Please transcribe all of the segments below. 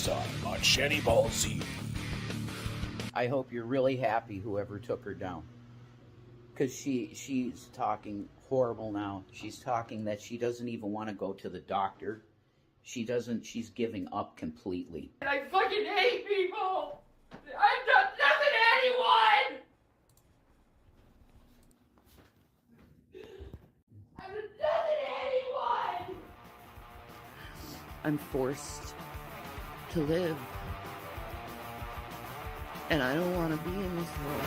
time on Shanny Ball Z. I hope you're really happy whoever took her down. Because she's talking horrible now. She's talking that she doesn't even want to go to the doctor. She's giving up completely. I fucking hate people! I've done nothing to anyone! I've done nothing to anyone! I'm forced to live. And I don't want to be in this world.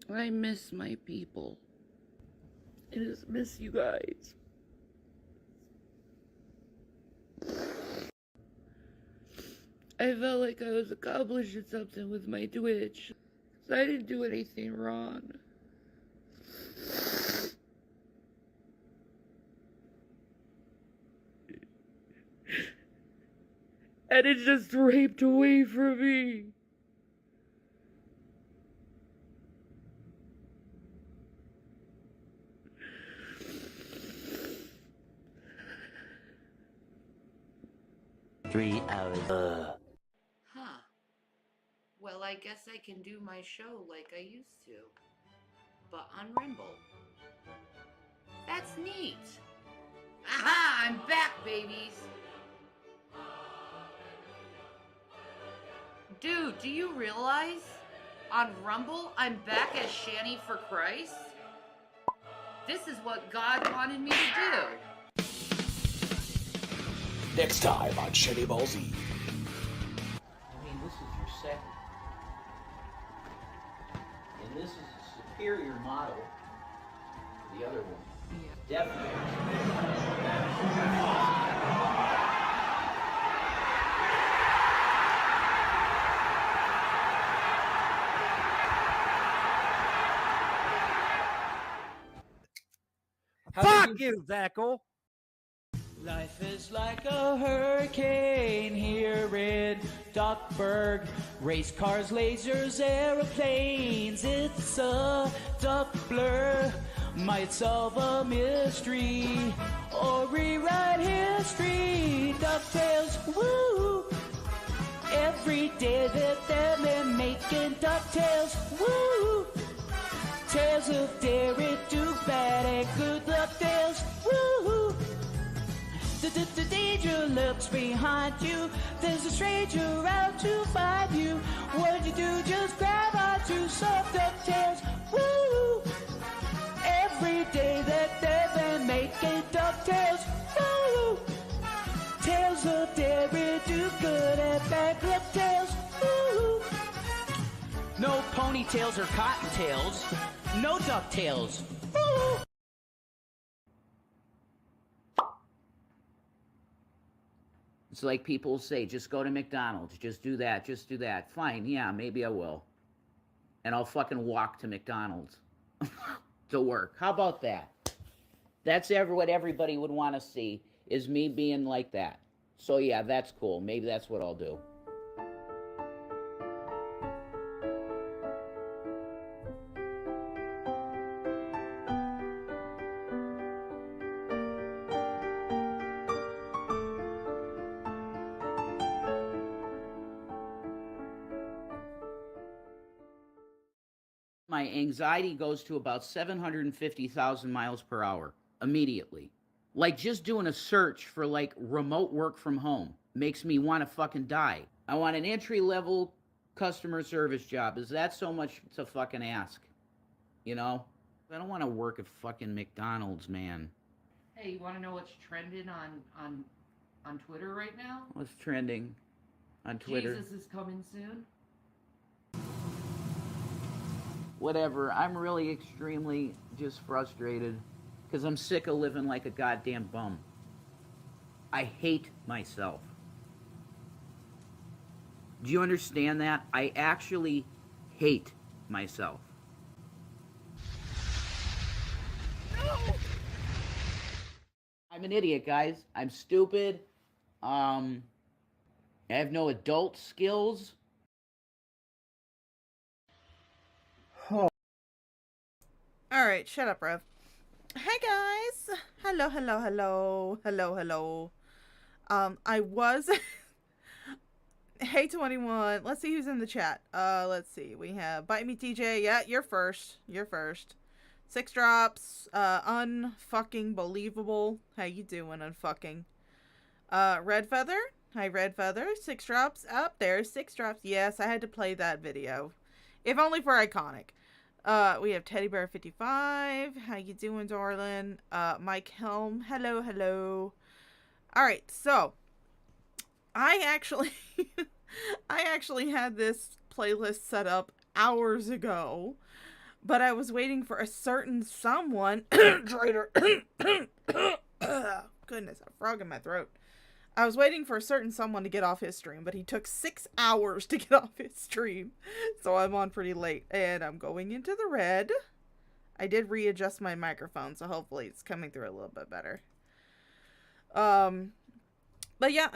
I miss my people. I just miss you guys. I felt like I was accomplishing something with my Twitch. 'Cause I didn't do anything wrong. And it's just raped away from me. Huh. Well, I guess I can do my show like I used to. But on Rumble. That's neat. Aha! I'm back, babies! Dude, do you realize? On Rumble, I'm back as Shanny for Christ? This is what God wanted me to do. Next time on Shanny Ball Z. I mean, this is your second. And this is a superior model to the other one. Yeah. Definitely. Fuck you, Zackle! Life is like a hurricane here in Duckburg. Race cars, lasers, aeroplanes. It's a duck blur. Might solve a mystery or rewrite history. DuckTales, woo! Every day that they've been making DuckTales, woo! Tales of daring, do bad and good DuckTales, woo! The danger lurks behind you. There's a stranger out to find you. What you do, just grab onto some DuckTales, woo! Every day that they've been making DuckTales, woo! Tales of daring, do good and bad DuckTales, woo! No ponytails or cottontails. No DuckTales. Woo! It's like people say, just go to McDonald's, just do that, just do that. Fine, yeah, maybe I will. And I'll fucking walk to McDonald's to work. How about that? That's what everybody would want to see, is me being like that. So yeah, that's cool. Maybe that's what I'll do. My anxiety goes to about 750,000 miles per hour immediately. Like just doing a search for like remote work from home makes me want to fucking die. I want an entry-level customer service job. Is that so much to fucking ask? You know? I don't want to work at fucking McDonald's, man. Hey, you want to know what's trending on Twitter right now? What's trending on Twitter? Jesus is coming soon. Whatever. I'm really extremely just frustrated because I'm sick of living like a goddamn bum. I hate myself. Do you understand that? I actually hate myself. No! I'm an idiot, guys. I'm stupid. I have no adult skills. Alright, shut up, Rev. Hey guys! Hello, hello, hello. Hello, hello. I was... Hey 21. Let's see who's in the chat. Let's see. We have Bite Me TJ. Yeah, you're first. You're first. 6 drops. Unfucking believable. How you doing, unfucking? Red Feather. Hi, Red Feather. 6 drops. Up there. 6 drops. Yes, I had to play that video. If only for Iconic. We have Teddy Bear 55. How you doing, darling? Mike Helm. Hello, hello. Alright, so I actually had this playlist set up hours ago, but I was waiting for a certain someone. Traitor. Goodness, a frog in my throat. I was waiting for a certain someone to get off his stream, but he took 6 hours to get off his stream. So I'm on pretty late, and I'm going into the red. I did readjust my microphone, so hopefully it's coming through a little bit better. But yeah,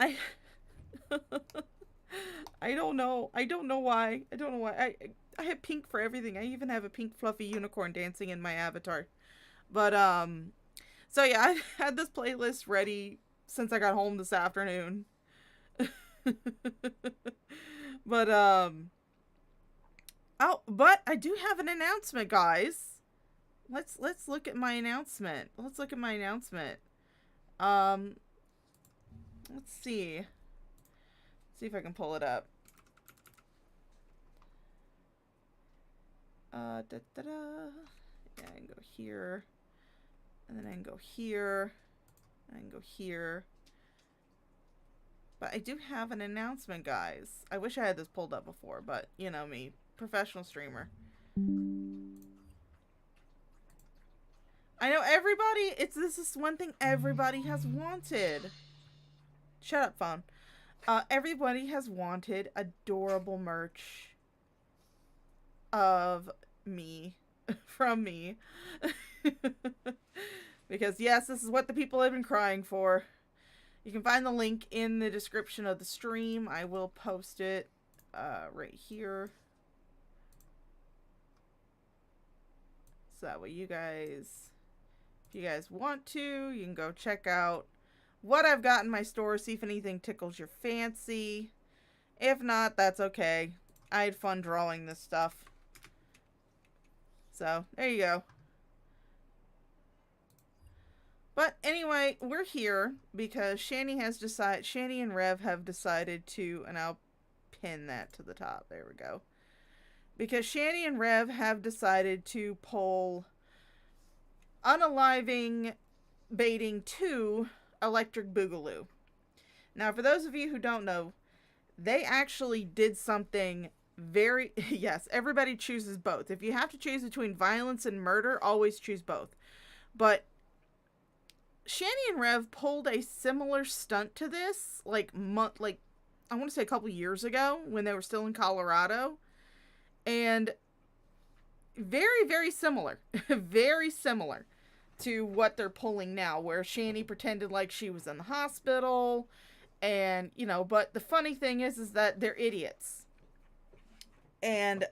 I don't know. I don't know why. I have pink for everything. I even have a pink fluffy unicorn dancing in my avatar. But, so yeah, I've had this playlist ready since I got home this afternoon. But, oh, but I do have an announcement, guys. Let's look at my announcement. Let's see. See if I can pull it up. Yeah, I can go here. And then I can go here. And I can go here. But I do have an announcement, guys. I wish I had this pulled up before, but you know me. Professional streamer. I know everybody, this is one thing everybody has wanted. Shut up, phone. Everybody has wanted adorable merch of me, from me. Because yes, this is what the people have been crying for. You can find the link in the description of the stream. I will post it right here. So that way you guys, if you guys want to, you can go check out what I've got in my store, see if anything tickles your fancy. If not, that's okay. I had fun drawing this stuff. So, there you go. But anyway, we're here because Shanny and Rev have decided to, and I'll pin that to the top. There we go. Because Shanny and Rev have decided to pull Unaliving Baiting 2 Electric Boogaloo. Now, for those of you who don't know, they actually did something very... Yes, everybody chooses both. If you have to choose between violence and murder, always choose both. But Shanny and Rev pulled a similar stunt to this, I want to say a couple years ago, when they were still in Colorado. And very, very similar. Very similar to what they're pulling now, where Shanny pretended like she was in the hospital, and, you know, but the funny thing is that they're idiots. And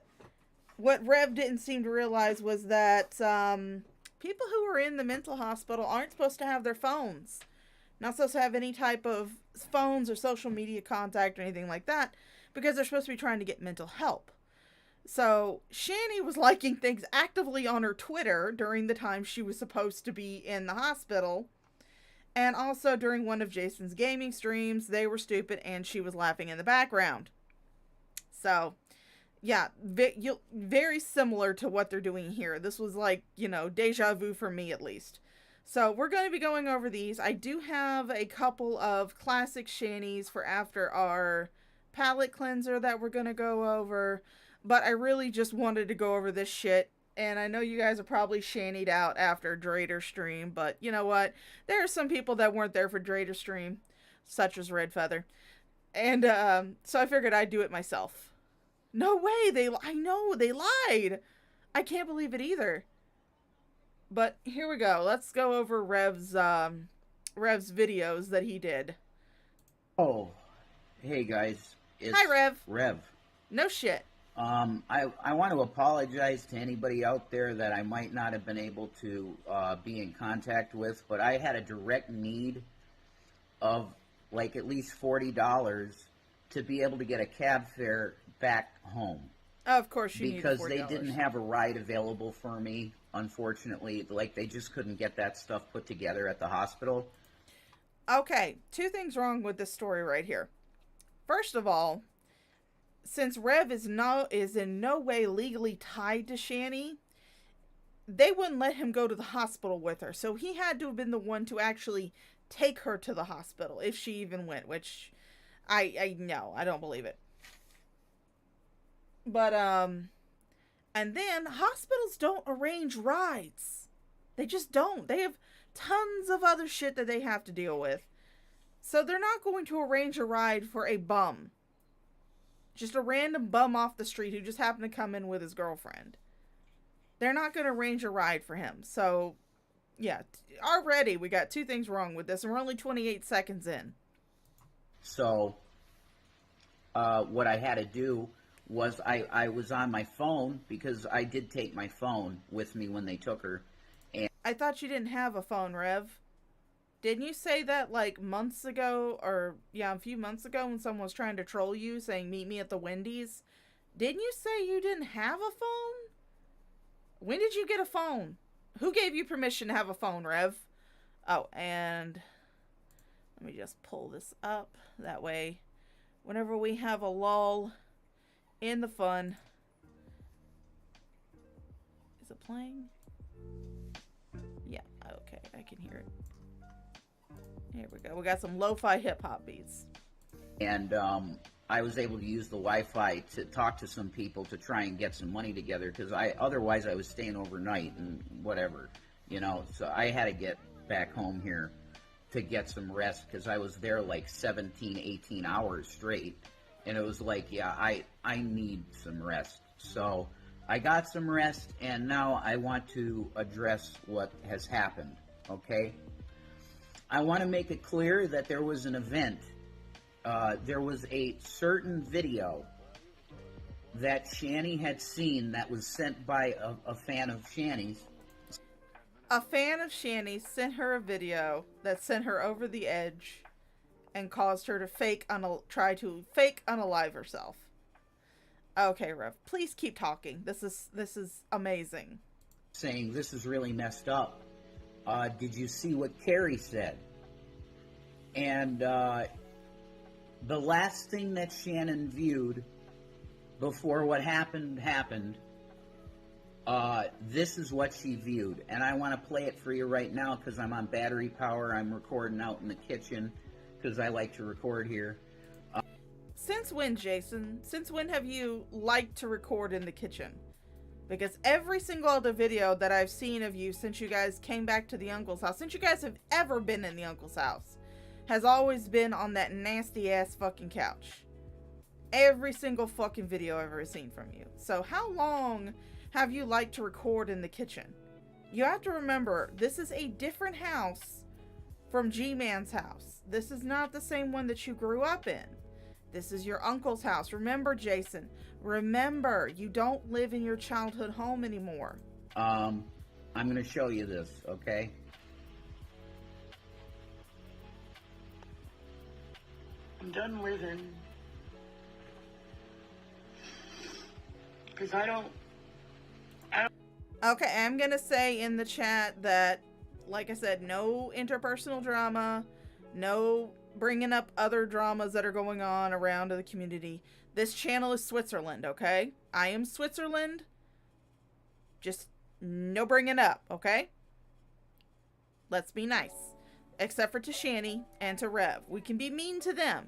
what Rev didn't seem to realize was that, people who are in the mental hospital aren't supposed to have their phones. Not supposed to have any type of phones or social media contact or anything like that, because they're supposed to be trying to get mental help. So, Shanny was liking things actively on her Twitter during the time she was supposed to be in the hospital. And also during one of Jason's gaming streams, they were stupid and she was laughing in the background. So, yeah, very similar to what they're doing here. This was like, you know, deja vu for me at least. So, we're going to be going over these. I do have a couple of classic Shannys for after our palette cleanser that we're going to go over. But I really just wanted to go over this shit. And I know you guys are probably shannied out after Drader stream. But you know what? There are some people that weren't there for Drader stream. Such as Red Feather. And so I figured I'd do it myself. No way! I know! They lied! I can't believe it either. But here we go. Let's go over Rev's videos that he did. Oh. Hey guys. It's Hi, Rev. Rev. No shit. I want to apologize to anybody out there that I might not have been able to be in contact with, but I had a direct need of like at least $40 to be able to get a cab fare back home. Of course, you because need they $40. didn't have a ride available for me, unfortunately. Like, they just couldn't get that stuff put together at the hospital. Okay, two things wrong with this story right here. First of all, since Rev is in no way legally tied to Shanny, they wouldn't let him go to the hospital with her. So he had to have been the one to actually take her to the hospital, if she even went, which I no, I don't believe it. But, and then hospitals don't arrange rides. They just don't. They have tons of other shit that they have to deal with. So they're not going to arrange a ride for a bum. Just a random bum off the street who just happened to come in with his girlfriend. They're not going to arrange a ride for him. So, yeah, already we got two things wrong with this, and we're only 28 seconds in. So, what I had to do was I was on my phone, because I did take my phone with me when they took her. And I thought you didn't have a phone, Rev. Didn't you say that like months ago, or yeah, a few months ago when someone was trying to troll you saying meet me at the Wendy's? Didn't you say you didn't have a phone? When did you get a phone? Who gave you permission to have a phone, Rev? Oh, and let me just pull this up. That way, whenever we have a lull in the fun. Is it playing? Yeah, okay, I can hear it. Here we go. We got some lo-fi hip-hop beats. And I was able to use the Wi-Fi to talk to some people to try and get some money together, because otherwise I was staying overnight and whatever, you know. So I had to get back home here to get some rest, because I was there like 17, 18 hours straight. And it was like, yeah, I need some rest. So I got some rest, and now I want to address what has happened, okay? I want to make it clear that there was an event. There was a certain video that Shanny had seen that was sent by a fan of Shanny's. A fan of Shanny sent her a video that sent her over the edge and caused her to try to fake unalive herself. Okay, Rev, please keep talking. This is amazing. Saying this is really messed up. Did you see what Carrie said? And the last thing that Shannon viewed before what happened, this is what she viewed. And I want to play it for you right now because I'm on battery power. I'm recording out in the kitchen because I like to record here. Since when, Jason? Since when have you liked to record in the kitchen? Because every single other video that I've seen of you since you guys came back to the uncle's house, since you guys have ever been in the uncle's house, has always been on that nasty ass fucking couch. Every single fucking video I've ever seen from you. So how long have you liked to record in the kitchen? You have to remember, this is a different house from G-Man's house. This is not the same one that you grew up in. This is your uncle's house. Remember, Jason, remember, you don't live in your childhood home anymore. I'm going to show you this, okay? I'm done living. Because I don't... Okay, I'm going to say in the chat that, like I said, no interpersonal drama, no bringing up other dramas that are going on around the community. This channel is Switzerland, okay? I am Switzerland. Just no bringing up, okay? Let's be nice. Except for to Shanny and to Rev. We can be mean to them.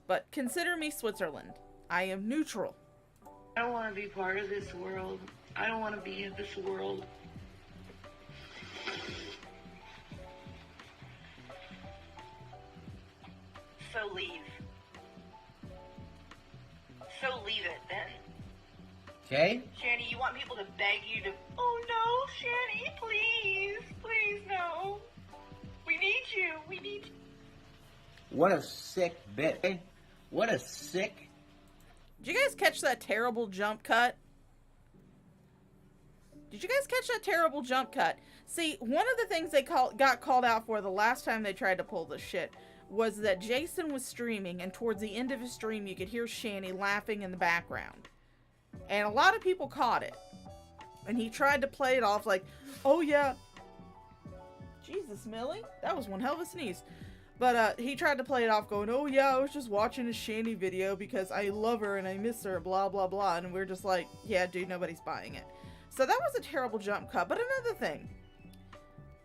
But consider me Switzerland. I am neutral. I don't want to be part of this world. I don't want to be in this world. So leave. So leave it then. Okay? Shanny, you want people to beg you to... Oh no, Shanny, please. Please, no. We need you. We need you. What a sick bitch. What a sick Did you guys catch that terrible jump cut? Did you guys catch that terrible jump cut? See, one of the things they got called out for the last time they tried to pull this shit was that Jason was streaming, and towards the end of his stream, you could hear Shanny laughing in the background. And a lot of people caught it. And he tried to play it off like, oh yeah. Jesus, Millie. That was one hell of a sneeze. But he tried to play it off going, oh yeah, I was just watching a Shanny video because I love her and I miss her, blah, blah, blah. And we're just like, yeah, dude, nobody's buying it. So that was a terrible jump cut. But another thing.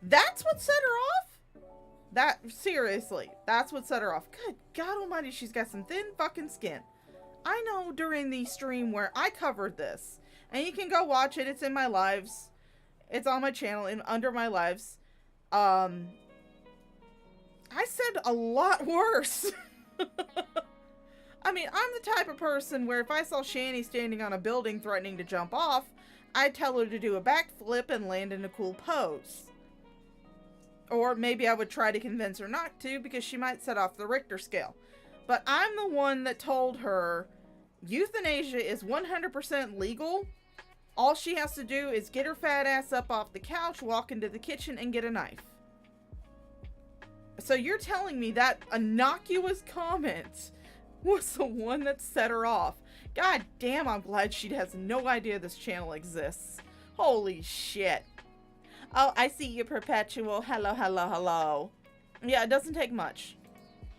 That's what set her off? Seriously, that's what set her off. Good God almighty, she's got some thin fucking skin. I know during the stream where I covered this, and you can go watch it, it's in my lives. It's on my channel, under my lives. I said a lot worse. I mean, I'm the type of person where if I saw Shanny standing on a building threatening to jump off, I'd tell her to do a backflip and land in a cool pose. Or maybe I would try to convince her not to because she might set off the Richter scale. But I'm the one that told her euthanasia is 100% legal. All she has to do is get her fat ass up off the couch, walk into the kitchen, and get a knife. So you're telling me that innocuous comment was the one that set her off. God damn, I'm glad she has no idea this channel exists. Holy shit. Oh, I see you, Perpetual. Hello, hello, hello. Yeah, it doesn't take much.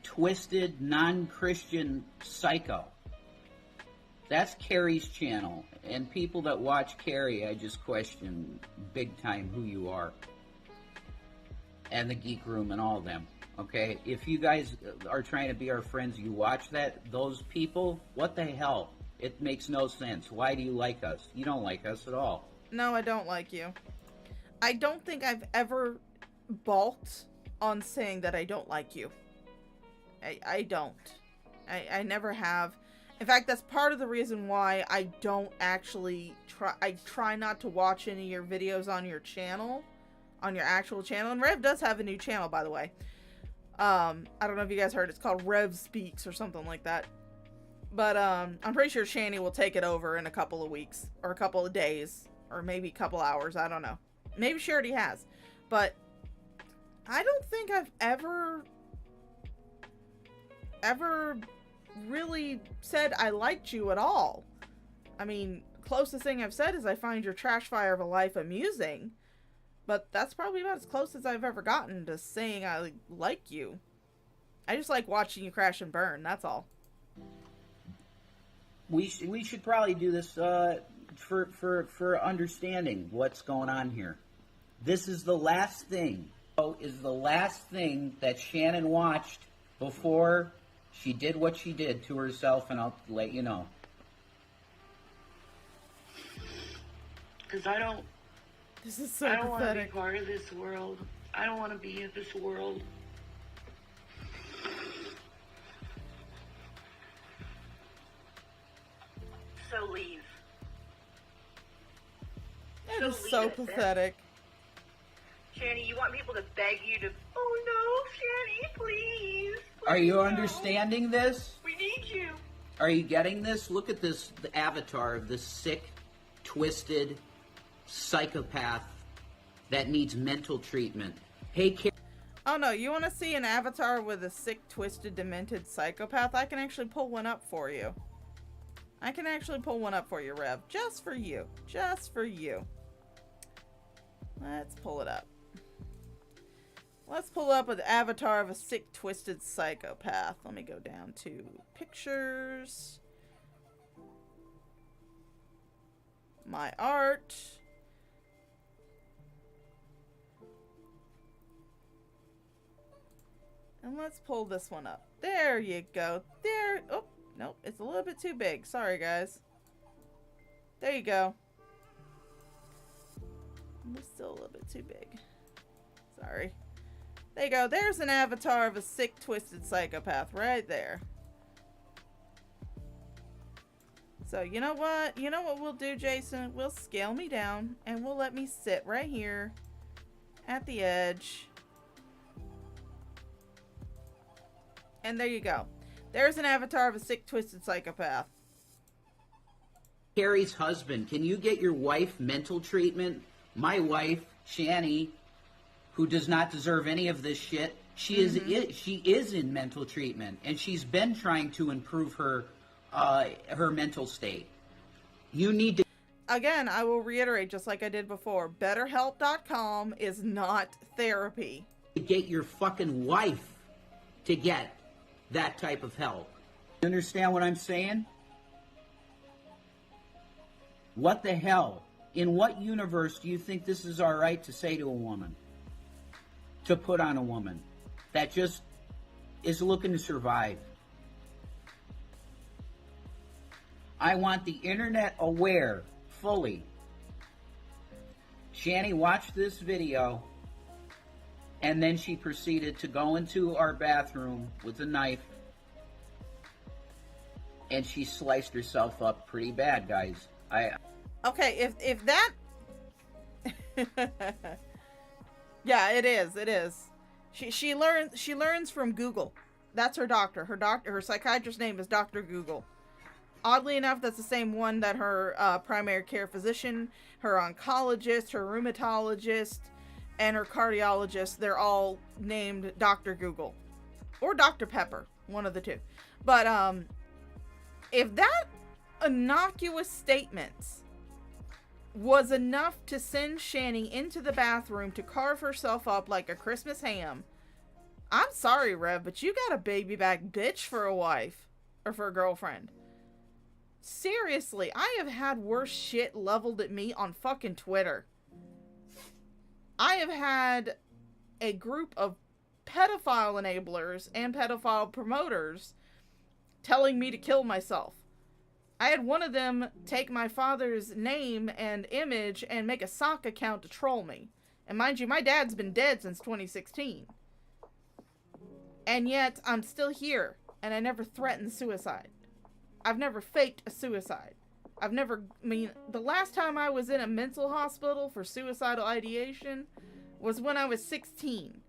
Twisted, non-Christian psycho. That's Carrie's channel. And people that watch Carrie, I just question big time who you are. And the Geek Room and all of them. Okay? If you guys are trying to be our friends, you watch that, those people, what the hell? It makes no sense. Why do you like us? You don't like us at all. No, I don't like you. I don't think I've ever balked on saying that I don't like you. I don't. I never have. In fact, that's part of the reason why I don't actually try not to watch any of your videos on your channel, on your actual channel. And Rev does have a new channel, by the way. I don't know if you guys heard. It's called Rev Speaks or something like that. But I'm pretty sure Shanny will take it over in a couple of weeks or a couple of days or maybe a couple hours. I don't know. Maybe she already has. But I don't think I've ever really said I liked you at all. I mean, closest thing I've said is I find your trash fire of a life amusing. But that's probably about as close as I've ever gotten to saying I like you. I just like watching you crash and burn, that's all. We should probably do this for understanding what's going on here. This is the last thing. Is the last thing that Shannon watched before she did what she did to herself, and I'll let you know. Because I don't This is so want to be pathetic. part of this world. I don't want to be in this world. So leave. That So is leave so it. pathetic. Shanny, you want people to beg you to, oh no, Shanny, please. Are you no. understanding this? We need you. Are you getting this? Look at this, the avatar of this sick, twisted psychopath that needs mental treatment. Hey, Oh no, you want to see an avatar with a sick, twisted, demented psychopath? I can actually pull one up for you. I can actually pull one up for you, Rev. Just for you. Just for you. Let's pull it up. Let's pull up an avatar of a sick, twisted psychopath. Let me go down to pictures. My art. And let's pull this one up. There you go. There. Oh, nope. It's a little bit too big. Sorry, guys. There you go. It's still a little bit too big. Sorry. There you go. There's an avatar of a sick, twisted psychopath right there. So, you know what? You know what we'll do, Jason? We'll scale me down and we'll let me sit right here at the edge. And there you go. There's an avatar of a sick, twisted psychopath. Carrie's husband, can you get your wife mental treatment? My wife, Shanny, who does not deserve any of this shit, she is in mental treatment, and she's been trying to improve her mental state. You need to... Again, I will reiterate, just like I did before, BetterHelp.com is not therapy. Get your fucking wife to get that type of help. You understand what I'm saying? What the hell? In what universe do you think this is all right to say to a woman? To put on a woman that just is looking to survive? I want the internet aware fully. Shanny watched this video, and then she proceeded to go into our bathroom with a knife, and she sliced herself up pretty bad, guys. Okay, if that... Yeah, it is. She learns from Google. That's her doctor. Her psychiatrist's name is Dr. Google. Oddly enough, that's the same one that her primary care physician, her oncologist, her rheumatologist, and her cardiologist, they're all named Dr. Google. Or Dr. Pepper, one of the two. But, if that innocuous statement was enough to send Shanny into the bathroom to carve herself up like a Christmas ham, I'm sorry, Rev, but you got a baby back bitch for a wife. Or for a girlfriend. Seriously, I have had worse shit leveled at me on fucking Twitter. I have had a group of pedophile enablers and pedophile promoters telling me to kill myself. I had one of them take my father's name and image and make a sock account to troll me. And mind you, my dad's been dead since 2016. And yet, I'm still here, and I never threatened suicide. I've never faked a suicide. The last time I was in a mental hospital for suicidal ideation was when I was 16.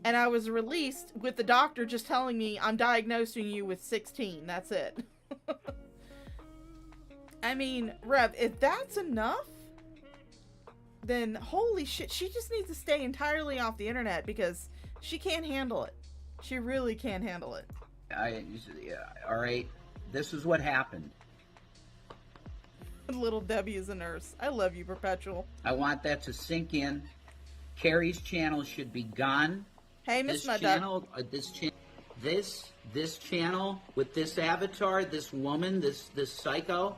And I was released with the doctor just telling me, I'm diagnosing you with 16. That's it. I mean, Rev, if that's enough, then holy shit, she just needs to stay entirely off the internet because she can't handle it. She really can't handle it. Alright, this is what happened. Little Debbie is a nurse. I love you, Perpetual. I want that to sink in. Carrie's channel should be gone. Hey, Miss This channel with this avatar, this woman, this psycho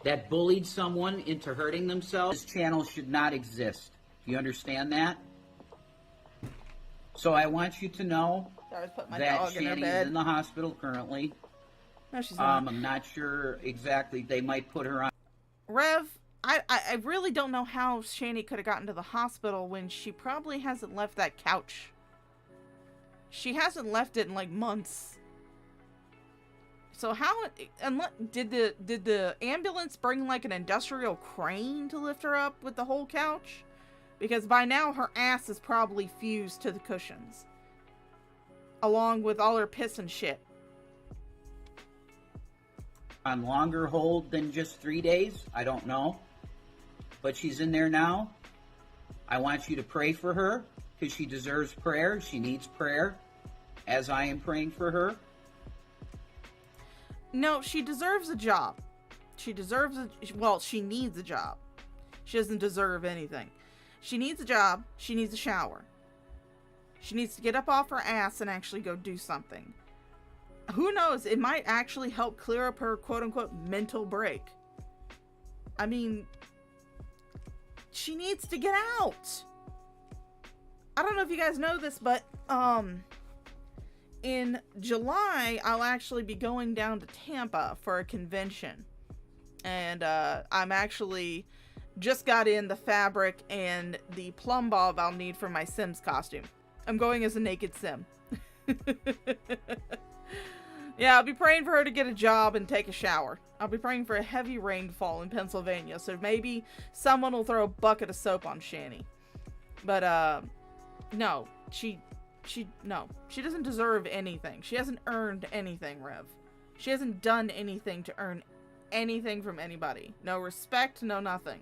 that bullied someone into hurting themselves, this channel should not exist. Do you understand that? So I want you to know that Shanny is in the hospital currently. No, she's not. I'm not sure exactly. They might put her on. Rev, I really don't know how Shanny could have gotten to the hospital when she probably hasn't left that couch. She hasn't left it in like months. So how, did the ambulance bring like an industrial crane to lift her up with the whole couch? Because by now her ass is probably fused to the cushions. Along with all her piss and shit. On longer hold than just 3 days? I don't know. But she's in there now. I want you to pray for her because she deserves prayer. She needs prayer, as I am praying for her. No, she deserves a job. She needs a job. She doesn't deserve anything. She needs a job. She needs a shower. She needs to get up off her ass and actually go do something. Who knows? It might actually help clear up her quote-unquote mental break. I mean, she needs to get out. I don't know if you guys know this, but in July, I'll actually be going down to Tampa for a convention. And I'm actually just got in the fabric and the plumb bob I'll need for my Sims costume. I'm going as a naked Sim. Yeah, I'll be praying for her to get a job and take a shower. I'll be praying for a heavy rainfall in Pennsylvania, so maybe someone will throw a bucket of soap on Shanny. But, no. She doesn't deserve anything. She hasn't earned anything, Rev. She hasn't done anything to earn anything from anybody. No respect, no nothing.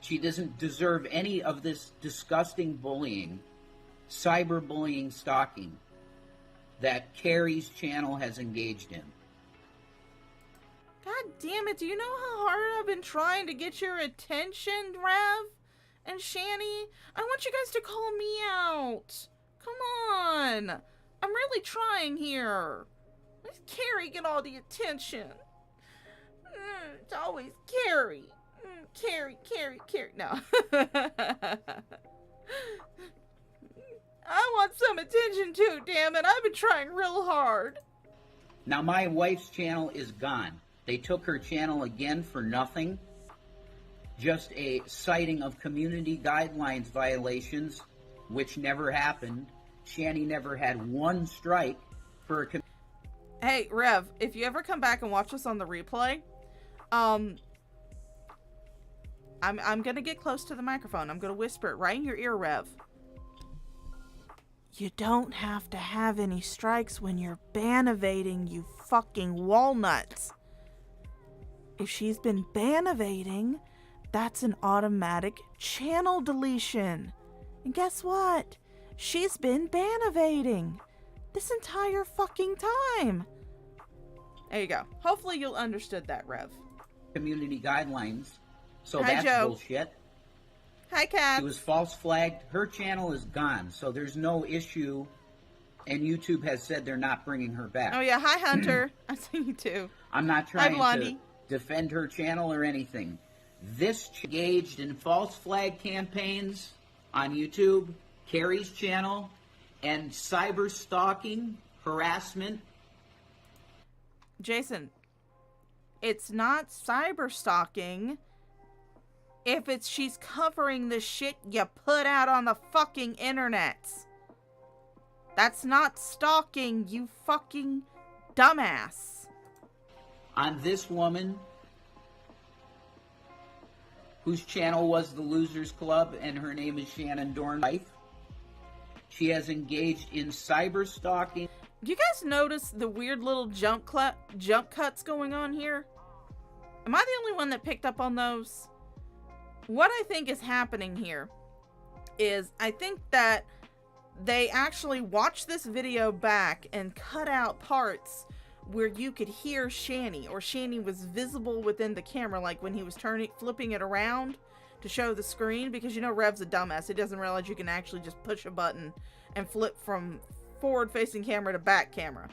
She doesn't deserve any of this disgusting bullying, cyberbullying, stalking that Carrie's channel has engaged in. God damn it, do you know how hard I've been trying to get your attention, Rev and Shanny? I want you guys to call me out. Come on. I'm really trying here. Let Carrie get all the attention. It's always Carrie. Carrie. No. I want some attention too, damn it. I've been trying real hard. Now, my wife's channel is gone. They took her channel again for nothing. Just a citing of community guidelines violations, which never happened. Shanny never had one strike for a Hey, Rev, if you ever come back and watch this on the replay, I'm gonna get close to the microphone. I'm gonna whisper it right in your ear, Rev. You don't have to have any strikes when you're ban evading, you fucking walnuts. If she's been ban evading, that's an automatic channel deletion. And guess what? She's been ban evading this entire fucking time. There you go. Hopefully you'll understood that, Rev. community guidelines. So Hi, that's Joe. bullshit. Hi, Kat. She was false flagged. Her channel is gone, so there's no issue. And YouTube has said they're not bringing her back. Oh yeah, hi Hunter. I see you too. I'm not trying to Blondie. defend her channel or anything. This engaged in false flag campaigns on YouTube, Carrie's channel, and cyber stalking, harassment. Jason, it's not cyber stalking if it's she's covering the shit you put out on the fucking internet. That's not stalking, you fucking dumbass. On this woman, whose channel was the Losers Club, and her name is Shannon Dornwife. She has engaged in cyber stalking. Do you guys notice the weird little jump cuts going on here? Am I the only one that picked up on those? What I think is happening here is I think that they actually watched this video back and cut out parts where you could hear Shanny, or Shanny was visible within the camera, like when he was flipping it around to show the screen, because you know Rev's a dumbass. He doesn't realize you can actually just push a button and flip from forward facing camera to back camera.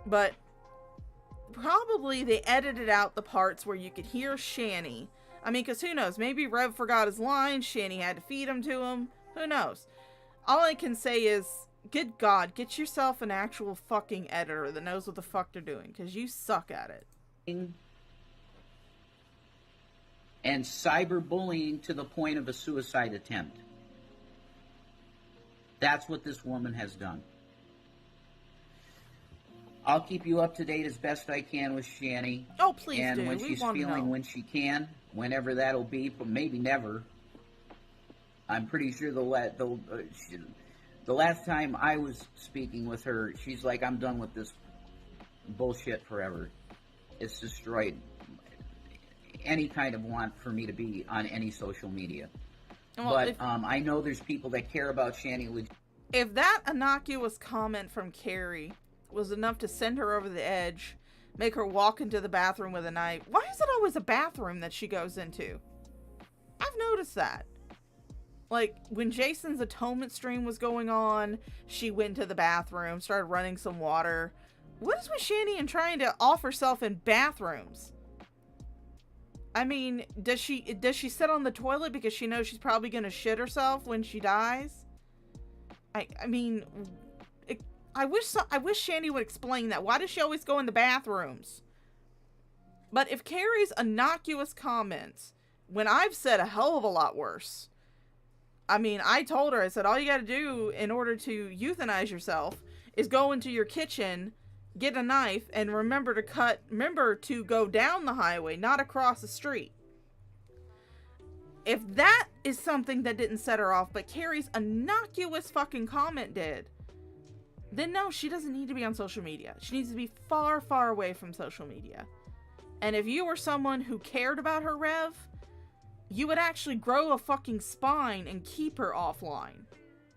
But probably they edited out the parts where you could hear Shanny. I mean, because who knows? Maybe Rev forgot his lines. Shanny had to feed them to him. Who knows? All I can say is, good God, get yourself an actual fucking editor that knows what the fuck they're doing, because you suck at it. And cyberbullying to the point of a suicide attempt. That's what this woman has done. I'll keep you up to date as best I can with Shanny. Oh, please do. And when We she's want to feeling know. when she can, whenever that'll be, but maybe never. I'm pretty sure the last time I was speaking with her, she's like, I'm done with this bullshit forever. It's destroyed any kind of want for me to be on any social media. Well, But I know there's people that care about Shanny. If that innocuous comment from Carrie was enough to send her over the edge, make her walk into the bathroom with a knife, why is it always a bathroom that she goes into? I've noticed that. Like, when Jason's atonement stream was going on, she went to the bathroom, started running some water. What is with Shanny and trying to off herself in bathrooms? I mean, does she sit on the toilet because she knows she's probably gonna shit herself when she dies? I mean, I wish Shanny would explain that. Why does she always go in the bathrooms? But if Carrie's innocuous comments, when I've said a hell of a lot worse, I mean, I told her, I said, all you gotta do in order to euthanize yourself is go into your kitchen, get a knife, and remember to go down the highway, not across the street. If that is something that didn't set her off, but Carrie's innocuous fucking comment did, then no, she doesn't need to be on social media. She needs to be far, far away from social media. And if you were someone who cared about her, Rev, you would actually grow a fucking spine and keep her offline.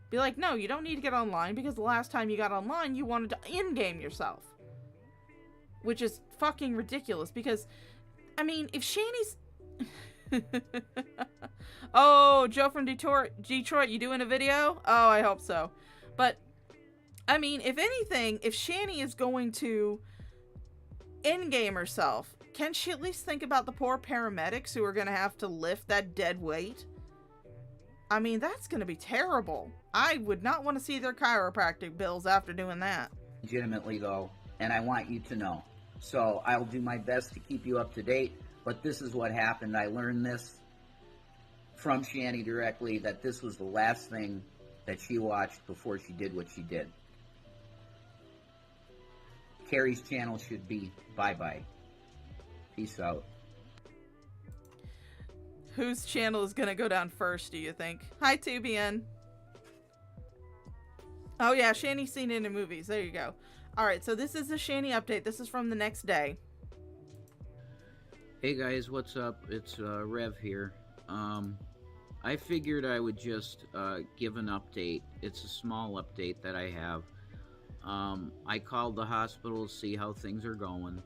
Be like, no, you don't need to get online because the last time you got online, you wanted to in-game yourself. Which is fucking ridiculous because, I mean, if Shanny's... Oh, Joe from Detroit, you doing a video? Oh, I hope so. But, I mean, if anything, if Shanny is going to in-game herself, can she at least think about the poor paramedics who are going to have to lift that dead weight? I mean, that's going to be terrible. I would not want to see their chiropractic bills after doing that. Legitimately, though, and I want you to know. So I'll do my best to keep you up to date, but this is what happened. I learned this from Shanny directly, that this was the last thing that she watched before she did what she did. Carrie's channel should be bye-bye. Peace out. Whose channel is going to go down first, do you think? Hi, Tubian. Oh, yeah, Shanny's seen it in movies. There you go. Alright, so this is the Shanny update. This is from the next day. Hey guys, what's up? It's Rev here. I figured I would just give an update. It's a small update that I have. I called the hospital to see how things are going.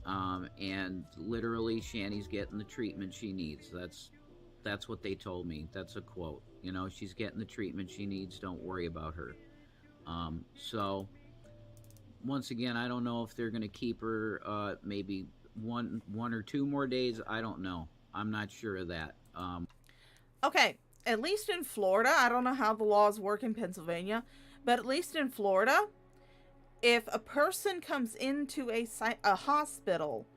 And literally Shanny's getting the treatment she needs. That's what they told me. That's a quote. You know, she's getting the treatment she needs. Don't worry about her. So once again, I don't know if they're going to keep her maybe one or two more days. I don't know. I'm not sure of that. Okay, at least in Florida, I don't know how the laws work in Pennsylvania, but at least in Florida, if a person comes into a hospital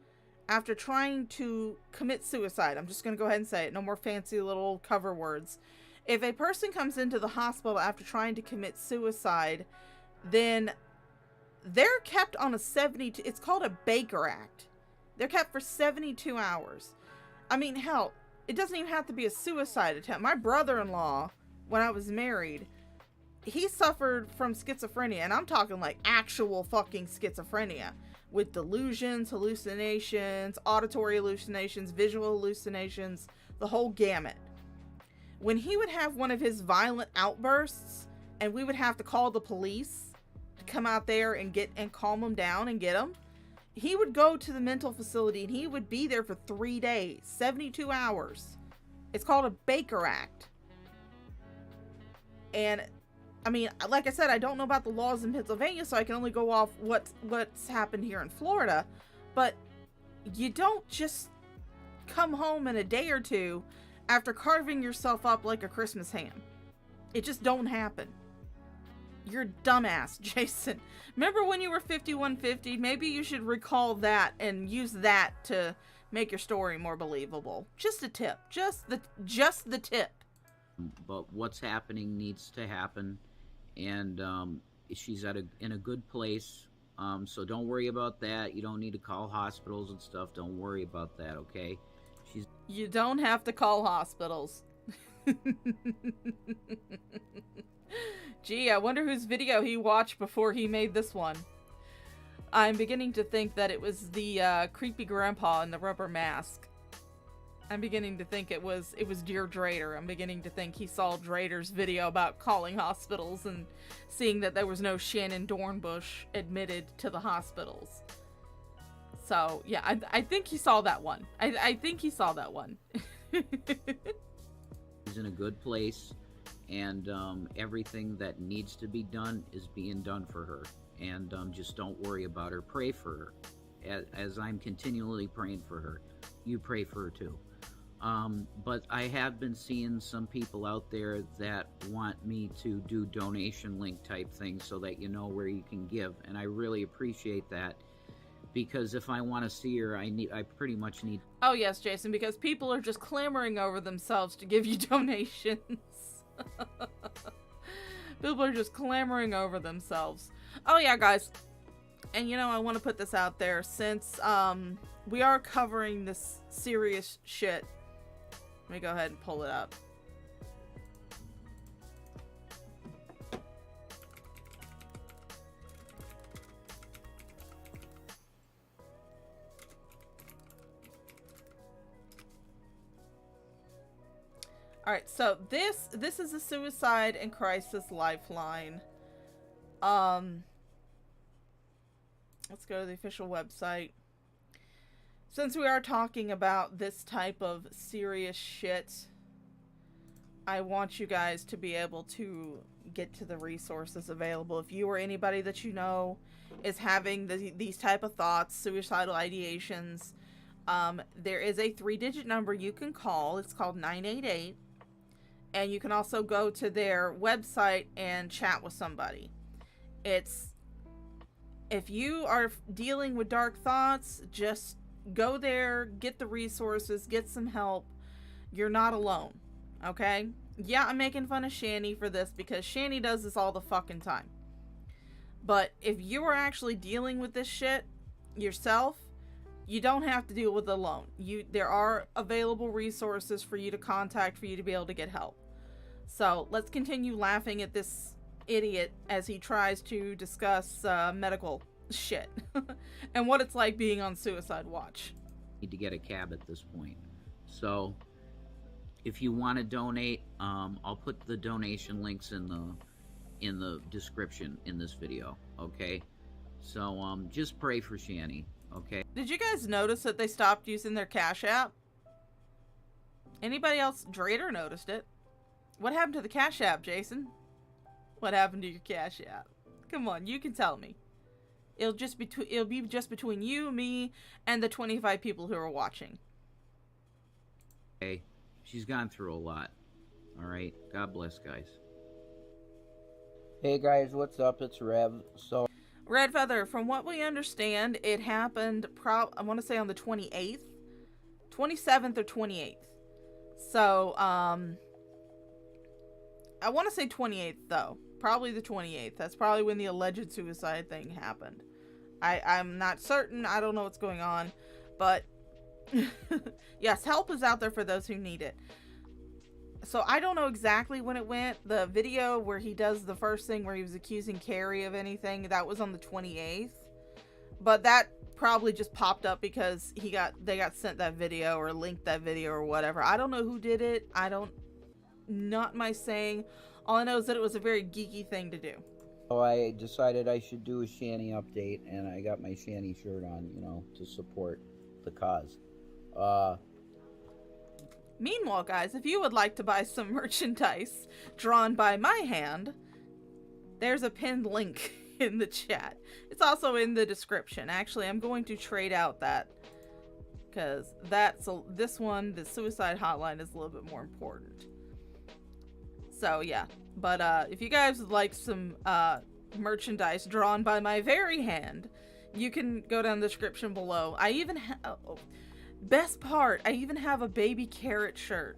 after trying to commit suicide, I'm just going to go ahead and say it, no more fancy little cover words. If a person comes into the hospital after trying to commit suicide, then they're kept on a 72, it's called a Baker Act. They're kept for 72 hours. I mean, hell, it doesn't even have to be a suicide attempt. My brother-in-law, when I was married, he suffered from schizophrenia, and I'm talking like actual fucking schizophrenia, with delusions, hallucinations, auditory hallucinations, visual hallucinations, the whole gamut. When he would have one of his violent outbursts, and we would have to call the police to come out there and calm him down and get him, he would go to the mental facility and he would be there for 3 days, 72 hours. It's called a Baker Act. And I mean, like I said, I don't know about the laws in Pennsylvania, so I can only go off what's happened here in Florida. But you don't just come home in a day or two after carving yourself up like a Christmas ham. It just don't happen. You're a dumbass, Jason. Remember when you were 5150? Maybe you should recall that and use that to make your story more believable. Just a tip. Just the tip. But what's happening needs to happen, and she's in a good place. So don't worry about that. You don't need to call hospitals and stuff. Don't worry about that, okay? You don't have to call hospitals. Gee, I wonder whose video he watched before he made this one. I'm beginning to think that it was the creepy grandpa in the rubber mask. I'm beginning to think it was Dear Drader. I'm beginning to think he saw Drader's video about calling hospitals and seeing that there was no Shannon Dornbush admitted to the hospitals. So, yeah, I think he saw that one. I think he saw that one. She's in a good place, and everything that needs to be done is being done for her. And just don't worry about her. Pray for her. As I'm continually praying for her. You pray for her too. But I have been seeing some people out there that want me to do donation link type things so that you know where you can give. And I really appreciate that. Because if I want to see her, I pretty much need... Oh yes, Jason, because people are just clamoring over themselves to give you donations. People are just clamoring over themselves. Oh yeah, guys. And you know, I want to put this out there, since we are covering this serious shit. Let me go ahead and pull it up. All right, so this is a suicide and crisis lifeline. Let's go to the official website. Since we are talking about this type of serious shit, I want you guys to be able to get to the resources available. If you or anybody that you know is having these type of thoughts, suicidal ideations, there is a 3-digit number you can call. It's called 988. And you can also go to their website and chat with somebody. If you are dealing with dark thoughts, just go there, get the resources, get some help. You're not alone, okay? Yeah, I'm making fun of Shanny for this because Shanny does this all the fucking time. But if you are actually dealing with this shit yourself, you don't have to deal with it alone. There are available resources for you to contact for you to be able to get help. So let's continue laughing at this idiot as he tries to discuss medical shit and what it's like being on suicide watch. Need to get a cab at this point. So if you want to donate, I'll put the donation links in the description in this video, okay? So just pray for Shanny, okay? Did you guys notice that they stopped using their Cash App? Anybody else? Drader noticed it. What happened to the Cash App, Jason? What happened to your Cash App? Come on, you can tell me. It'll be just between you, me, and the 25 people who are watching. Okay, she's gone through a lot. All right, God bless, guys. Hey guys, what's up? It's Rev. So, Red Feather, from what we understand, it happened I want to say on the 28th, 27th or 28th. So, I want to say 28th though. Probably the 28th. That's probably when the alleged suicide thing happened. I'm not certain. I don't know what's going on. But, yes, help is out there for those who need it. So, I don't know exactly when it went. The video where he does the first thing where he was accusing Carrie of anything, that was on the 28th. But that probably just popped up because they got sent that video or linked that video or whatever. I don't know who did it. Not my saying. All I know is that it was a very geeky thing to do. So I decided I should do a Shanny update, and I got my Shanny shirt on, to support the cause. Meanwhile, guys, if you would like to buy some merchandise drawn by my hand, there's a pinned link in the chat. It's also in the description. Actually, I'm going to trade out that because this one, the suicide hotline, is a little bit more important. So, yeah. But, if you guys would like some, merchandise drawn by my very hand, you can go down the description below. I even best part, I even have a baby carrot shirt.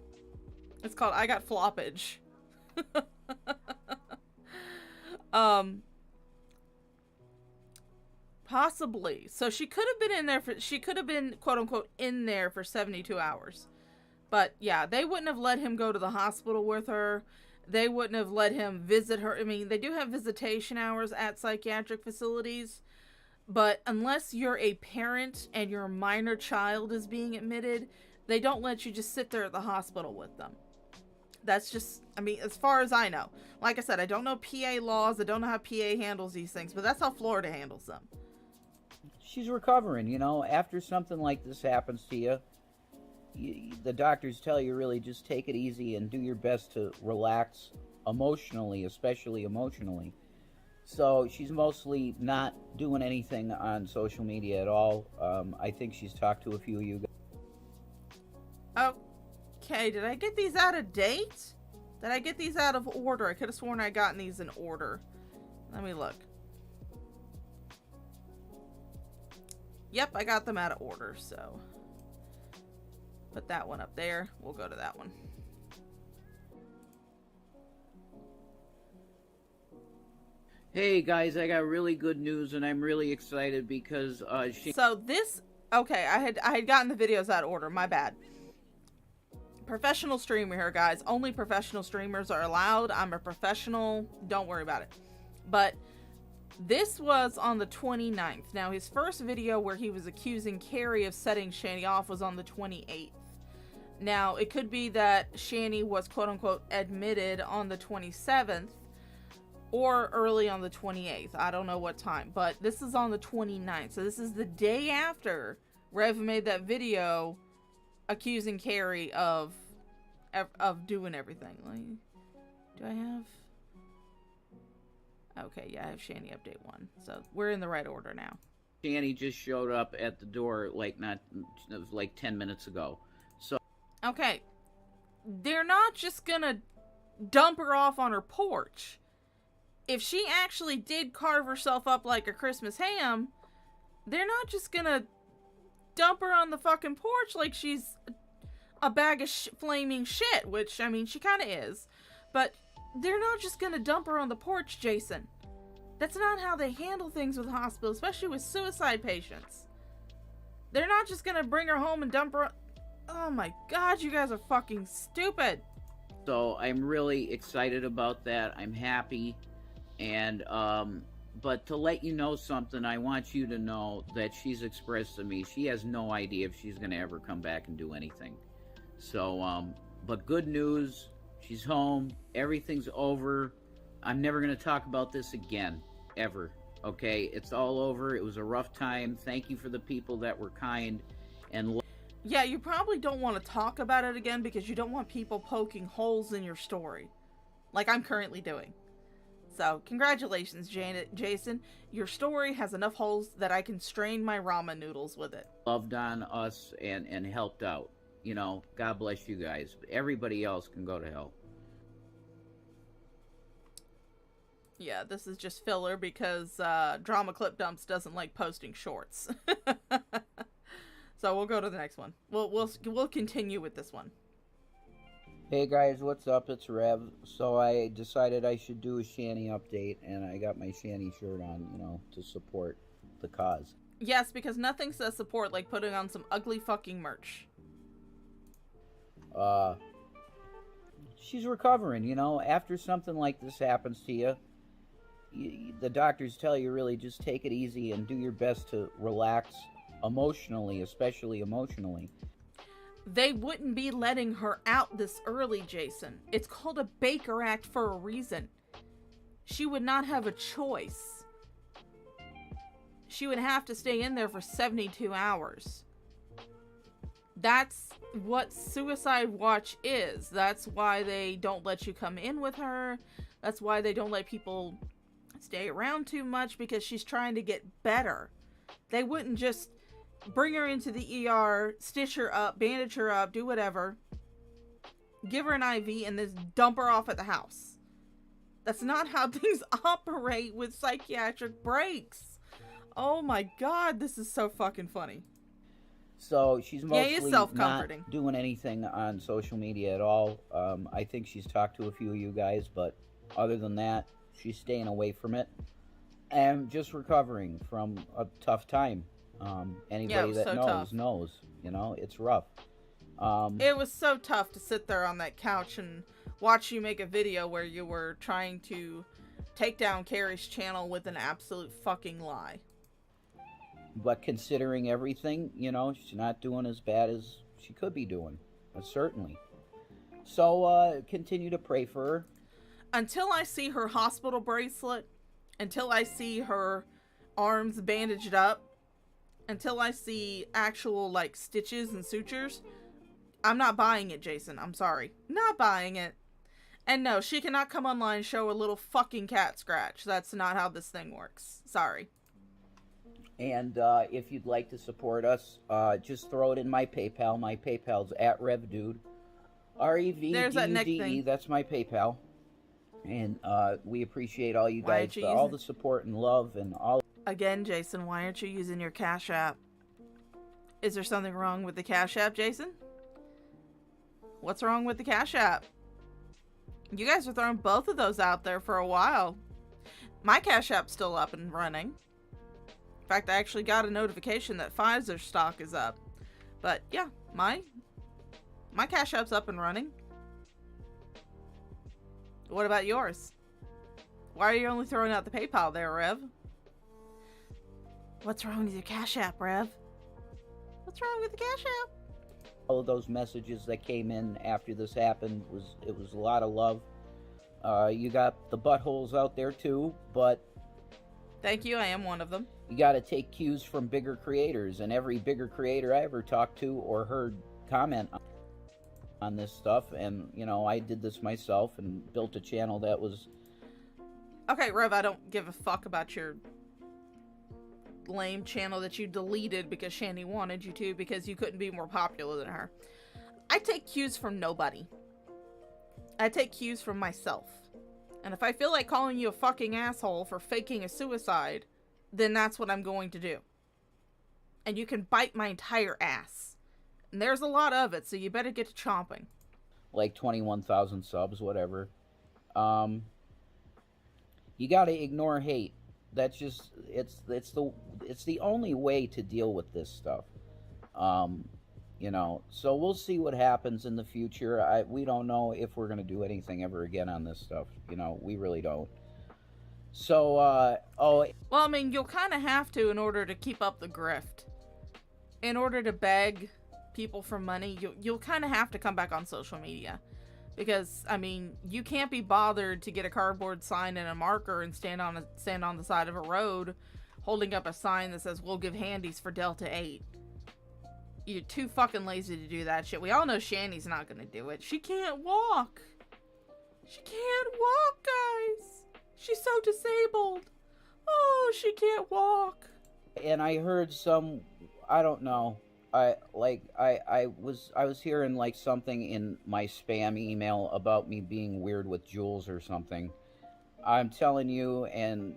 It's called I Got Floppage. Possibly. So she could have been in there she could have been, quote unquote, in there for 72 hours. But, yeah, they wouldn't have let him go to the hospital with her. They wouldn't have let him visit her. I mean, they do have visitation hours at psychiatric facilities. But unless you're a parent and your minor child is being admitted, they don't let you just sit there at the hospital with them. That's just, I mean, as far as I know. Like I said, I don't know PA laws. I don't know how PA handles these things. But that's how Florida handles them. She's recovering, After something like this happens to you, the doctors tell you really just take it easy and do your best to relax emotionally, especially emotionally. So she's mostly not doing anything on social media at all. I think she's talked to a few of you guys. Okay, did I get these out of date? Did I get these out of order? I could have sworn I gotten these in order. Let me look. Yep, I got them out of order, so put that one up there. We'll go to that one. Hey guys, I got really good news and I'm really excited because So this, okay, I had gotten the videos out of order. My bad. Professional streamer here, guys. Only professional streamers are allowed. I'm a professional. Don't worry about it. But this was on the 29th. Now, his first video where he was accusing Carrie of setting Shanny off was on the 28th. Now, it could be that Shanny was quote-unquote admitted on the 27th or early on the 28th. I don't know what time, but this is on the 29th. So this is the day after Rev made that video accusing Carrie of doing everything. Like, do I have... Okay, yeah, I have Shanny update 1. So we're in the right order now. Shanny just showed up at the door it was like 10 minutes ago. So Okay, they're not just gonna dump her off on her porch. If she actually did carve herself up like a Christmas ham, they're not just gonna dump her on the fucking porch like she's a bag of flaming shit, which, I mean, she kind of is. But they're not just gonna dump her on the porch, Jason. That's not how they handle things with hospitals, especially with suicide patients. They're not just gonna bring her home and dump her... Oh my god, you guys are fucking stupid. So I'm really excited about that. I'm happy. And, but to let you know something, I want you to know that she's expressed to me, she has no idea if she's going to ever come back and do anything. So, but good news, she's home, everything's over. I'm never going to talk about this again, ever. Okay? It's all over. It was a rough time. Thank you for the people that were kind and... Yeah, you probably don't want to talk about it again because you don't want people poking holes in your story. Like I'm currently doing. So, congratulations, Jason. Your story has enough holes that I can strain my ramen noodles with it. Loved on us and helped out. You know, God bless you guys. Everybody else can go to hell. Yeah, this is just filler because Drama Clip Dumps doesn't like posting shorts. So we'll go to the next one. We'll continue with this one. Hey guys, what's up? It's Rev. So I decided I should do a Shanny update, and I got my Shanny shirt on, you know, to support the cause. Yes, because nothing says support like putting on some ugly fucking merch. She's recovering, you know. After something like this happens to you, the doctors tell you really just take it easy and do your best to relax emotionally, especially emotionally. They wouldn't be letting her out this early, Jason. It's called a Baker Act for a reason. She would not have a choice. She would have to stay in there for 72 hours. That's what Suicide Watch is. That's why they don't let you come in with her. That's why they don't let people stay around too much, because she's trying to get better. They wouldn't just bring her into the ER, stitch her up, bandage her up, do whatever, give her an IV, and then dump her off at the house. That's not how things operate with psychiatric breaks. Oh my god, this is so fucking funny. So she's mostly not doing anything on social media at all. I think she's talked to a few of you guys, but other than that, she's staying away from it and just recovering from a tough time. Anybody that knows, you know, it's rough. It was so tough to sit there on that couch and watch you make a video where you were trying to take down Carrie's channel with an absolute fucking lie. But considering everything, you know, she's not doing as bad as she could be doing. Certainly. So, continue to pray for her. Until I see her hospital bracelet, until I see her arms bandaged up, until I see actual, like, stitches and sutures, I'm not buying it, Jason. I'm sorry. Not buying it. And no, she cannot come online and show a little fucking cat scratch. That's not how this thing works. Sorry. And if you'd like to support us, just throw it in my PayPal. My PayPal's at RevDude. REVDUDE. That's my PayPal. And we appreciate all you guys for all the support and love and all. Again, Jason, why aren't you using your Cash App? Is there something wrong with the Cash App, Jason? What's wrong with the Cash App? You guys are throwing both of those out there for a while. My Cash App's still up and running. In fact, I actually got a notification that Pfizer stock is up. But yeah, my Cash App's up and running. What about yours? Why are you only throwing out the PayPal there, Rev? What's wrong with your Cash App, Rev? What's wrong with the Cash App? All of those messages that came in after this happened was a lot of love. You got the buttholes out there too, but Thank you, I am one of them. you got to take cues from bigger creators, and every bigger creator I ever talked to or heard comment on this stuff, and you know, I did this myself and built a channel that was... Okay, Rev, I don't give a fuck about your lame channel that you deleted because Shanny wanted you to because you couldn't be more popular than her. I take cues from nobody. I take cues from myself. And if I feel like calling you a fucking asshole for faking a suicide, then that's what I'm going to do. And you can bite my entire ass. And there's a lot of it, so you better get to chomping. Like 21,000 subs, whatever. You gotta ignore hate. That's just, it's the only way to deal with this stuff. You know, so we'll see what happens in the future. We don't know if we're gonna do anything ever again on this stuff. You know, we really don't. So, Well, I mean, you'll kind of have to in order to keep up the grift. In order to beg people for money, you'll kind of have to come back on social media. Because, I mean, you can't be bothered to get a cardboard sign and a marker and stand on the side of a road holding up a sign that says, "We'll give handies for Delta 8. You're too fucking lazy to do that shit. We all know Shanny's not gonna do it. She can't walk. She can't walk, guys. She's so disabled. Oh, she can't walk. and I heard some, I don't know, I was hearing like something in my spam email about me being weird with Jules or something. I'm telling you, and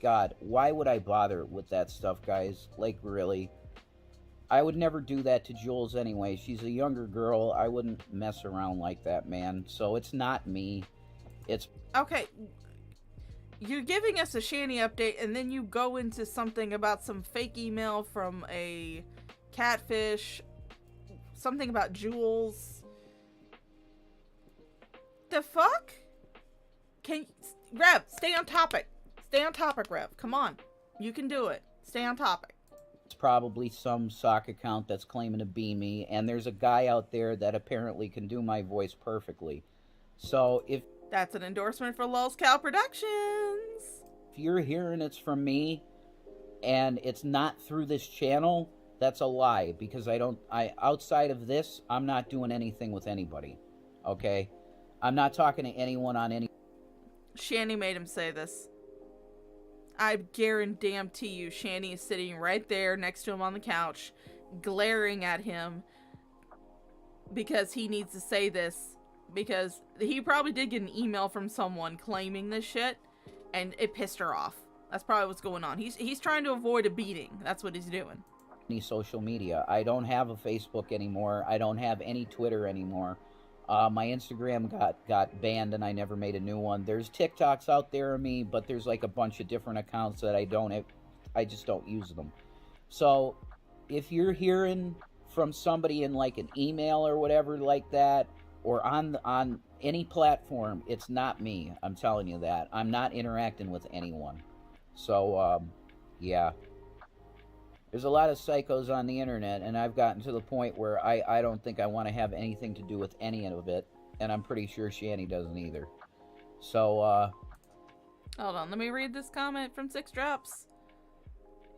God, why would I bother with that stuff, guys? Like, really? I would never do that to Jules anyway. She's a younger girl. I wouldn't mess around like that, man. So it's not me. It's... Okay. You're giving us a Shanny update, and then you go into something about some fake email from a catfish. Something about Jules. The fuck? Rev, stay on topic. Stay on topic, Rev. Come on. You can do it. Stay on topic. It's probably some sock account that's claiming to be me, and there's a guy out there that apparently can do my voice perfectly. So if... That's an endorsement for Lulz Cal Productions. If you're hearing it's from me, and it's not through this channel, that's a lie, because outside of this, I'm not doing anything with anybody. Okay? I'm not talking to anyone on any... Shanny made him say this. I guarantee you Shanny is sitting right there next to him on the couch, glaring at him because he needs to say this, because he probably did get an email from someone claiming this shit, and it pissed her off. That's probably what's going on. He's trying to avoid a beating. That's what he's doing. Any social media. I don't have a Facebook anymore. I don't have any Twitter anymore. My Instagram got banned and I never made a new one. There's TikToks out there of me, but there's like a bunch of different accounts that I just don't use them. So if you're hearing from somebody in like an email or whatever like that, or on any platform, it's not me. I'm telling you that. I'm not interacting with anyone. So, yeah. There's a lot of psychos on the internet, and I've gotten to the point where I don't think I want to have anything to do with any of it, and I'm pretty sure Shanny doesn't either. So, Hold on, let me read this comment from Six Drops.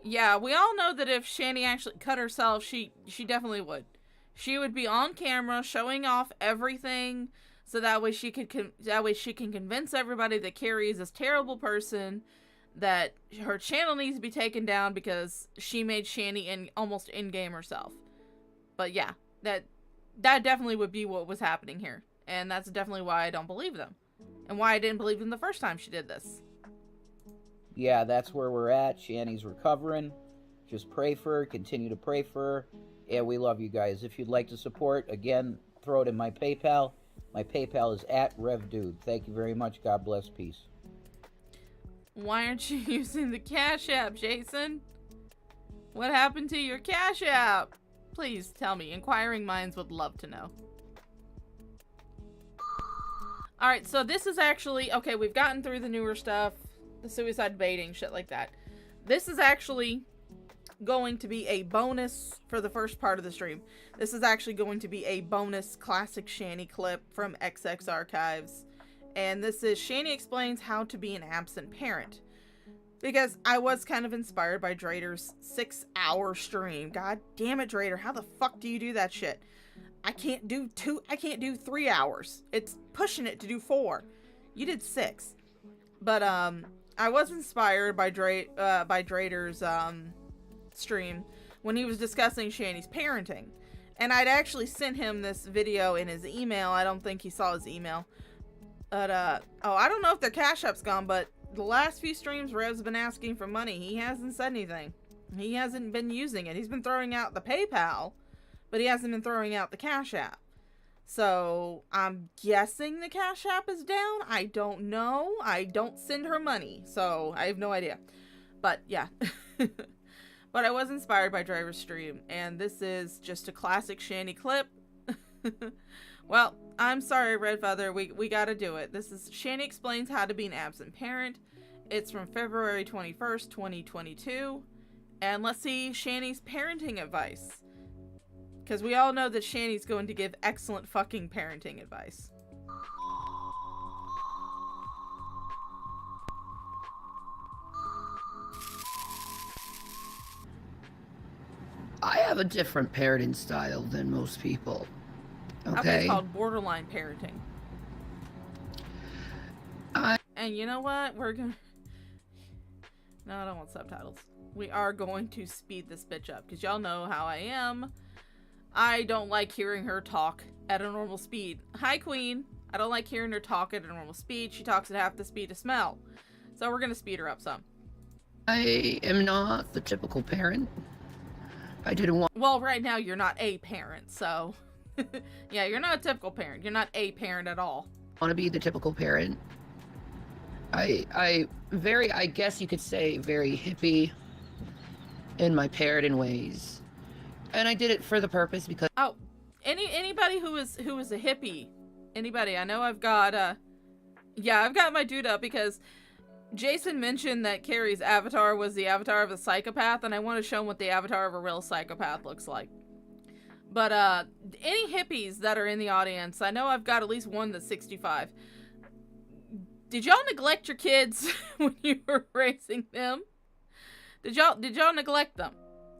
Yeah, we all know that if Shanny actually cut herself, she definitely would. She would be on camera showing off everything, so that way she can convince everybody that Carrie is this terrible person, that her channel needs to be taken down because she made Shanny almost in-game herself. But yeah, that definitely would be what was happening here. And that's definitely why I don't believe them. And why I didn't believe them the first time she did this. yeah, that's where we're at. Shanny's recovering. Just pray for her. Continue to pray for her. And we love you guys. If you'd like to support, again, throw it in my PayPal. My PayPal is @RevDude. Thank you very much. God bless. Peace. Why aren't you using the Cash App, Jason? What happened to your Cash App? Please tell me. Inquiring minds would love to know. Alright, so this is actually... Okay, we've gotten through the newer stuff. The suicide baiting, shit like that. This is actually going to be a bonus for the first part of the stream. This is actually going to be a bonus classic Shanny clip from XX Archives. And this is Shanny explains how to be an absent parent. Because I was kind of inspired by Drader's 6-hour stream. God damn it, Drader, how the fuck do you do that shit? I can't do 3 hours. It's pushing it to do 4. You did 6. But I was inspired by Drader's stream when he was discussing Shanny's parenting. And I'd actually sent him this video in his email. I don't think he saw his email. But I don't know if their Cash App's gone, but the last few streams Rev's been asking for money, he hasn't said anything. He hasn't been using it. He's been throwing out the PayPal, but he hasn't been throwing out the Cash App. So I'm guessing the Cash App is down. I don't know. I don't send her money, so I have no idea. But yeah. But I was inspired by Driver's stream, and this is just a classic Shanny clip. Well, I'm sorry, Red Feather. We gotta do it. This is Shanny explains how to be an absent parent. It's from February 21st, 2022. And let's see Shanny's parenting advice. Because we all know that Shanny's going to give excellent fucking parenting advice. I have a different parenting style than most people. Okay. It's called borderline parenting. And you know what? We're gonna... No, I don't want subtitles. We are going to speed this bitch up. Because y'all know how I am. I don't like hearing her talk at a normal speed. Hi, Queen. I don't like hearing her talk at a normal speed. She talks at half the speed of Smell. So we're going to speed her up some. I am not the typical parent. I didn't want... Well, right now you're not a parent, so... Yeah, you're not a typical parent. You're not a parent at all. Want to be the typical parent. I guess you could say very hippie in my parenting ways. And I did it for the purpose because... Oh, anybody who is a hippie, anybody, I know I've got, yeah, I've got my dude up because Jason mentioned that Carrie's avatar was the avatar of a psychopath, and I want to show him what the avatar of a real psychopath looks like. But, any hippies that are in the audience, I know I've got at least one that's 65. Did y'all neglect your kids when you were raising them? Did y'all neglect them?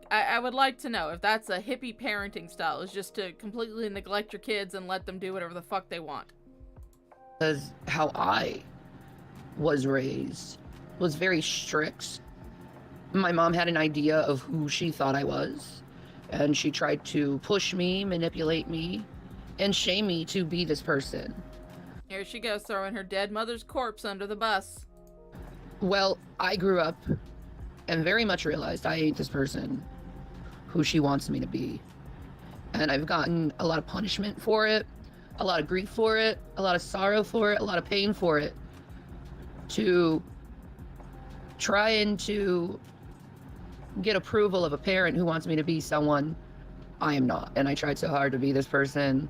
I would like to know if that's a hippie parenting style, is just to completely neglect your kids and let them do whatever the fuck they want. Because how I was raised was very strict. My mom had an idea of who she thought I was, and she tried to push me, manipulate me, and shame me to be this person. Here she goes, throwing her dead mother's corpse under the bus. Well, I grew up and very much realized I ain't this person who she wants me to be. And I've gotten a lot of punishment for it, a lot of grief for it, a lot of sorrow for it, a lot of pain for it, to trying to get approval of a parent who wants me to be someone I am not. And I tried so hard to be this person.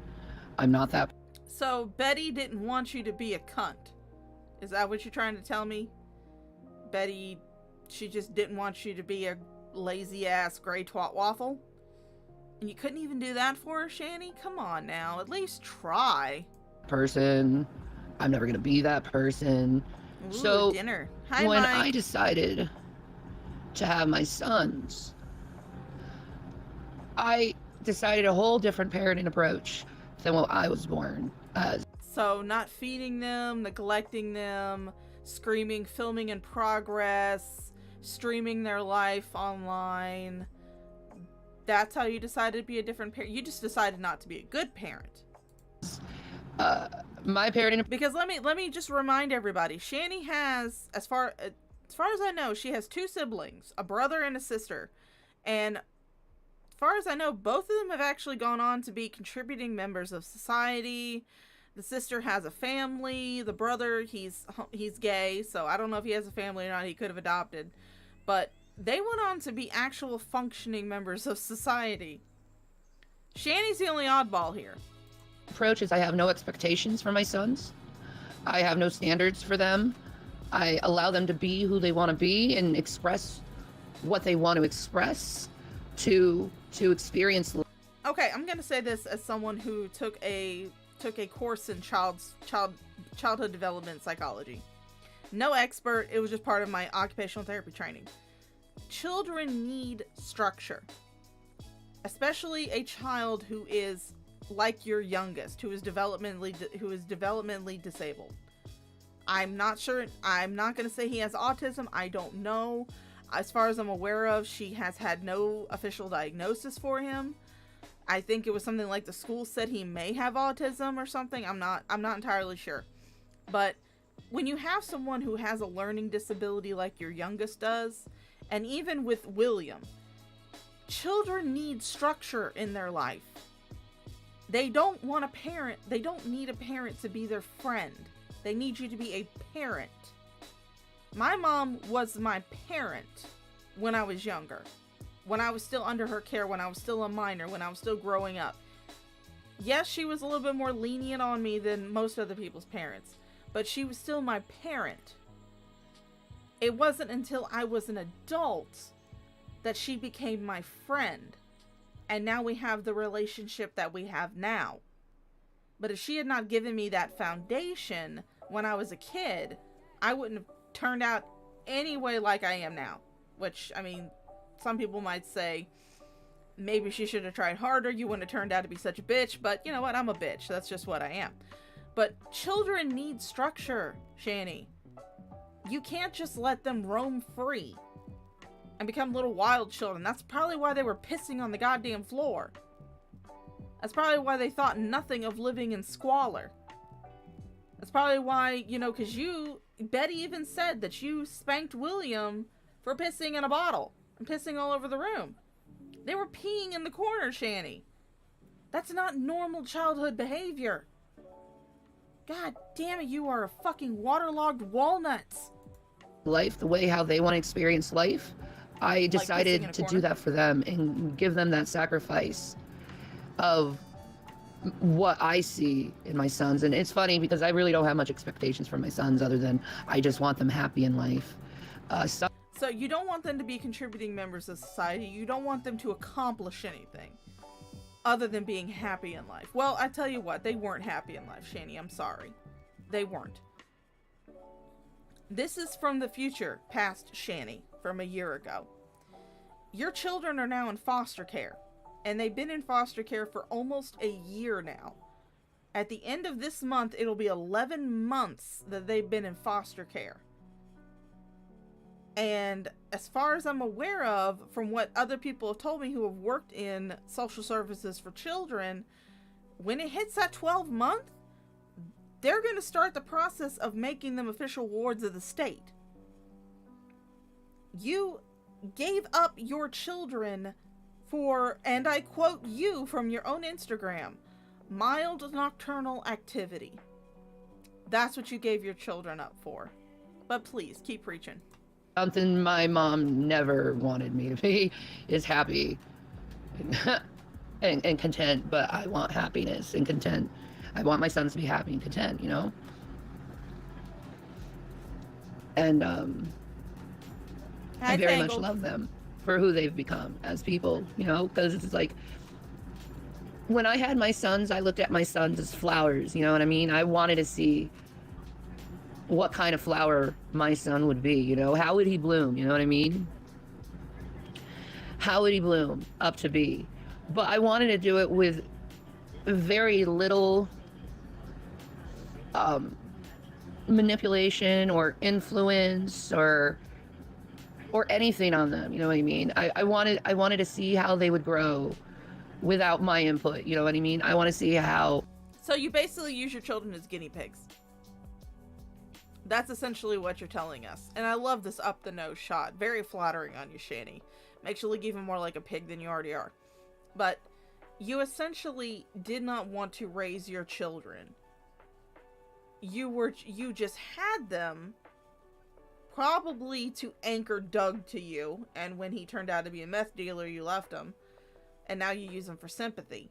I'm not that. So Betty didn't want you to be a cunt. Is that what you're trying to tell me? Betty, she just didn't want you to be a lazy ass gray twat waffle? And you couldn't even do that for her, Shanny? Come on now, at least try. Person. I'm never gonna be that person. Ooh, so dinner. Hi, when Mike. I decided to have my sons, I decided a whole different parenting approach than what I was born as. So not feeding them, neglecting them, screaming, filming in progress, streaming their life online. That's how you decided to be a different parent. You just decided not to be a good parent. My parenting... Because let me just remind everybody, Shanny has, as far as I know, she has 2 siblings, a brother and a sister. And as far as I know, both of them have actually gone on to be contributing members of society. The sister has a family. The brother, he's gay, so I don't know if he has a family or not. He could have adopted. But they went on to be actual functioning members of society. Shanny's the only oddball here. Approach is I have no expectations for my sons. I have no standards for them. I allow them to be who they want to be and express what they want to express to experience. Okay, I'm gonna say this as someone who took a course in childhood development psychology. No expert, it was just part of my occupational therapy training. Children need structure, especially a child who is like your youngest, who is developmentally disabled. I'm not sure. I'm not going to say he has autism. I don't know. As far as I'm aware of, she has had no official diagnosis for him. I think it was something like the school said he may have autism or something. I'm not entirely sure. But when you have someone who has a learning disability like your youngest does, and even with William, children need structure in their life. They don't want a parent. They don't need a parent to be their friend. They need you to be a parent. My mom was my parent when I was younger. When I was still under her care, when I was still a minor, when I was still growing up. Yes, she was a little bit more lenient on me than most other people's parents, but she was still my parent. It wasn't until I was an adult that she became my friend. And now we have the relationship that we have now. But if she had not given me that foundation when I was a kid, I wouldn't have turned out any way like I am now. Which, I mean, some people might say, maybe she should have tried harder, you wouldn't have turned out to be such a bitch, but you know what, I'm a bitch, that's just what I am. But children need structure, Shanny. You can't just let them roam free and become little wild children. That's probably why they were pissing on the goddamn floor. That's probably why they thought nothing of living in squalor. That's probably why, you know, because Betty even said that you spanked William for pissing in a bottle and pissing all over the room. They were peeing in the corner, Shanny. That's not normal childhood behavior. God damn it, you are a fucking waterlogged walnuts. Life, the way how they want to experience life, I decided to do that for them and give them that sacrifice of what I see in my sons. And it's funny because I really don't have much expectations for my sons other than I just want them happy in life. So you don't want them to be contributing members of society. You don't want them to accomplish anything other than being happy in life. Well, I tell you what, they weren't happy in life, Shanny. I'm sorry. They weren't. This is from the future, past Shanny, from a year ago. Your children are now in foster care, and they've been in foster care for almost a year now. At the end of this month, it'll be 11 months that they've been in foster care. And as far as I'm aware of, from what other people have told me who have worked in social services for children, when it hits that 12 month, they're going to start the process of making them official wards of the state. You gave up your children for, and I quote you from your own Instagram, mild nocturnal activity. That's what you gave your children up for. But please, keep preaching. Something my mom never wanted me to be is happy and content, but I want happiness and content. I want my sons to be happy and content, you know? And I very much love them for who they've become as people, you know? Because it's like, when I had my sons, I looked at my sons as flowers, you know what I mean? I wanted to see what kind of flower my son would be, you know? How would he bloom, you know what I mean? How would he bloom up to be? But I wanted to do it with very little manipulation or influence or anything on them, you know what I mean? I wanted to see how they would grow without my input, you know what I mean? I want to see how... So you basically use your children as guinea pigs. That's essentially what you're telling us. And I love this up the nose shot. Very flattering on you, Shanny. Makes you look even more like a pig than you already are. But you essentially did not want to raise your children. You just had them probably to anchor Doug to you, and when he turned out to be a meth dealer, you left him, and now you use him for sympathy.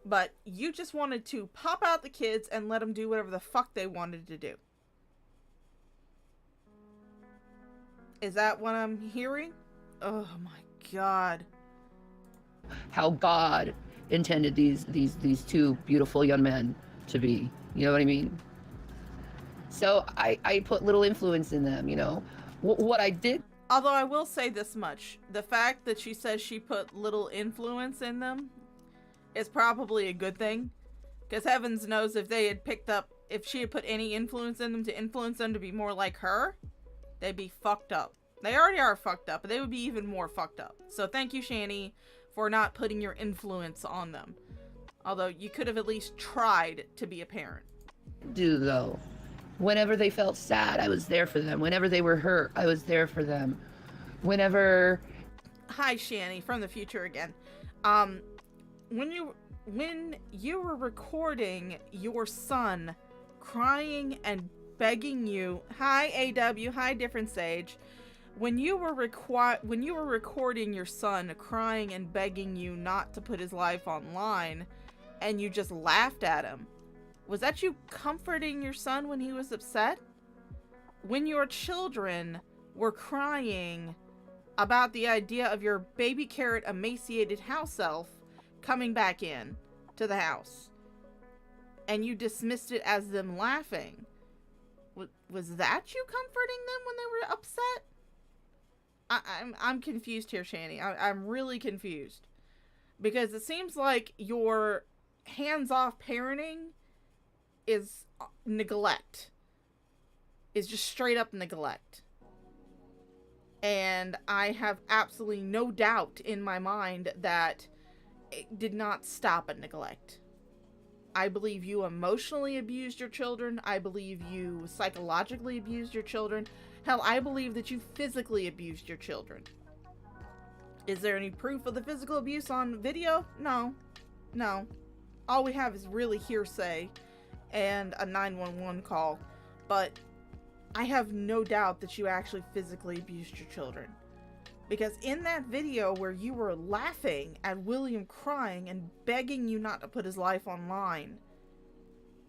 But you just wanted to pop out the kids and let them do whatever the fuck they wanted to do. Is that what I'm hearing? Oh my god. How God intended these two beautiful young men to be. You know what I mean? So I put little influence in them, you know. What I did. Although I will say this much. The fact that she says she put little influence in them is probably a good thing. Because heavens knows if she had put any influence in them to influence them to be more like her, they'd be fucked up. They already are fucked up, but they would be even more fucked up. So thank you, Shanny, for not putting your influence on them. Although you could have at least tried to be a parent. Do though. Whenever they felt sad, I was there for them. Whenever they were hurt, I was there for them. Whenever... Hi, Shanny, from the future again. When you were recording your son crying and begging you... Hi, AW. Hi, Different Sage. When you were recording your son crying and begging you not to put his life online, and you just laughed at him, was that you comforting your son when he was upset? When your children were crying about the idea of your baby carrot emaciated house elf coming back in to the house, and you dismissed it as them laughing, was that you comforting them when they were upset? I'm confused here, Shanny. I'm really confused. Because it seems like your hands-off parenting is neglect. Is just straight up neglect. And I have absolutely no doubt in my mind that it did not stop at neglect. I believe you emotionally abused your children. I believe you psychologically abused your children. Hell, I believe that you physically abused your children. Is there any proof of the physical abuse on video? No. No. All we have is really hearsay and a 911 call. But I have no doubt that you actually physically abused your children. Because in that video where you were laughing at William crying and begging you not to put his life online,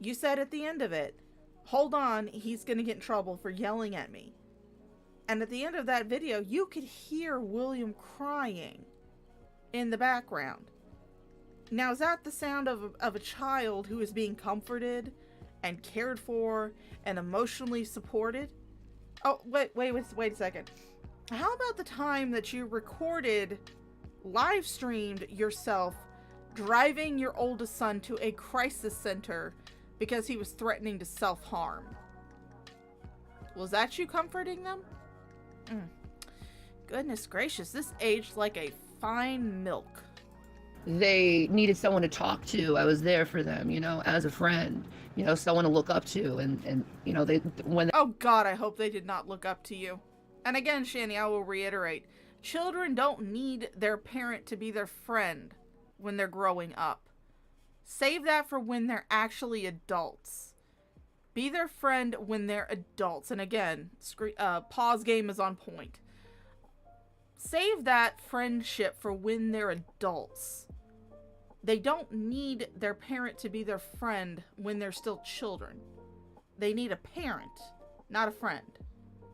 you said at the end of it, hold on, he's gonna get in trouble for yelling at me. And at the end of that video, you could hear William crying in the background. Now, is that the sound of a child who is being comforted and cared for and emotionally supported? Oh, wait a second. How about the time that you live streamed yourself driving your oldest son to a crisis center because he was threatening to self-harm? Was that you comforting them? Goodness gracious, this aged like a fine milk. They needed someone to talk to. I was there for them, you know, as a friend, you know, someone to look up to. And you know, oh God, I hope they did not look up to you. And again, Shanny, I will reiterate, children don't need their parent to be their friend when they're growing up. Save that for when they're actually adults. Be their friend when they're adults. And again, pause game is on point. Save that friendship for when they're adults. They don't need their parent to be their friend when they're still children. They need a parent, not a friend.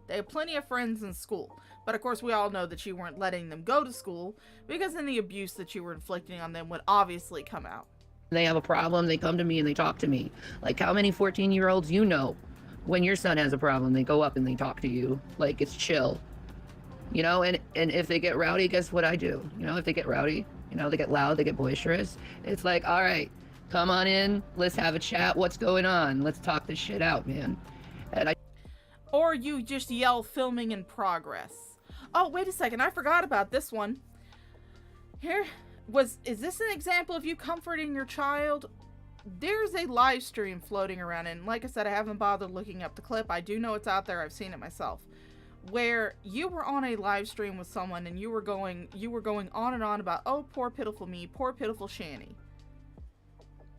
They have plenty of friends in school. But of course, we all know that you weren't letting them go to school because then the abuse that you were inflicting on them would obviously come out. They have a problem, they come to me and they talk to me. Like how many 14-year-olds you know, when your son has a problem, they go up and they talk to you. Like it's chill. You know, and if they get rowdy, guess what I do? You know, if they get rowdy, you know, they get loud, they get boisterous. It's like, all right, come on in, let's have a chat. What's going on? Let's talk this shit out, man. Or you just yell filming in progress. Oh, wait a second, I forgot about this one. Is this an example of you comforting your child? There's a live stream floating around, and like I said, I haven't bothered looking up the clip. I do know it's out there, I've seen it myself. Where you were on a live stream with someone and you were going on and on about, oh, poor pitiful me, poor pitiful Shanny.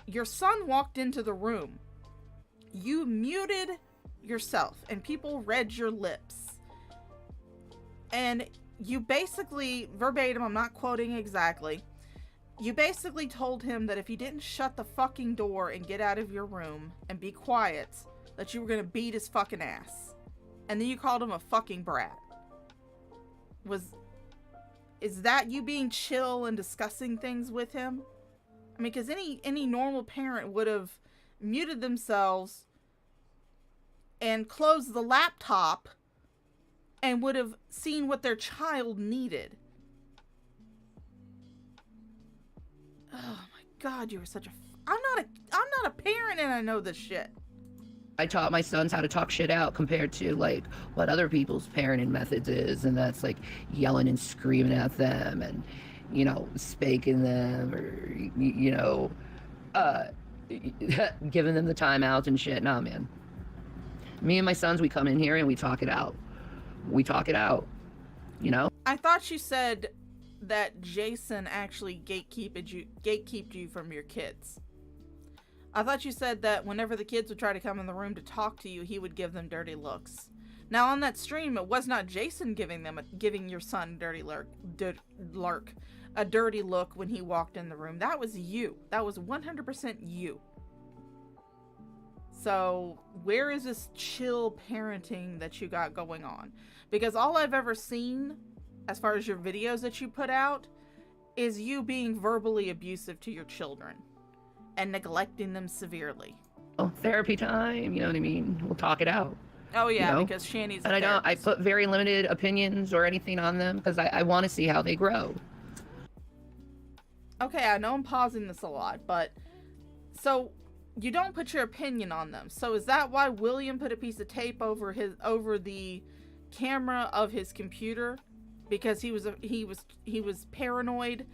Your son walked into the room. You muted yourself and people read your lips. And you basically, verbatim, I'm not quoting exactly, you basically told him that if he didn't shut the fucking door and get out of your room and be quiet, that you were gonna beat his fucking ass. And then you called him a fucking brat. Is that you being chill and discussing things with him? I mean, because any normal parent would have muted themselves and closed the laptop and would have seen what their child needed. Oh my God, you are such a... I'm not a parent and I know this shit. I taught my sons how to talk shit out compared to like what other people's parenting methods is, and that's like yelling and screaming at them and, you know, spanking them or, you know, giving them the timeouts and shit. Nah, man. Me and my sons, we come in here and we talk it out. We talk it out, you know? I thought you said that Jason actually gatekeeped you from your kids. I thought you said that whenever the kids would try to come in the room to talk to you, he would give them dirty looks. Now on that stream, it was not Jason giving your son a dirty look when he walked in the room. That was you. That was 100% you. So where is this chill parenting that you got going on? Because all I've ever seen, as far as your videos that you put out, is you being verbally abusive to your children and neglecting them severely. Oh, therapy time, you know what I mean? We'll talk it out. Oh yeah, you know? because Shanny's a And I put very limited opinions or anything on them because I want to see how they grow. Okay, I know I'm pausing this a lot, but so you don't put your opinion on them. So is that why William put a piece of tape over the camera of his computer? Because he was paranoid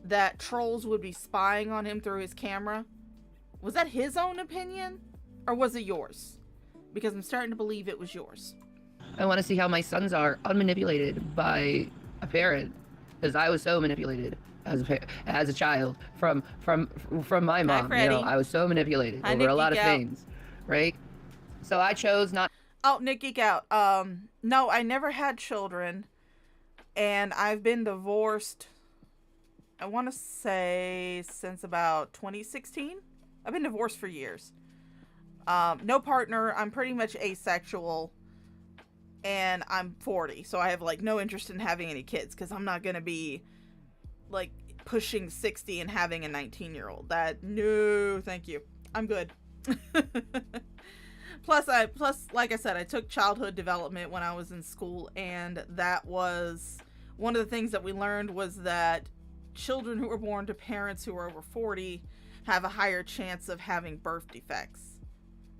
that trolls would be spying on him through his camera? Was that his own opinion? Or was it yours? Because I'm starting to believe it was yours. I want to see how my sons are unmanipulated by a parent, because I was so manipulated as a child from my mom. You know, I was so manipulated over a lot of things, right? So I chose not. Oh, Nick Geek Out. No, I never had children, and I've been divorced, I want to say, since about 2016. I've been divorced for years. No partner. I'm pretty much asexual, and I'm 40, so I have like no interest in having any kids because I'm not gonna be like pushing 60 and having a 19-year-old. No, thank you. I'm good. Plus, like I said, I took childhood development when I was in school, and that was one of the things that we learned was that children who were born to parents who are over 40 have a higher chance of having birth defects.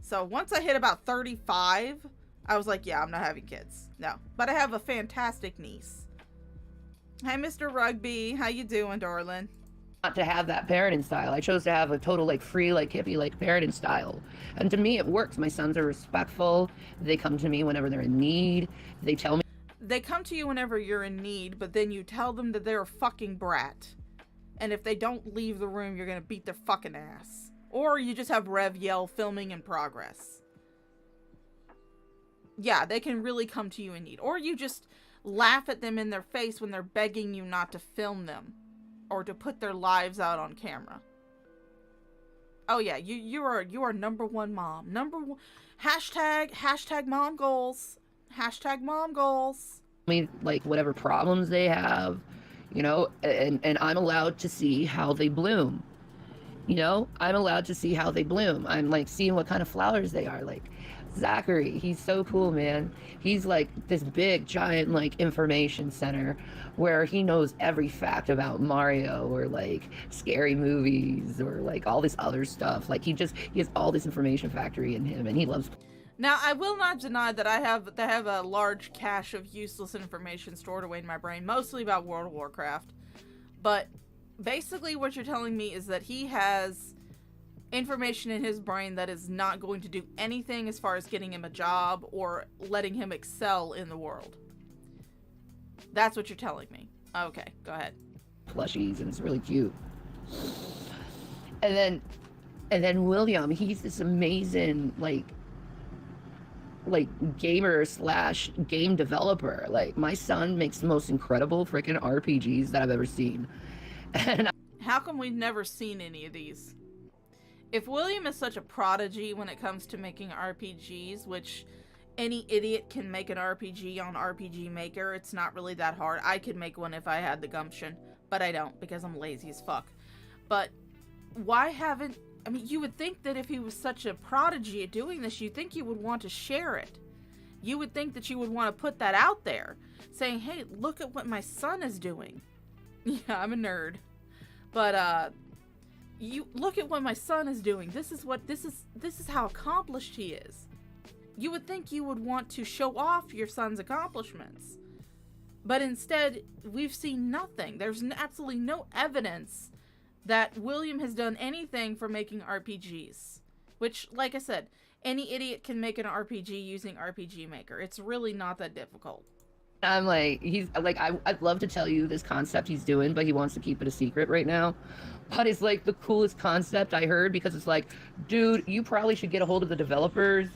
So once I hit about 35, I was like, yeah, I'm not having kids. No. But I have a fantastic niece. Hi, Mr. Rugby. How you doing, darling? Not to have that parenting style. I chose to have a total like free, like hippie, like parenting style. And to me, it works. My sons are respectful. They come to me whenever they're in need. They tell me. They come to you whenever you're in need, but then you tell them that they're a fucking brat. And if they don't leave the room, you're going to beat their fucking ass. Or you just have Rev yell, filming in progress. Yeah, they can really come to you in need. Or you just laugh at them in their face when they're begging you not to film them. Or to put their lives out on camera. Oh yeah, you are number one mom. Number one. Hashtag mom goals. Hashtag mom goals. I mean, like whatever problems they have, you know, and I'm allowed to see how they bloom. You know, I'm allowed to see how they bloom. I'm like seeing what kind of flowers they are. Like Zachary, he's so cool, man. He's like this big giant like information center where he knows every fact about Mario or like scary movies or like all this other stuff. Like he has all this information factory in him, and he loves. Now, I will not deny that I have a large cache of useless information stored away in my brain, mostly about World of Warcraft. But basically what you're telling me is that he has information in his brain that is not going to do anything as far as getting him a job or letting him excel in the world. That's what you're telling me. Okay, go ahead. Plushies, and it's really cute. And then William, he's this amazing like gamer / game developer. Like my son makes the most incredible freaking RPGs that I've ever seen. And how come we've never seen any of these? If William is such a prodigy when it comes to making RPGs, which any idiot can make an RPG on RPG Maker. It's not really that hard. I could make one if I had the gumption, but I don't because I'm lazy as fuck. But why haven't... I mean, you would think that if he was such a prodigy at doing this, you'd think you would want to share it. You would think that you would want to put that out there, saying, hey, look at what my son is doing. Yeah, I'm a nerd. But, you look at what my son is doing. This is how accomplished he is. You would think you would want to show off your son's accomplishments. But instead, we've seen nothing. There's absolutely no evidence that William has done anything for making RPGs. Which, like I said, any idiot can make an RPG using RPG Maker. It's really not that difficult. I'm like, I'd love to tell you this concept he's doing, but he wants to keep it a secret right now. But it's like the coolest concept I heard, because it's like, dude, you probably should get a hold of the developers,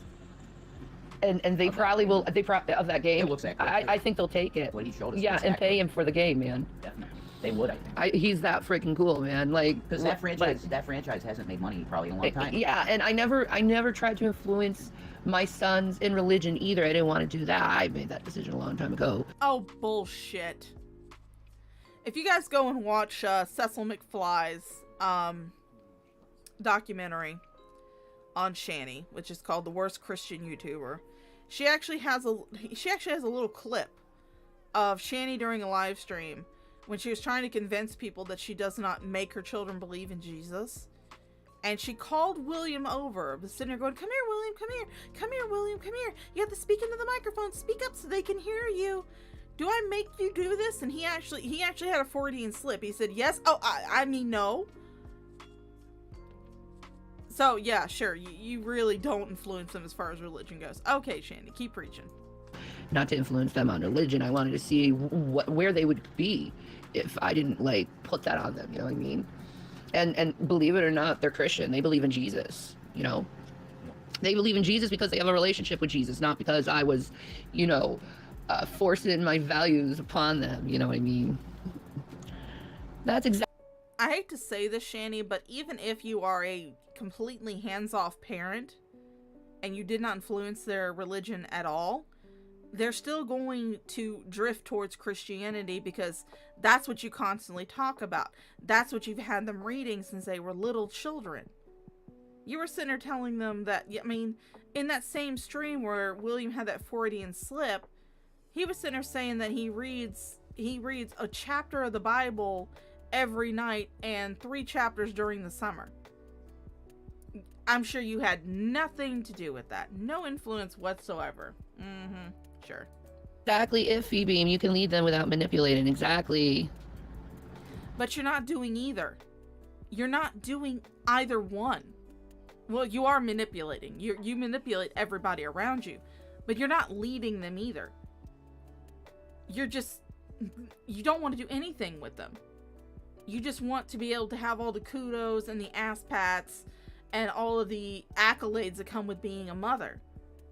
and they probably will. Of that game. It looks like I think they'll take it. What he showed us. Yeah, and pay him for the game, man. Definitely. They would, I think. He's that freaking cool, man. Like, because that franchise hasn't made money probably in a long time. Yeah, and I never tried to influence my sons in religion either. I didn't want to do that. I made that decision a long time ago. Oh, bullshit. If you guys go and watch Cecil McFly's documentary on Shanny, which is called The Worst Christian YouTuber, she actually has a little clip of Shanny during a live stream when she was trying to convince people that she does not make her children believe in Jesus. And she called William over, was sitting there going, come here, William, come here. Come here, William, come here. You have to speak into the microphone. Speak up so they can hear you. Do I make you do this? And he actually had a Freudian slip. He said, yes. Oh, I mean, no. So, yeah, sure. You really don't influence them as far as religion goes. Okay, Shandy, keep preaching. Not to influence them on religion. I wanted to see where they would be if I didn't, like, put that on them. You know what I mean? And believe it or not, they're Christian. They believe in Jesus, you know? They believe in Jesus because they have a relationship with Jesus, not because I was, you know, forcing my values upon them. You know what I mean? That's exactly... I hate to say this, Shanny, but even if you are a completely hands-off parent and you did not influence their religion at all, they're still going to drift towards Christianity because that's what you constantly talk about. That's what you've had them reading since they were little children. You were sitting there telling them that, I mean, in that same stream where William had that Freudian slip, he was sitting there saying that he reads a chapter of the Bible every night and 3 chapters during the summer. I'm sure you had nothing to do with that. No influence whatsoever. Mm-hmm. Sure. Exactly, iffy beam. You can lead them without manipulating. Exactly. But you're not doing either. You're not doing either one. Well, you are manipulating. You manipulate everybody around you, but you're not leading them either. You don't want to do anything with them. You just want to be able to have all the kudos and the ass pats and all of the accolades that come with being a mother.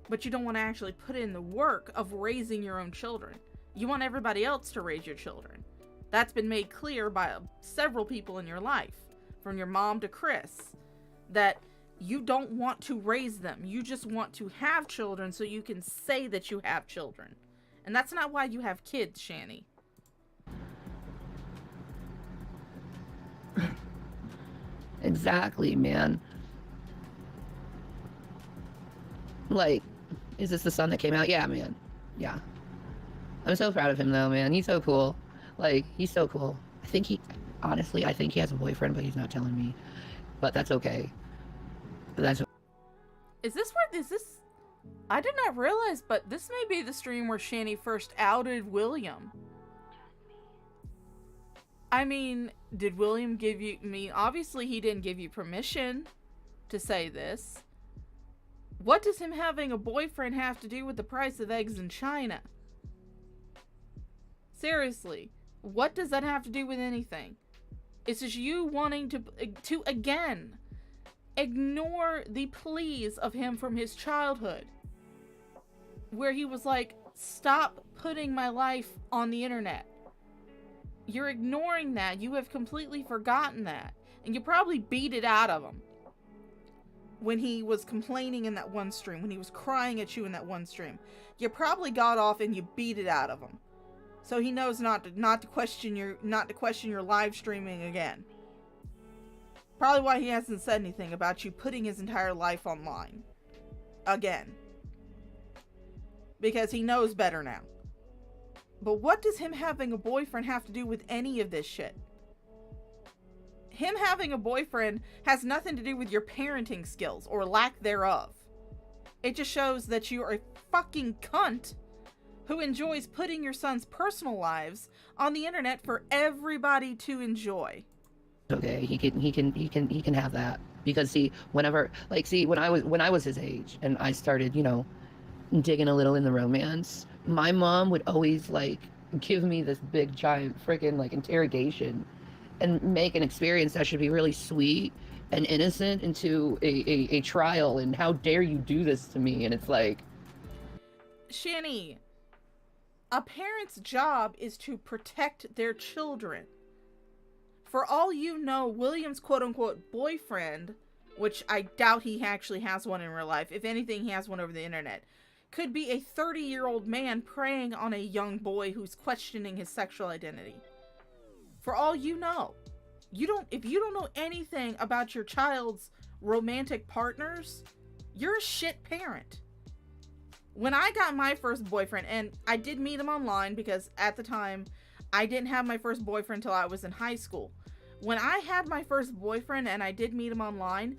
But you don't want to actually put in the work of raising your own children. You want everybody else to raise your children. That's been made clear by several people in your life, from your mom to Chris, that you don't want to raise them. You just want to have children so you can say that you have children. And that's not why you have kids, Shanny. Exactly, man. Like, is this the son that came out? Yeah, man. Yeah. I'm so proud of him, though, man. He's so cool. Like, he's so cool. I think he has a boyfriend, but he's not telling me. But that's okay. Is this? I did not realize, but this may be the stream where Shanny first outed William. I mean, did William give you... obviously he didn't give you permission to say this. What does him having a boyfriend have to do with the price of eggs in China? Seriously, what does that have to do with anything? It's just you wanting to again, ignore the pleas of him from his childhood. Where he was like, stop putting my life on the internet. You're ignoring that. You have completely forgotten that. And you probably beat it out of him. when he was complaining in that one stream, when he was crying at you in that one stream, you probably got off and you beat it out of him. So he knows not to question your live streaming again. Probably why he hasn't said anything about you putting his entire life online again. Because he knows better now. But what does him having a boyfriend have to do with any of this shit? Him having a boyfriend has nothing to do with your parenting skills or lack thereof. It just shows that you are a fucking cunt who enjoys putting your son's personal lives on the internet for everybody to enjoy. Okay, he can have that, because see, when I was his age and I started, you know, digging a little in the romance, my mom would always like give me this big giant freaking like interrogation and make an experience that should be really sweet and innocent into a trial, and how dare you do this to me? And it's like, Shanny, a parent's job is to protect their children. For all you know, William's quote-unquote boyfriend, which I doubt he actually has one in real life, if anything he has one over the internet, could be a 30-year-old man preying on a young boy who's questioning his sexual identity. For all you know, if you don't know anything about your child's romantic partners, you're a shit parent. When I got my first boyfriend, and I did meet him online because at the time I didn't have my first boyfriend until I was in high school. When I had my first boyfriend and I did meet him online,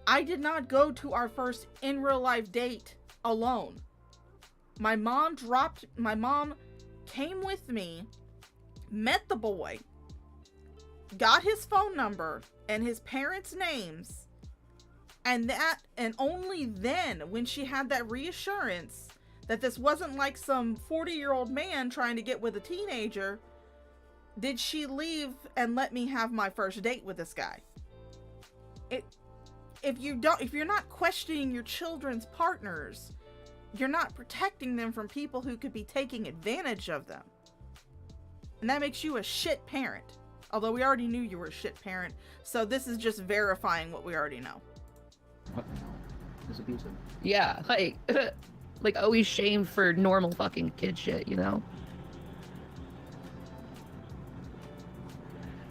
I did not go to our first in real life date alone. My mom came with me, met the boy, got his phone number and his parents' names, and only then, when she had that reassurance that this wasn't like some 40-year-old man trying to get with a teenager, did she leave and let me have my first date with this guy. If you're not questioning your children's partners, you're not protecting them from people who could be taking advantage of them. And that makes you a shit parent. Although we already knew you were a shit parent, so this is just verifying what we already know. What? It's abusive. yeah, like always shamed for normal fucking kid shit, you know?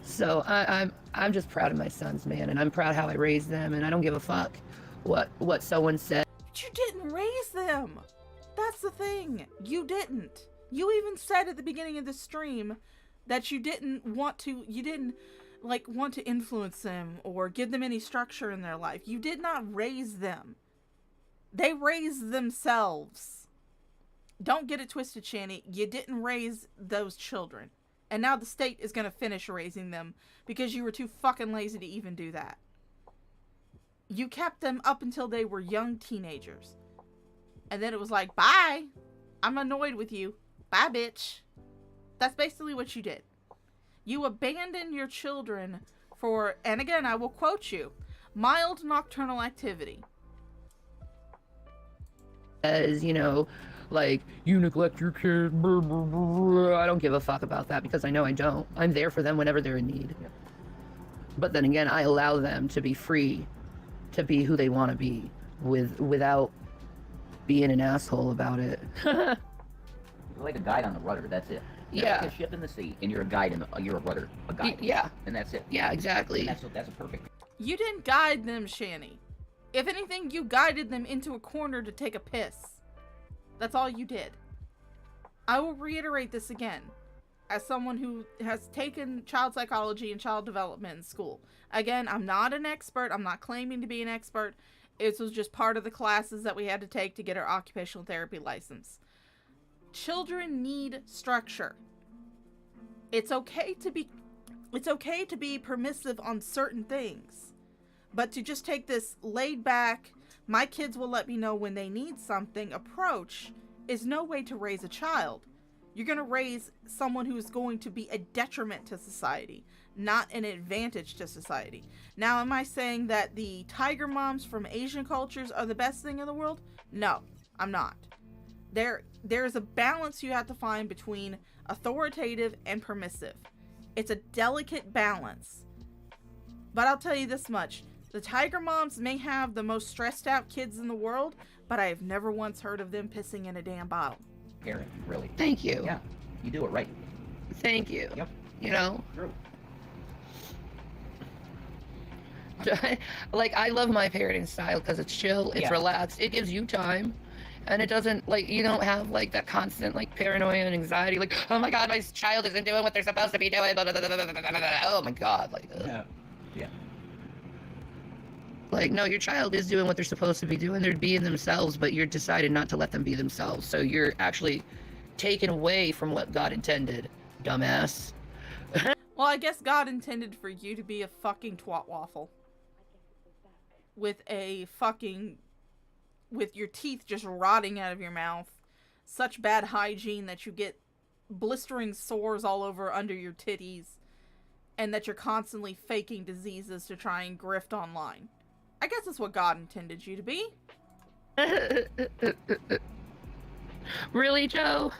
So I'm just proud of my sons, man, and I'm proud how I raised them, and I don't give a fuck what someone said. But you didn't raise them. That's the thing. You didn't. You even said at the beginning of the stream that you didn't want to influence them or give them any structure in their life. You did not raise them. They raised themselves. Don't get it twisted, Shanny. You didn't raise those children. And now the state is going to finish raising them because you were too fucking lazy to even do that. You kept them up until they were young teenagers. And then it was like, bye. I'm annoyed with you. Bye, bitch. That's basically what you did. You abandoned your children for, and again, I will quote you, mild nocturnal activity. As, you know, like, you neglect your kids, blah, blah, blah. I don't give a fuck about that because I know I don't. I'm there for them whenever they're in need. Yeah. But then again, I allow them to be free to be who they want to be without being an asshole about it. You're like a guide on the rudder, that's it. You're Yeah. like a ship in the sea, and you're a guide, you're a rudder, a guide. Yeah. And that's it. Yeah, exactly. And that's a perfect. You didn't guide them, Shanny. If anything, you guided them into a corner to take a piss. That's all you did. I will reiterate this again, as someone who has taken child psychology and child development in school. Again, I'm not an expert. I'm not claiming to be an expert. It was just part of the classes that we had to take to get our occupational therapy license. Children need structure. It's okay to be permissive on certain things, but to just take this laid back, my kids will let me know when they need something approach is no way to raise a child. You're going to raise someone who is going to be a detriment to society, not an advantage to society. Now, am I saying that the tiger moms from Asian cultures are the best thing in the world? No, I'm not. There's a balance you have to find between authoritative and permissive. It's a delicate balance. But I'll tell you this much. The tiger moms may have the most stressed out kids in the world, but I have never once heard of them pissing in a damn bottle. Karen, really. Thank you. Yeah, you do it right. Thank you. Yep. You know? True. Like, I love my parenting style because it's chill, it's Yeah. relaxed, it gives you time, and it doesn't, like, you don't have, like, that constant, like, paranoia and anxiety, like, oh my god, my child isn't doing what they're supposed to be doing, blah, blah, blah, blah, blah, blah, blah. Oh my god, like, Yeah. Yeah. like, no, your child is doing what they're supposed to be doing, they're being themselves, but you're decided not to let them be themselves, so you're actually taken away from what God intended, dumbass. Well, I guess God intended for you to be a fucking twat waffle. With your teeth just rotting out of your mouth. Such bad hygiene that you get blistering sores all over under your titties. And that you're constantly faking diseases to try and grift online. I guess that's what God intended you to be. Really, Joe?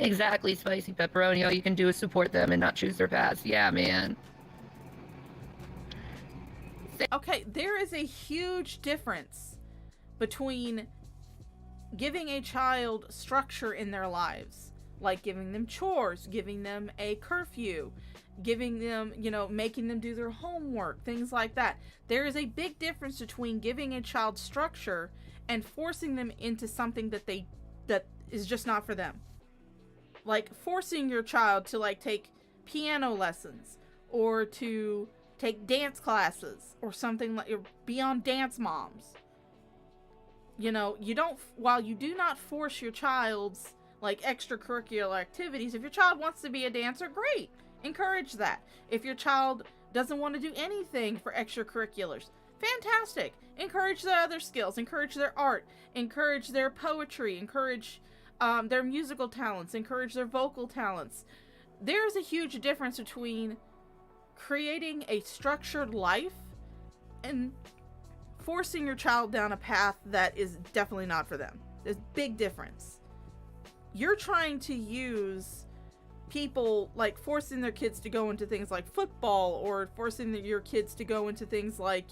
Exactly, Spicy Pepperoni. All you can do is support them and not choose their paths. Yeah, man. Okay, there is a huge difference between giving a child structure in their lives, like giving them chores, giving them a curfew, giving them, making them do their homework, things like that. There is a big difference between giving a child structure and forcing them into something that is just not for them. Like forcing your child to like take piano lessons or to take dance classes or something like, or be on Dance Moms. While you do not force your child's like extracurricular activities, if your child wants to be a dancer, great, encourage that. If your child doesn't want to do anything for extracurriculars, fantastic, encourage their other skills, encourage their art, encourage their poetry, encourage their musical talents, encourage their vocal talents. There's a huge difference between creating a structured life and forcing your child down a path that is definitely not for them. There's a big difference. You're trying to use people, like forcing their kids to go into things like football, or forcing your kids to go into things like,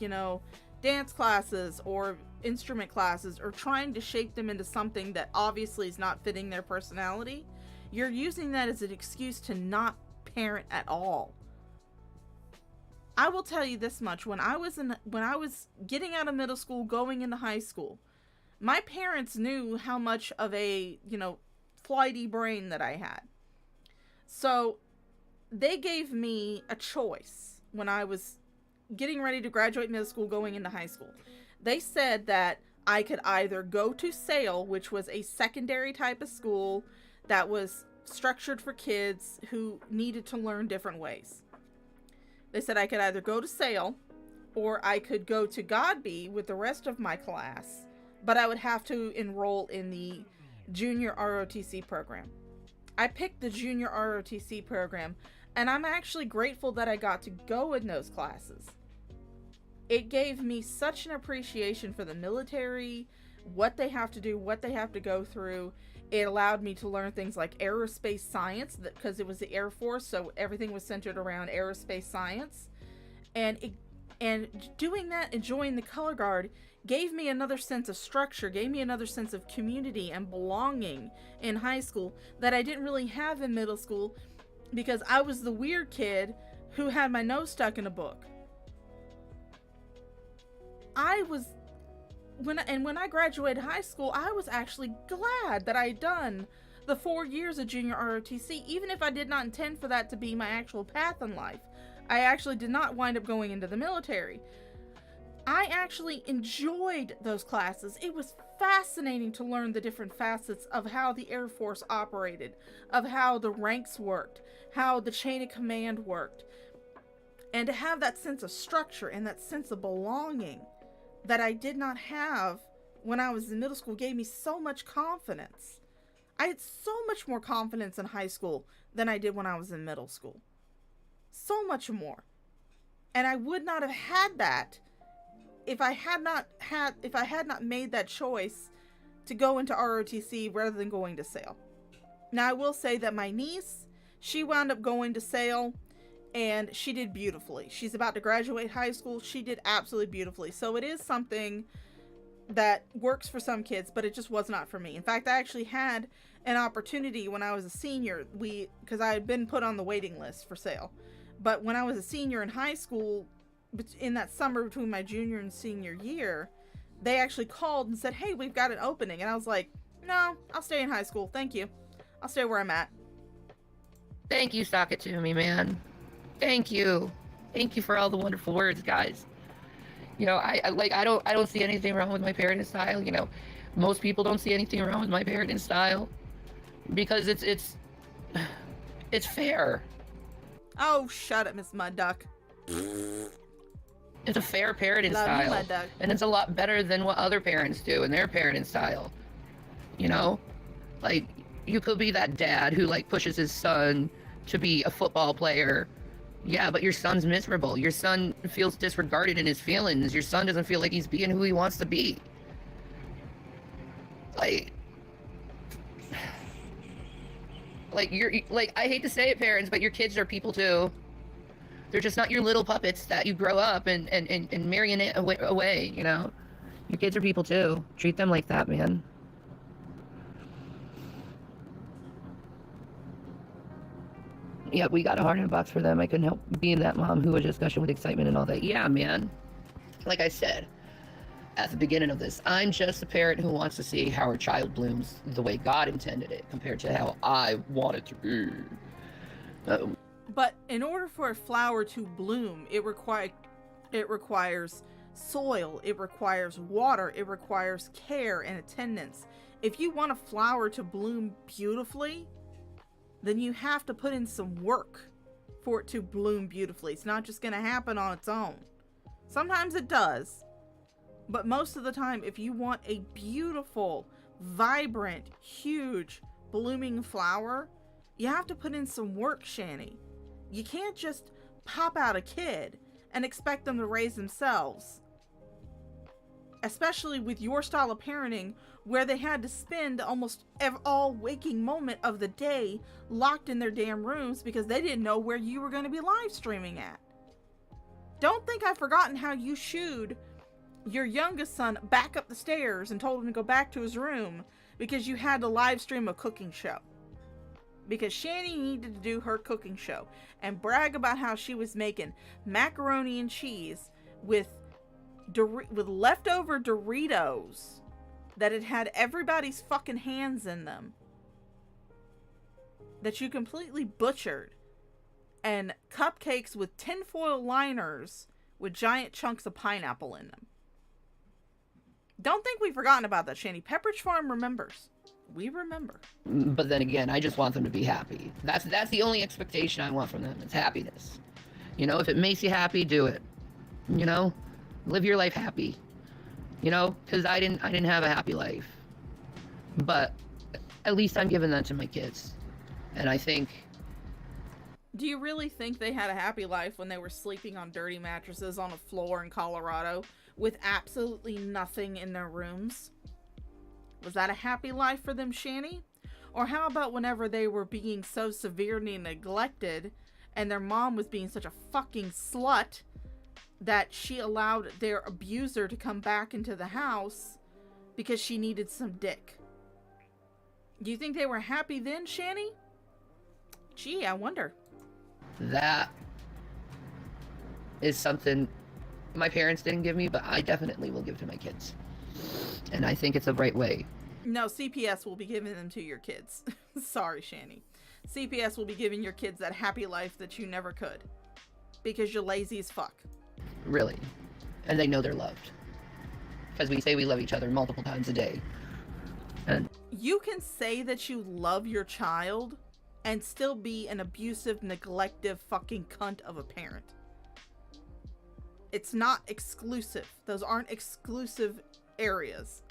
dance classes or instrument classes, or trying to shape them into something that obviously is not fitting their personality. You're using that as an excuse to not parent at all. I will tell you this much: when I was getting out of middle school, going into high school, my parents knew how much of a, flighty brain that I had. So they gave me a choice when I was getting ready to graduate middle school, going into high school. They said that I could either go to SAIL, which was a secondary type of school that was structured for kids who needed to learn different ways. They said I could either go to SAIL or I could go to Godby with the rest of my class, but I would have to enroll in the junior ROTC program. I picked the junior ROTC program, and I'm actually grateful that I got to go in those classes. It gave me such an appreciation for the military, what they have to do, what they have to go through. It allowed me to learn things like aerospace science, because it was the Air Force, so everything was centered around aerospace science. And doing that and joining the color guard gave me another sense of structure, gave me another sense of community and belonging in high school that I didn't really have in middle school, because I was the weird kid who had my nose stuck in a book. When I graduated high school, I was actually glad that I had done the 4 years of junior ROTC, even if I did not intend for that to be my actual path in life. I actually did not wind up going into the military. I actually enjoyed those classes. It was fascinating to learn the different facets of how the Air Force operated, of how the ranks worked, how the chain of command worked, and to have that sense of structure and that sense of belonging that I did not have when I was in middle school gave me so much confidence. I had so much more confidence in high school than I did when I was in middle school. So much more. And I would not have had that if I had not made that choice to go into ROTC rather than going to SAIL. Now, I will say that my niece, she wound up going to SAIL, And she did beautifully. She's about to graduate high school. She did absolutely beautifully. So it is something that works for some kids, but it just was not for me. In fact, I actually had an opportunity when I was a senior. Because I had been put on the waiting list for sale. But when I was a senior in high school, in that summer between my junior and senior year, they actually called and said, hey, we've got an opening. And I was like, no, I'll stay in high school. Thank you. I'll stay where I'm at. Thank you, Sock It To Me, man. Thank you. Thank you for all the wonderful words, guys. You know, I don't see anything wrong with my parenting style. You know, most people don't see anything wrong with my parenting style because it's fair. Oh, shut up, Miss Mud Duck. It's a fair parenting Love you, style, Mud Duck. and it's a lot better than what other parents do in their parenting style. You know, like you could be that dad who like pushes his son to be a football player. Yeah, but your son's miserable. Your son feels disregarded in his feelings. Your son doesn't feel like he's being who he wants to be. Like I hate to say it, parents, but your kids are people too. They're just not your little puppets that you grow up and marionette away, you know? Your kids are people too. Treat them like that, man. Yeah, we got a heart in a box for them. I couldn't help being that mom who was just gushing with excitement and all that. Yeah, man. Like I said at the beginning of this, I'm just a parent who wants to see how her child blooms the way God intended it compared to how I want it to be. But in order for a flower to bloom, it requires soil, it requires water, it requires care and attendance. If you want a flower to bloom beautifully, then you have to put in some work for it to bloom beautifully. It's not just going to happen on its own. Sometimes it does, but most of the time, if you want a beautiful, vibrant, huge, blooming flower, you have to put in some work, Shanny. You can't just pop out a kid and expect them to raise themselves. Especially with your style of parenting, where they had to spend almost all waking moment of the day locked in their damn rooms because they didn't know where you were going to be live streaming at. Don't think I've forgotten how you shooed your youngest son back up the stairs and told him to go back to his room because you had to live stream a cooking show. Because Shanny needed to do her cooking show and brag about how she was making macaroni and cheese with leftover Doritos that had everybody's fucking hands in them, that you completely butchered, and cupcakes with tinfoil liners with giant chunks of pineapple in them. Don't think we've forgotten about that, Shanny. Pepperidge Farm remembers. We remember. But then again, I just want them to be happy. That's the only expectation I want from them. It's happiness. You know, if it makes you happy, do it. You know, live your life happy. You know, because I didn't have a happy life. But at least I'm giving that to my kids. And I think... Do you really think they had a happy life when they were sleeping on dirty mattresses on a floor in Colorado with absolutely nothing in their rooms? Was that a happy life for them, Shanny? Or how about whenever they were being so severely neglected and their mom was being such a fucking slut that she allowed their abuser to come back into the house because she needed some dick? Do you think they were happy then, Shanny? Gee, I wonder. That is something my parents didn't give me, but I definitely will give to my kids. And I think it's the right way. No, CPS will be giving them to your kids. Sorry, Shanny. CPS will be giving your kids that happy life that you never could. Because you're lazy as fuck. Really. And they know they're loved. Because we say we love each other multiple times a day. And you can say that you love your child and still be an abusive, neglective fucking cunt of a parent. It's not exclusive. Those aren't exclusive areas.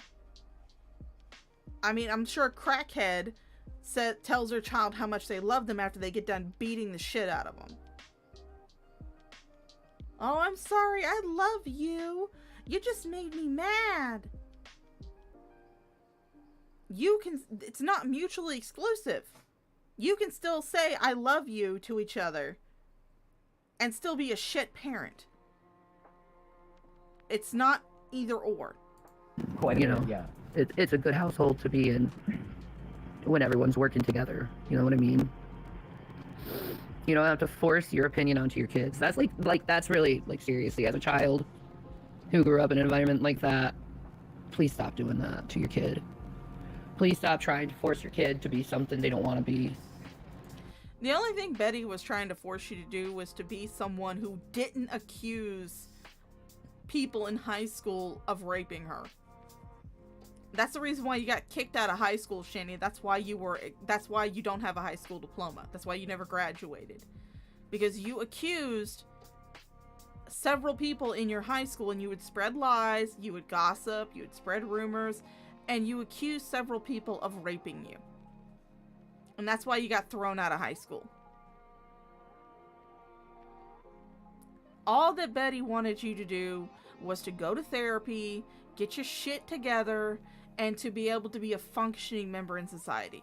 I mean, I'm sure a crackhead tells her child how much they love them after they get done beating the shit out of them. Oh, I'm sorry. I love you. You just made me mad. It's not mutually exclusive. You can still say I love you to each other and still be a shit parent. It's not either or. You know, it's a good household to be in when everyone's working together. You know what I mean? You don't have to force your opinion onto your kids. That's like that's really, like, seriously, as a child who grew up in an environment like that, please stop doing that to your kid. Please stop trying to force your kid to be something they don't want to be. The only thing Betty was trying to force you to do was to be someone who didn't accuse people in high school of raping her. That's the reason why you got kicked out of high school, Shanny. That's why you don't have a high school diploma. That's why you never graduated. Because you accused several people in your high school, and you would spread lies, you would gossip, you would spread rumors, and you accused several people of raping you. And that's why you got thrown out of high school. All that Betty wanted you to do was to go to therapy, get your shit together, and to be able to be a functioning member in society.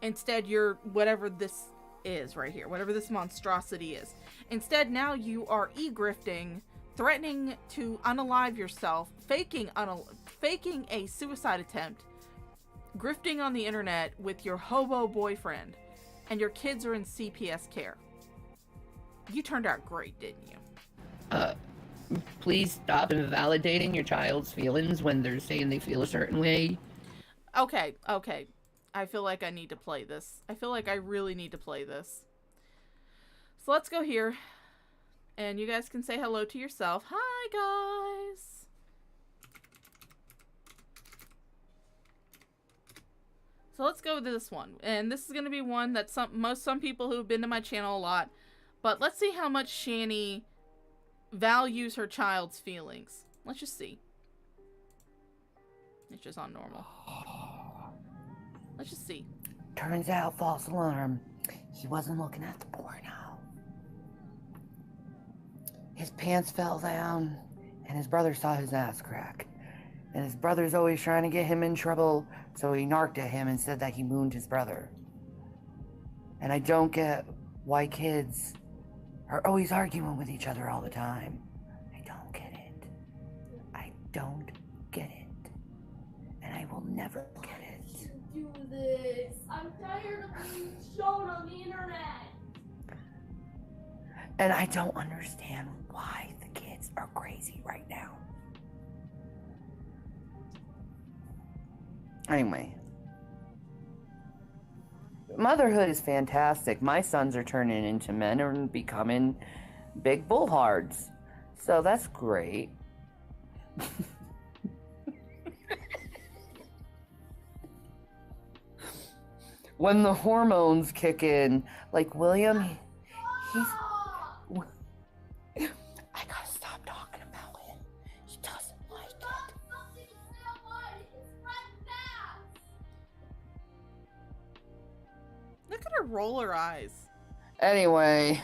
Instead, you're whatever this is right here, whatever this monstrosity is. Instead, now you are e-grifting, threatening to unalive yourself, faking a suicide attempt, grifting on the internet with your hobo boyfriend, and your kids are in CPS care. You turned out great, didn't you? Please stop invalidating your child's feelings when they're saying they feel a certain way. Okay. I feel like I need to play this. I feel like I really need to play this. So let's go here. And you guys can say hello to yourself. Hi, guys. So let's go with this one. And this is going to be one that some people who have been to my channel a lot. But let's see how much Shanny values her child's feelings. Let's just see. It's just on normal. Let's just see. Turns out, false alarm, he wasn't looking at the porno. His pants fell down, and his brother saw his ass crack. And his brother's always trying to get him in trouble, so he narked at him and said that he mooned his brother. And I don't get why kids are always arguing with each other all the time. I don't get it. I don't get it. And I will never get it. Do this. I'm tired of being shown on the internet. And I don't understand why the kids are crazy right now. Anyway. Motherhood is fantastic. My sons are turning into men and becoming big bullhards. So that's great. When the hormones kick in, like William, he's... I gotta stop talking about him. He doesn't like it. Look at her roll her eyes. Anyway.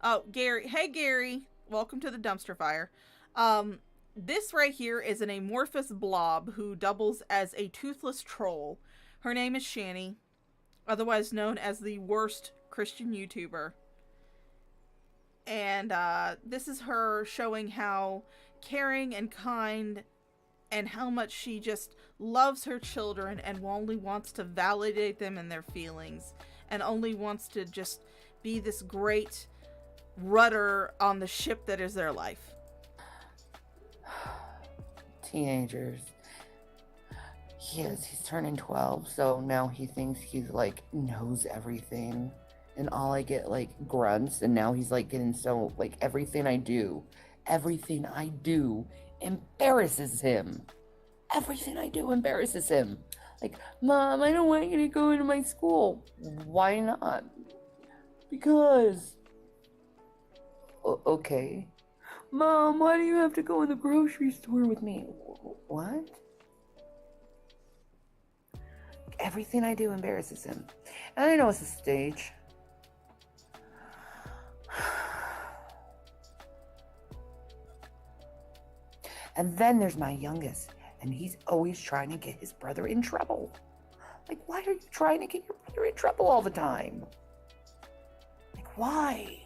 Oh, Gary. Hey, Gary. Welcome to the dumpster fire. This right here is an amorphous blob who doubles as a toothless troll. Her name is Shanny, otherwise known as the worst Christian YouTuber. And this is her showing how caring and kind and how much she just loves her children and only wants to validate them in their feelings and only wants to just be this great rudder on the ship that is their life. Teenagers. He's turning 12, so now he thinks he's like knows everything, and all I get like grunts, and now he's like getting so like everything I do embarrasses him. Everything I do embarrasses him. Like, Mom, I don't want you to go into my school. Why not? Because. Okay. Mom, why do you have to go in the grocery store with me? What? Everything I do embarrasses him. And I know it's a stage. And then there's my youngest, and he's always trying to get his brother in trouble. Like, why are you trying to get your brother in trouble all the time? Like, Why?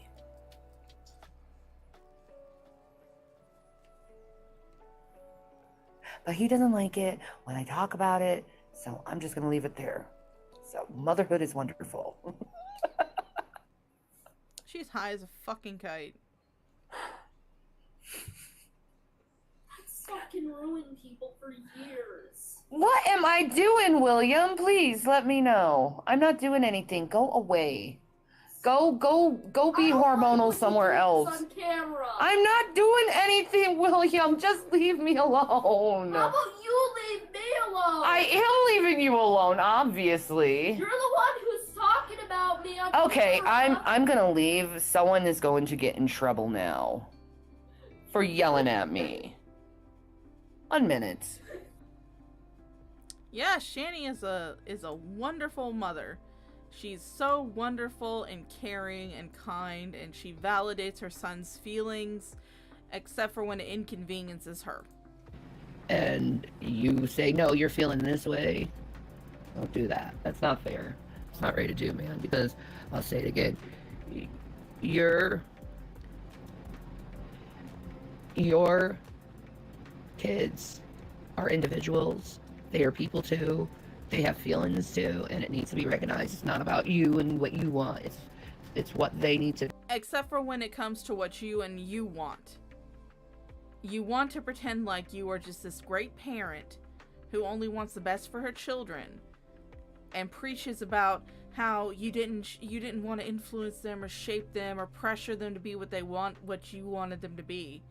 But he doesn't like it when I talk about it, so I'm just gonna leave it there. So motherhood is wonderful. She's high as a fucking kite. That's fucking ruined people for years. What am I doing, William? Please let me know. I'm not doing anything. Go away. Go be hormonal somewhere else. On camera. I'm not doing anything, William. Just leave me alone. How about you leave me alone? I am leaving you alone, obviously. You're the one who's talking about me on Okay, camera. I'm gonna leave. Someone is going to get in trouble now for yelling at me. 1 minute. Yeah, Shanny is a wonderful mother. She's so wonderful and caring and kind, and she validates her son's feelings, except for when it inconveniences her. And you say, no, you're feeling this way. Don't do that. That's not fair. It's not right to do, man, because I'll say it again. Your kids are individuals. They are people too. They have feelings too, and it needs to be recognized. It's not about you and what you want. It's what they need to. Except for when it comes to what you want. You want to pretend like you are just this great parent who only wants the best for her children, and preaches about how you didn't want to influence them or shape them or pressure them to be what you wanted them to be.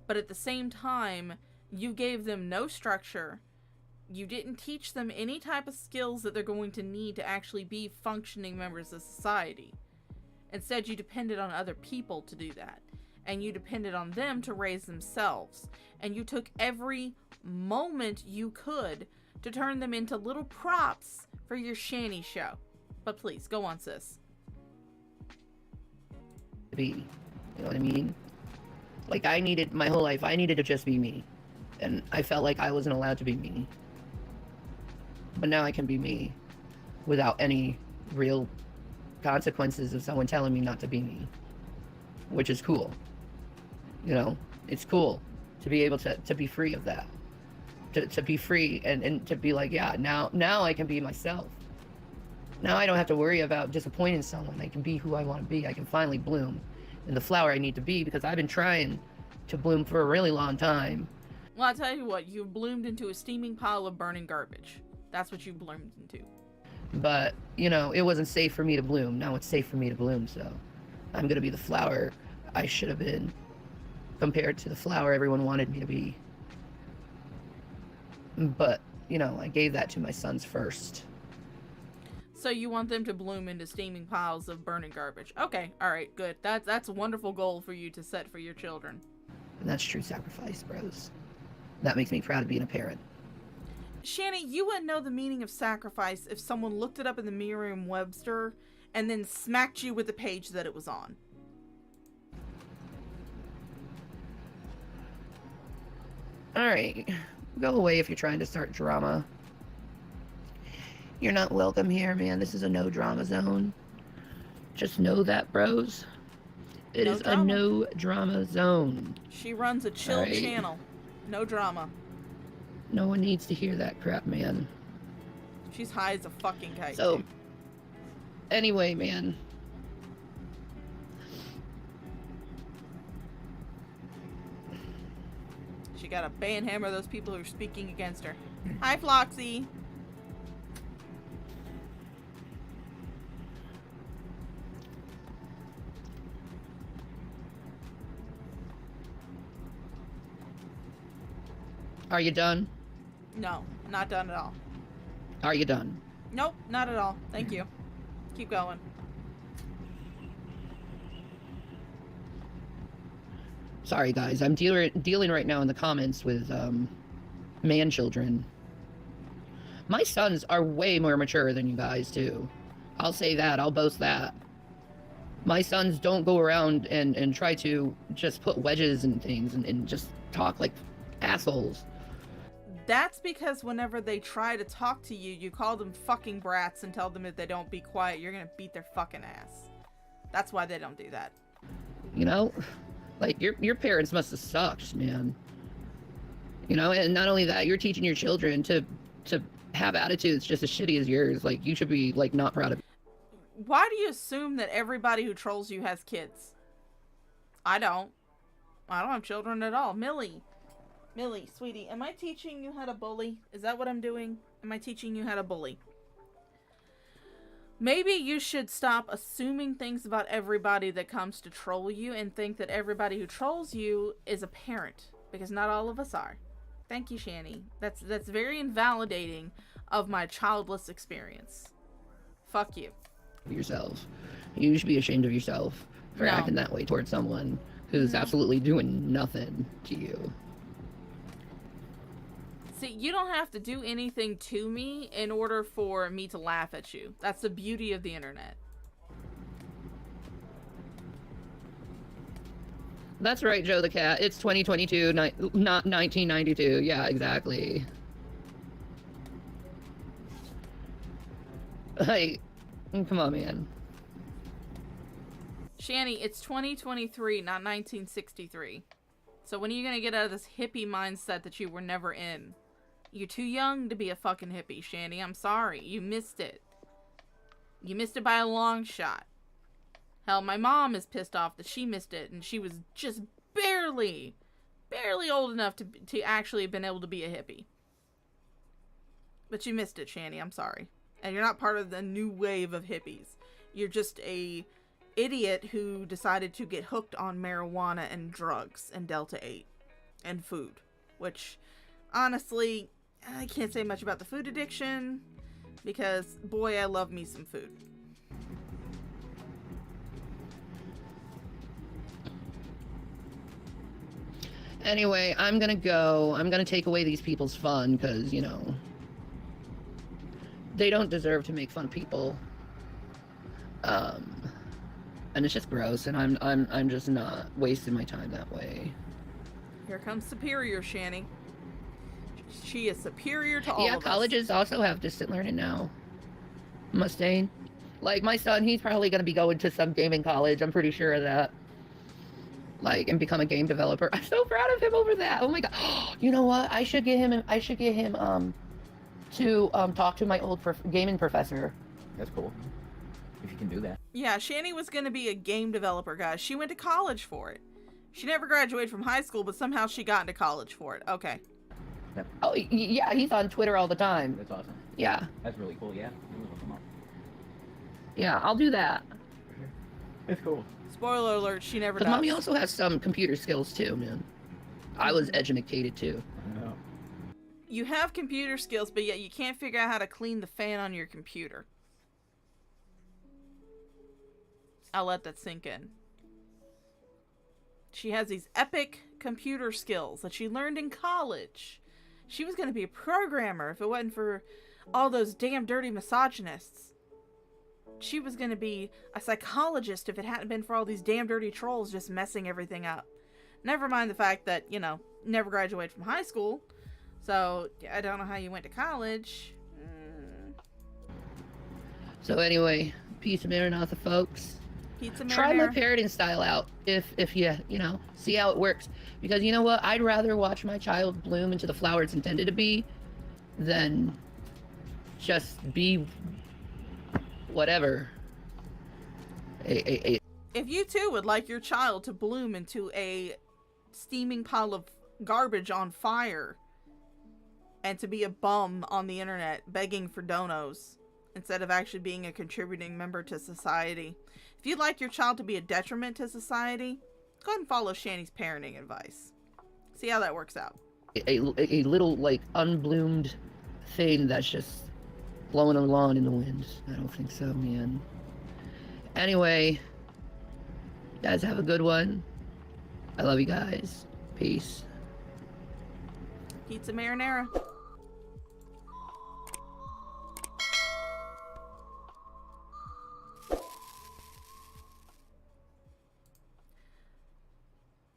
But at the same time, you gave them no structure. You didn't teach them any type of skills that they're going to need to actually be functioning members of society. Instead, you depended on other people to do that. And you depended on them to raise themselves. And you took every moment you could to turn them into little props for your Shanny show. But please, go on, sis. Be, you know what I mean? Like, my whole life, I needed to just be me. And I felt like I wasn't allowed to be me. But now I can be me without any real consequences of someone telling me not to be me, which is cool. You know, it's cool to be able to be free of that, to be free and to be like, yeah, now I can be myself. Now I don't have to worry about disappointing someone. I can be who I want to be. I can finally bloom in the flower I need to be, because I've been trying to bloom for a really long time. Well, I'll tell you what, you've bloomed into a steaming pile of burning garbage. That's what you've bloomed into. But, you know, it wasn't safe for me to bloom. Now it's safe for me to bloom, so I'm gonna be the flower I should have been, compared to the flower everyone wanted me to be. But, you know, I gave that to my sons first. So you want them to bloom into steaming piles of burning garbage. Okay, alright, good. That's a wonderful goal for you to set for your children. And that's true sacrifice, bros. That makes me proud of being a parent. Shanny, you wouldn't know the meaning of sacrifice if someone looked it up in the Merriam-Webster and then smacked you with the page that it was on. Alright, go away if you're trying to start drama. You're not welcome here, man. This is a no drama zone. Just know that, bros. It is a no drama zone. She runs a chill channel. No drama. No one needs to hear that crap, man. She's high as a fucking kite. So, anyway, man. She got to banhammer those people who are speaking against her. Hi, Floxy. Are you done? No, not done at all. Are you done? Nope, not at all. Thank you. Keep going. Sorry, guys. I'm dealing right now in the comments with man children. My sons are way more mature than you guys, too. I'll say that. I'll boast that. My sons don't go around and try to just put wedges in things and just talk like assholes. That's because whenever they try to talk to you, you call them fucking brats and tell them if they don't be quiet, you're gonna beat their fucking ass. That's why they don't do that. You know, like your parents must have sucked, man. You know, and not only that, you're teaching your children to have attitudes just as shitty as yours. Like, you should be like not proud of it. Why do you assume that everybody who trolls you has kids? I don't have children at all. Millie, sweetie, am I teaching you how to bully? Is that what I'm doing? Am I teaching you how to bully? Maybe you should stop assuming things about everybody that comes to troll you and think that everybody who trolls you is a parent, because not all of us are. Thank you, Shanny. That's very invalidating of my childless experience. Fuck you. Yourself. You should be ashamed of yourself for acting that way towards someone who's absolutely doing nothing to you. See, you don't have to do anything to me in order for me to laugh at you. That's the beauty of the internet. That's right, Joe the Cat. It's 2022, not 1992. Yeah, exactly. Hey, come on, man. Shanny, it's 2023, not 1963. So when are you gonna get out of this hippie mindset that you were never in? You're too young to be a fucking hippie, Shanny. I'm sorry. You missed it. You missed it by a long shot. Hell, my mom is pissed off that she missed it, and she was just barely old enough to actually have been able to be a hippie. But you missed it, Shanny. I'm sorry. And you're not part of the new wave of hippies. You're just a idiot who decided to get hooked on marijuana and drugs and Delta 8 and food. Which, honestly, I can't say much about the food addiction because, boy, I love me some food. Anyway, I'm gonna go. I'm gonna take away these people's fun because, you know, they don't deserve to make fun of people. And it's just gross, and I'm just not wasting my time that way. Here comes Superior, Shanny. She is superior to all Yeah, of us. colleges also have distant learning now. Mustaine. Like, my son, he's probably going to be going to some gaming college. I'm pretty sure of that. Like, and become a game developer. I'm so proud of him over that. Oh my god. You know what? I should get him to talk to my old gaming professor. That's cool. If you can do that. Yeah, Shanny was going to be a game developer, guys. She went to college for it. She never graduated from high school, but somehow she got into college for it. Okay. Yep. Oh, yeah, he's on Twitter all the time. That's awesome. Yeah. That's really cool, yeah. Look him up. Yeah, I'll do that. It's cool. Spoiler alert, she never does. Because mommy also has some computer skills too, man. I was educated too. I know. You have computer skills, but yet you can't figure out how to clean the fan on your computer. I'll let that sink in. She has these epic computer skills that she learned in college. She was going to be a programmer if it wasn't for all those damn dirty misogynists. She was going to be a psychologist if it hadn't been for all these damn dirty trolls just messing everything up. Never mind the fact that, you know, never graduated from high school. So, I don't know how you went to college. So anyway, peace of Maranatha, folks. Pizza Try my marinara. parenting style out if you know, see how it works. Because you know what? I'd rather watch my child bloom into the flower it's intended to be than just be whatever. If you too would like your child to bloom into a steaming pile of garbage on fire and to be a bum on the internet begging for donos instead of actually being a contributing member to society, if you'd like your child to be a detriment to society, go ahead and follow Shanny's parenting advice. See how that works out. A little, like, unbloomed thing that's just blowing along in the wind. I don't think so, man. Anyway, you guys have a good one. I love you guys. Peace. Pizza marinara.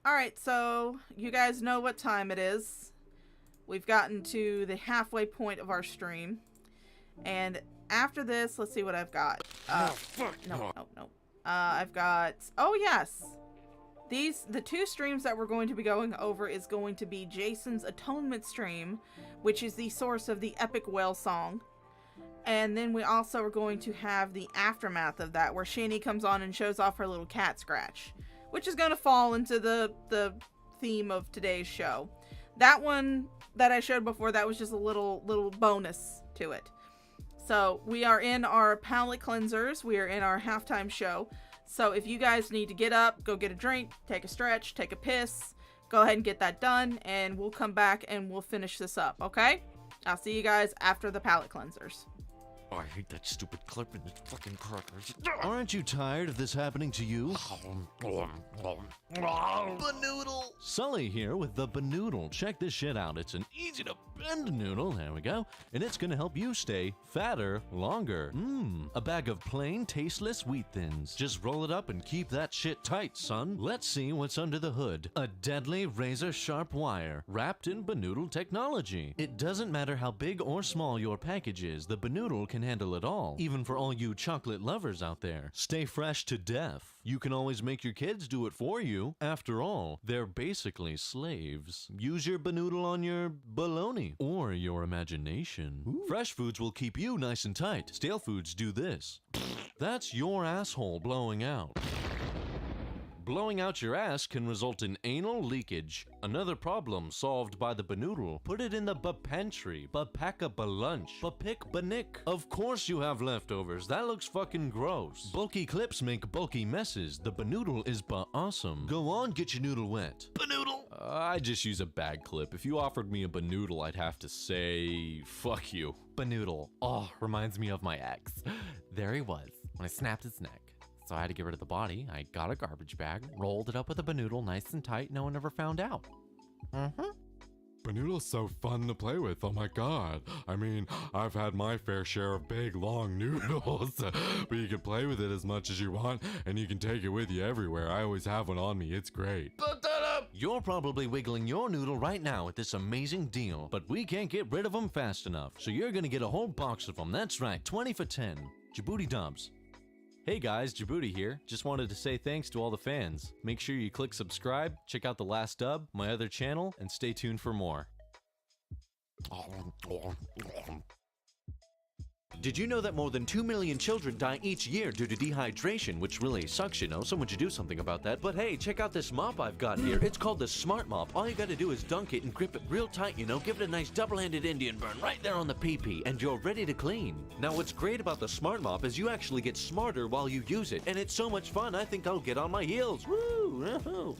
Alright, so you guys know what time it is. We've gotten to the halfway point of our stream. And after this, let's see what I've got. No. I've got, oh yes, the 2 streams that we're going to be going over is going to be Jason's Atonement stream, which is the source of the epic whale song. And then we also are going to have the aftermath of that, where Shanny comes on and shows off her little cat scratch, which is going to fall into the theme of today's show. That one that I showed before, that was just a little bonus to it. So we are in our palate cleansers. We are in our halftime show. So if you guys need to get up, go get a drink, take a stretch, take a piss, go ahead and get that done, and we'll come back and we'll finish this up, okay? I'll see you guys after the palate cleansers. Oh, I hate that stupid clip in the fucking crackers. Aren't you tired of this happening to you? Banoodle! Sully here with the Banoodle. Check this shit out. It's an easy to bend noodle, there we go, and it's gonna help you stay fatter longer. A bag of plain, tasteless wheat thins. Just roll it up and keep that shit tight, son. Let's see what's under the hood. A deadly razor-sharp wire wrapped in Banoodle technology. It doesn't matter how big or small your package is, the Banoodle can handle it all, even for all you chocolate lovers out there. Stay fresh to death. You can always make your kids do it for you. After all, they're basically slaves. Use your Banoodle on your baloney or your imagination. Ooh. Fresh foods will keep you nice and tight. Stale foods do this. That's your asshole blowing out. Blowing out your ass can result in anal leakage. Another problem solved by the Banoodle. Put it in the ba-pantry, ba-pack ba-lunch, ba-pick ba-nick. Of course you have leftovers. That looks fucking gross. Bulky clips make bulky messes. The Banoodle is ba-awesome. Go on, get your noodle wet. Banoodle! I just use a bag clip. If you offered me a Banoodle, I'd have to say, fuck you. Banoodle. Oh, reminds me of my ex. There he was, when I snapped his neck. So I had to get rid of the body. I got a garbage bag, rolled it up with a Banoodle nice and tight. No one ever found out. Banoodle's so fun to play with, oh my god. I mean, I've had my fair share of big, long noodles, but you can play with it as much as you want, and you can take it with you everywhere. I always have one on me, it's great. You're probably wiggling your noodle right now at this amazing deal, but we can't get rid of them fast enough, so you're gonna get a whole box of them. That's right, 20 for 10. Djibouti Dubs. Hey guys, Djibouti here. Just wanted to say thanks to all the fans. Make sure you click subscribe, check out the last dub, my other channel, and stay tuned for more. Did you know that more than 2 million children die each year due to dehydration, which really sucks, you know? Someone should do something about that. But hey, check out this mop I've got here. It's called the Smart Mop. All you gotta do is dunk it and grip it real tight, you know? Give it a nice double-handed Indian burn right there on the pee-pee, and you're ready to clean. Now, what's great about the Smart Mop is you actually get smarter while you use it, and it's so much fun, I think I'll get on my heels. Woo!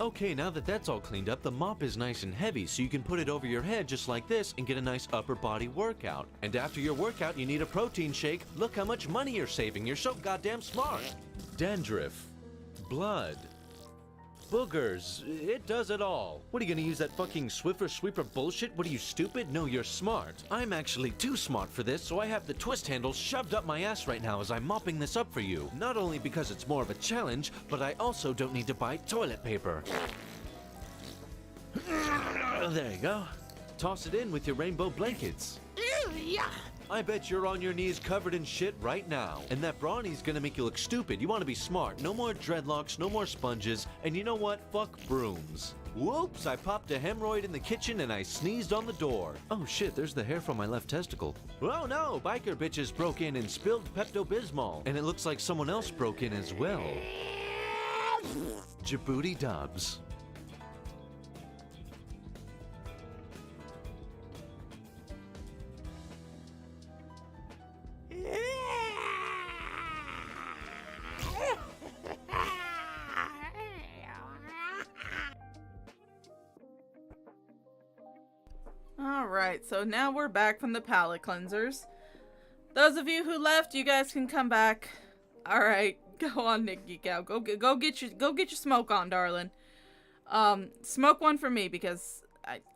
Okay, now that that's all cleaned up, the mop is nice and heavy, so you can put it over your head just like this and get a nice upper body workout. And after your workout, you need a protein shake. Look how much money you're saving. You're so goddamn smart. Dandruff. Blood. Boogers. It does it all. What, are you gonna use that fucking Swiffer Sweeper bullshit? What are you, stupid? No, you're smart. I'm actually too smart for this, so I have the twist handle shoved up my ass right now as I'm mopping this up for you. Not only because it's more of a challenge, but I also don't need to buy toilet paper. There you go. Toss it in with your rainbow blankets. I bet you're on your knees covered in shit right now. And that brawny's gonna make you look stupid. You wanna be smart. No more dreadlocks, no more sponges, and you know what? Fuck brooms. Whoops, I popped a hemorrhoid in the kitchen and I sneezed on the door. Oh shit, there's the hair from my left testicle. Oh no, biker bitches broke in and spilled Pepto-Bismol. And it looks like someone else broke in as well. Djibouti Dubs. Alright, so now we're back from the palate cleansers. Those of you who left, you guys can come back. Alright, go on, Nick Geek Out. Go get your smoke on, darling. Smoke one for me because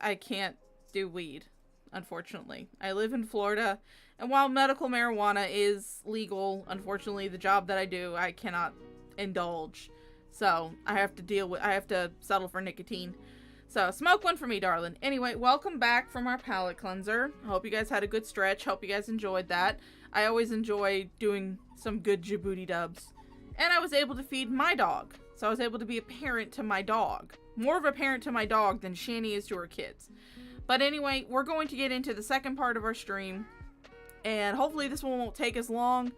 I can't do weed, unfortunately. I live in Florida, and while medical marijuana is legal, unfortunately the job that I do, I cannot indulge. So I have to settle for nicotine. So, smoke one for me, darling. Anyway, welcome back from our palate cleanser. I hope you guys had a good stretch. Hope you guys enjoyed that. I always enjoy doing some good Djibouti dubs. And I was able to feed my dog. So I was able to be a parent to my dog. More of a parent to my dog than Shanny is to her kids. But anyway, we're going to get into the second part of our stream. And hopefully this one won't take as long.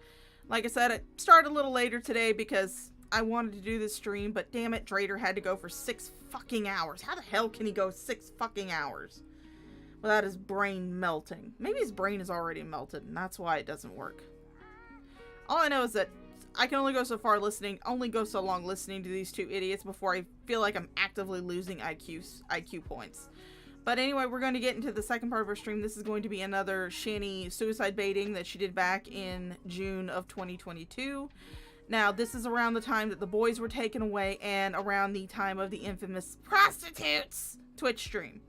Like I said, it started a little later today because I wanted to do this stream. But damn it, Drader had to go for 6 fucking hours. How the hell can he go 6 fucking hours without his brain melting? Maybe his brain is already melted and that's why it doesn't work. All I know is that I can only go so far listening, only go so long listening to these two idiots before I feel like I'm actively losing IQ points. But anyway, we're going to get into the second part of our stream. This is going to be another Shanny suicide baiting that she did back in June of 2022. Now, this is around the time that the boys were taken away and around the time of the infamous prostitutes Twitch stream.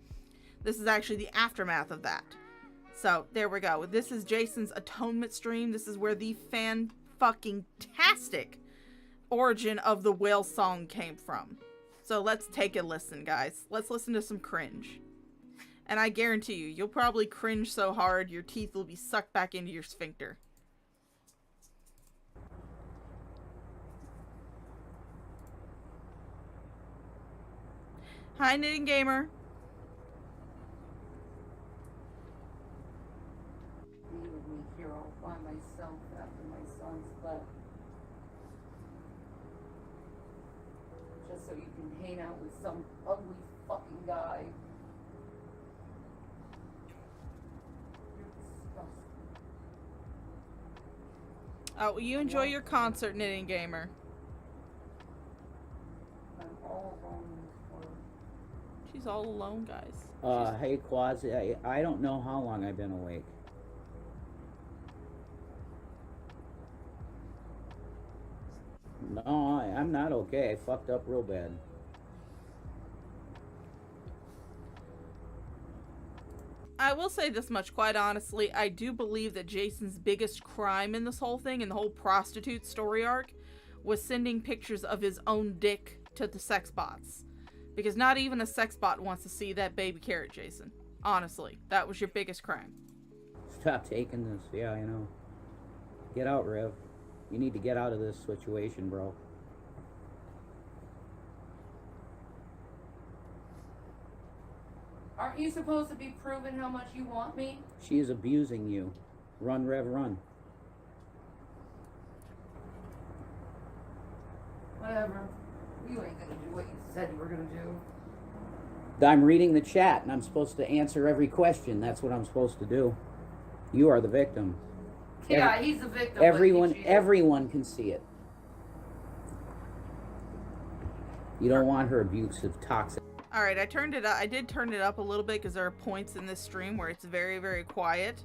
This is actually the aftermath of that. So, there we go. This is Jason's atonement stream. This is where the fan-fucking-tastic origin of the whale song came from. So, let's take a listen, guys. Let's listen to some cringe. And I guarantee you, you'll probably cringe so hard, your teeth will be sucked back into your sphincter. Hi, Knitting Gamer. Leave me here all by myself after my son's left. Just so you can hang out with some ugly fucking guy. You're disgusting. Oh, well, you enjoy your concert, Knitting Gamer. I'm all alone in this world. She's all alone, guys. Hey, Quaz, I don't know how long I've been awake. No, I'm not okay. I fucked up real bad. I will say this much, quite honestly. I do believe that Jason's biggest crime in this whole thing, in the whole prostitute story arc, was sending pictures of his own dick to the sex bots. Because not even a sex bot wants to see that baby carrot, Jason. Honestly, that was your biggest crime. Stop taking this. Yeah, I know. Get out, Rev. You need to get out of this situation, bro. Aren't you supposed to be proving how much you want me? She is abusing you. Run, Rev, run. Whatever. You ain't gonna do what you said you were gonna do. I'm reading the chat, and I'm supposed to answer every question. That's what I'm supposed to do. You are the victim. Yeah, he's the victim. Everyone can see it. You don't want her abusive, toxic. All right, I turned it up. I did turn it up a little bit because there are points in this stream where it's very, very quiet.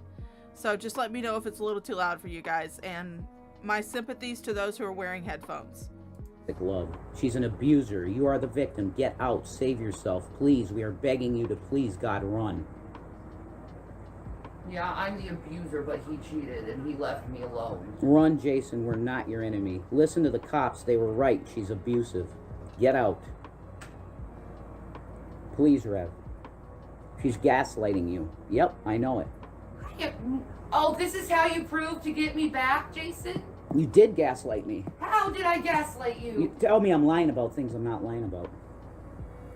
So just let me know if it's a little too loud for you guys. And my sympathies to those who are wearing headphones. Love. She's an abuser. You are the victim. Get out. Save yourself. Please, we are begging you to please, God, run. Yeah, I'm the abuser, but he cheated and he left me alone. Run, Jason. We're not your enemy. Listen to the cops. They were right. She's abusive. Get out. Please, Rev. She's gaslighting you. Yep, I know it. Oh, this is how you prove to get me back, Jason? You did gaslight me. How did I gaslight you? You tell me I'm lying about things I'm not lying about.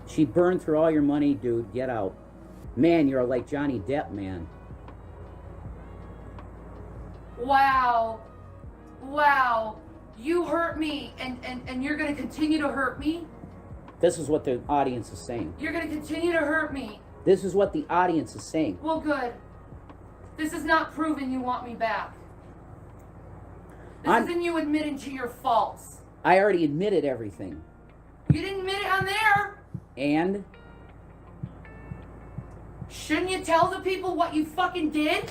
She burned through all your money, dude. Get out. Man, you're like Johnny Depp, man. Wow. Wow. You hurt me, and you're going to continue to hurt me? This is what the audience is saying. You're going to continue to hurt me? This is what the audience is saying. Well, good. This is not proving you want me back. This isn't you admitting to your faults. I already admitted everything. You didn't admit it on there. And? Shouldn't you tell the people what you fucking did?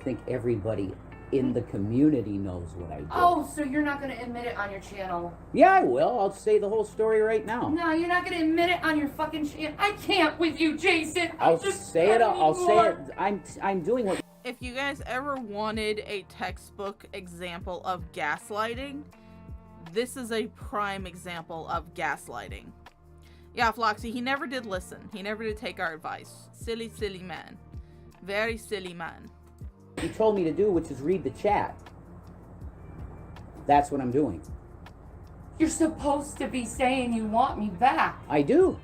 I think everybody in the community knows what I did. Oh, so you're not going to admit it on your channel? Yeah, I will. I'll say the whole story right now. No, you're not going to admit it on your fucking channel. I can't with you, Jason. I'll say it. I'll say it. I'm doing what... If you guys ever wanted a textbook example of gaslighting, this is a prime example of gaslighting. Yeah, Floxy, he never did listen. He never did take our advice. Silly, silly man. Very silly man. He told me to do, which is read the chat. That's what I'm doing. You're supposed to be saying you want me back. I do.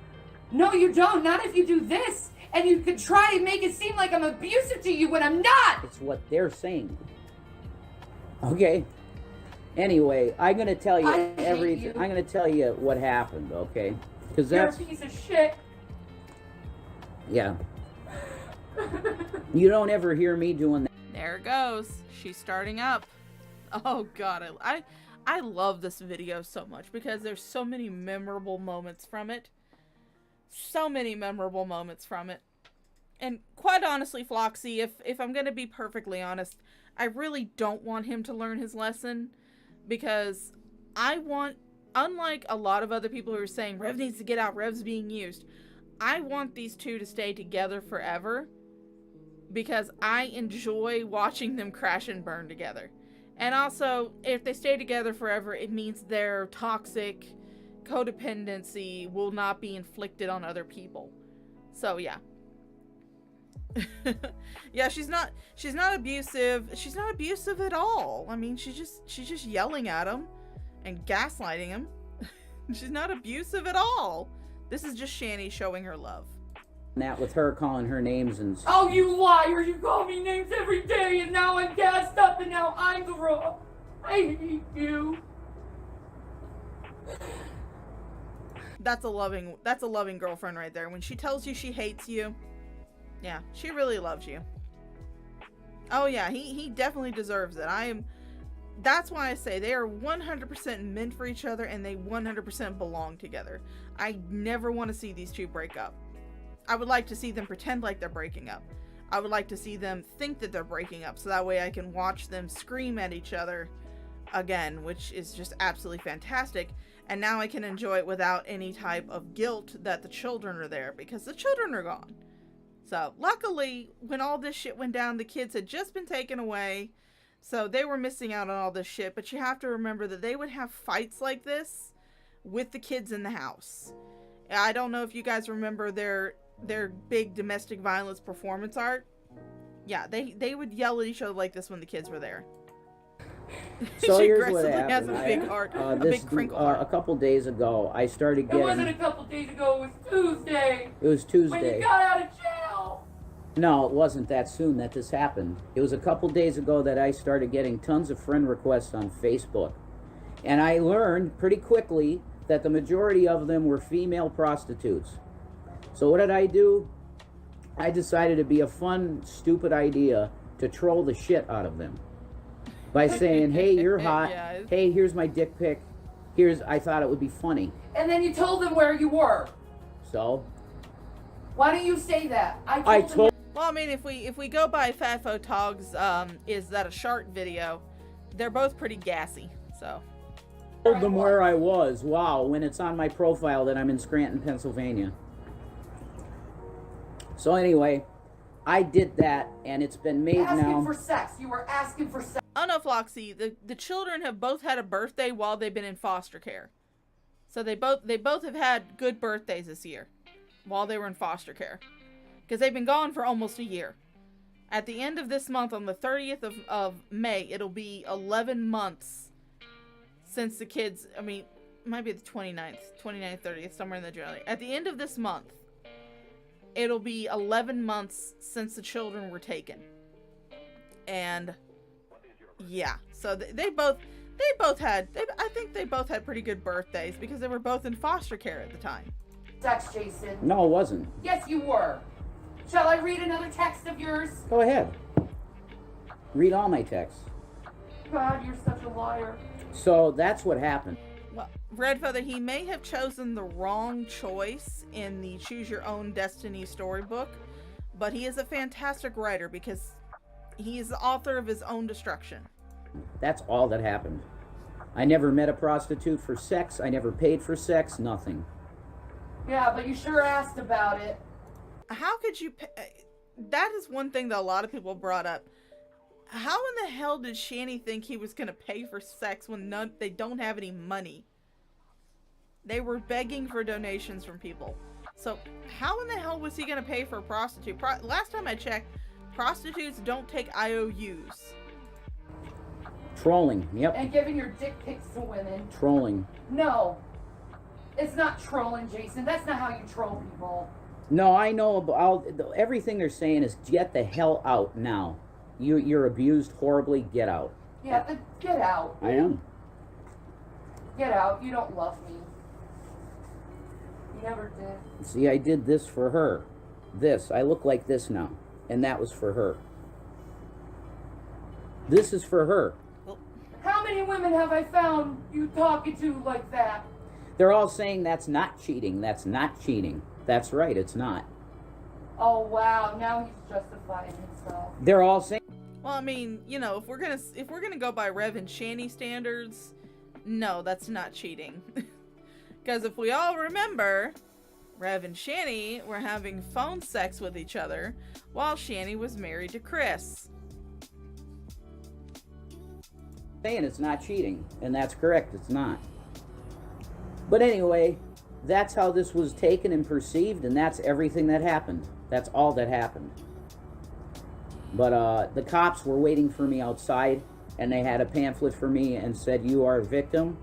No, you don't. Not if you do this. And you could try to make it seem like I'm abusive to you when I'm not. It's what they're saying. Okay. Anyway, I'm gonna tell you everything. I'm gonna tell you what happened. Okay? Because that's. You're a piece of shit. Yeah. You don't ever hear me doing that. There it goes. She's starting up. Oh god, I love this video so much because there's so many memorable moments from it. So many memorable moments from it. And quite honestly, Floxy, if I'm going to be perfectly honest, I really don't want him to learn his lesson because I want, unlike a lot of other people who are saying Rev needs to get out, Rev's being used, I want these two to stay together forever because I enjoy watching them crash and burn together. And also, if they stay together forever, it means their toxic codependency will not be inflicted on other people. So yeah. Yeah, she's not abusive. She's not abusive at all. I mean, she's just yelling at him and gaslighting him. She's not abusive at all. This is just Shanny showing her love. That with her calling her names and. Oh, you liar! You call me names every day, and now I'm gassed up, and now I'm the wrong. I hate you. That's a loving girlfriend right there. When she tells you she hates you, yeah, she really loves you. Oh yeah, he definitely deserves it. That's why I say they are 100% meant for each other and they 100% belong together. I never want to see these two break up. I would like to see them pretend like they're breaking up. I would like to see them think that they're breaking up so that way I can watch them scream at each other again, which is just absolutely fantastic. And now I can enjoy it without any type of guilt that the children are there because the children are gone. So luckily, when all this shit went down, the kids had just been taken away. So they were missing out on all this shit. But you have to remember that they would have fights like this with the kids in the house. I don't know if you guys remember their big domestic violence performance art. Yeah, they would yell at each other like this when the kids were there. So she here's what aggressively has happened. a big heart, a big crinkle heart. A couple days ago, I started getting. It wasn't a couple days ago. It was Tuesday. It was Tuesday. When you got out of jail. No, it wasn't that soon that this happened. It was a couple days ago that I started getting tons of friend requests on Facebook. And I learned pretty quickly that the majority of them were female prostitutes. So what did I do? I decided it'd be a fun, stupid idea to troll the shit out of them. By saying, hey, you're hot. Yeah. Hey, here's my dick pic. I thought it would be funny. And then you told them where you were. So? Why don't you say that? I told them. Well, I mean, if we go by Fat Photog's, is that a shark video? They're both pretty gassy, so. Told them where I was. Wow, when it's on my profile that I'm in Scranton, Pennsylvania. So anyway, I did that, and it's been made now. Asking for sex. You were asking for sex. Oh no, Floxy. The children have both had a birthday while they've been in foster care. So they both have had good birthdays this year while they were in foster care. Because they've been gone for almost a year. At the end of this month, on the 30th of May, it'll be 11 months since the kids, I mean, it might be the 29th, 30th, somewhere in the journey. At the end of this month, it'll be 11 months since the children were taken. And yeah, so they both had, I think they both had pretty good birthdays because they were both in foster care at the time. Sex, Jason. No, it wasn't. Yes, you were. Shall I read another text of yours? Go ahead. Read all my texts. God, you're such a liar. So that's what happened. Well, Red Feather, he may have chosen the wrong choice in the Choose Your Own Destiny storybook, but he is a fantastic writer because he is the author of his own destruction. That's all that happened. I never met a prostitute for sex. I never paid for sex. Nothing. Yeah, but you sure asked about it. How could you pay? That is one thing that a lot of people brought up. How in the hell did Shanny think he was going to pay for sex when they don't have any money? They were begging for donations from people. So how in the hell was he going to pay for a prostitute? Last time I checked, prostitutes don't take IOUs. Trolling. Yep. And giving your dick pics to women. Trolling. No. It's not trolling, Jason. That's not how you troll people. No, I know about everything they're saying is get the hell out now. You're abused horribly. Get out. Yeah, get out. I am. Get out. You don't love me. You never did. See, I did this for her. This. I look like this now. And that was for her. This is for her. How many women have I found you talking to like that? They're all saying that's not cheating. That's not cheating. That's right, it's not. Oh, wow. Now he's justifying himself. They're all saying... Well, I mean, you know, if we're gonna go by Rev and Shanny standards, no, that's not cheating. Because if we all remember, Rev and Shanny were having phone sex with each other while Shanny was married to Chris. Saying it's not cheating, and that's correct, it's not. But anyway, that's how this was taken and perceived, and that's everything that happened. That's all that happened. But the cops were waiting for me outside, and they had a pamphlet for me and said, you are a victim.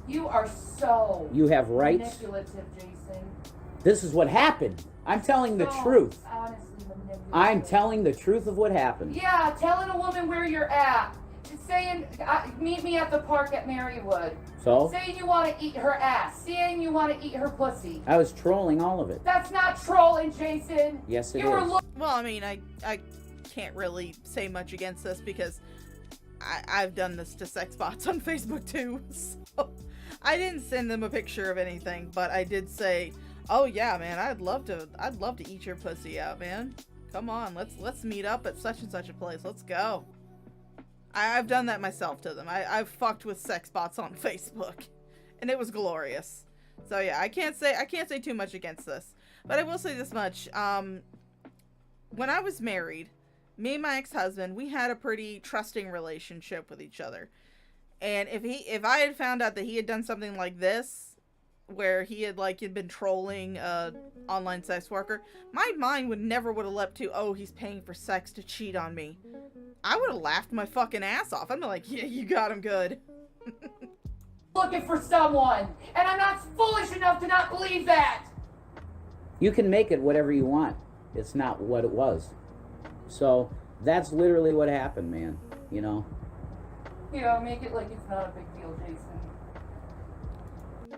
You are so You have rights. manipulative, Jason. This is what happened. I'm telling the truth. Honestly manipulative. I'm telling the truth of what happened. Yeah, telling a woman where you're at. Saying, meet me at the park at Marywood. So? Saying you want to eat her ass. Saying you want to eat her pussy. I was trolling all of it. That's not trolling, Jason. Yes, it you were is. Well, I mean, I can't really say much against this because I've done this to sex bots on Facebook too. So I didn't send them a picture of anything, but I did say, "Oh yeah, man, I'd love to eat your pussy out, man. Come on, let's meet up at such and such a place. Let's go." I've done that myself to them. I've fucked with sex bots on Facebook, and it was glorious. So yeah, I can't say too much against this, but I will say this much. When I was married, me and my ex-husband, we had a pretty trusting relationship with each other. And if I had found out that he had done something like this, where he had been trolling online sex worker, my mind would have leapt to, oh, he's paying for sex to cheat on me. I would have laughed my fucking ass off. I'd be like, yeah, you got him good. Looking for someone, and I'm not foolish enough to not believe that. You can make it whatever you want. It's not what it was. So that's literally what happened, man. You know? Yeah, make it like it's not a big deal, Jason.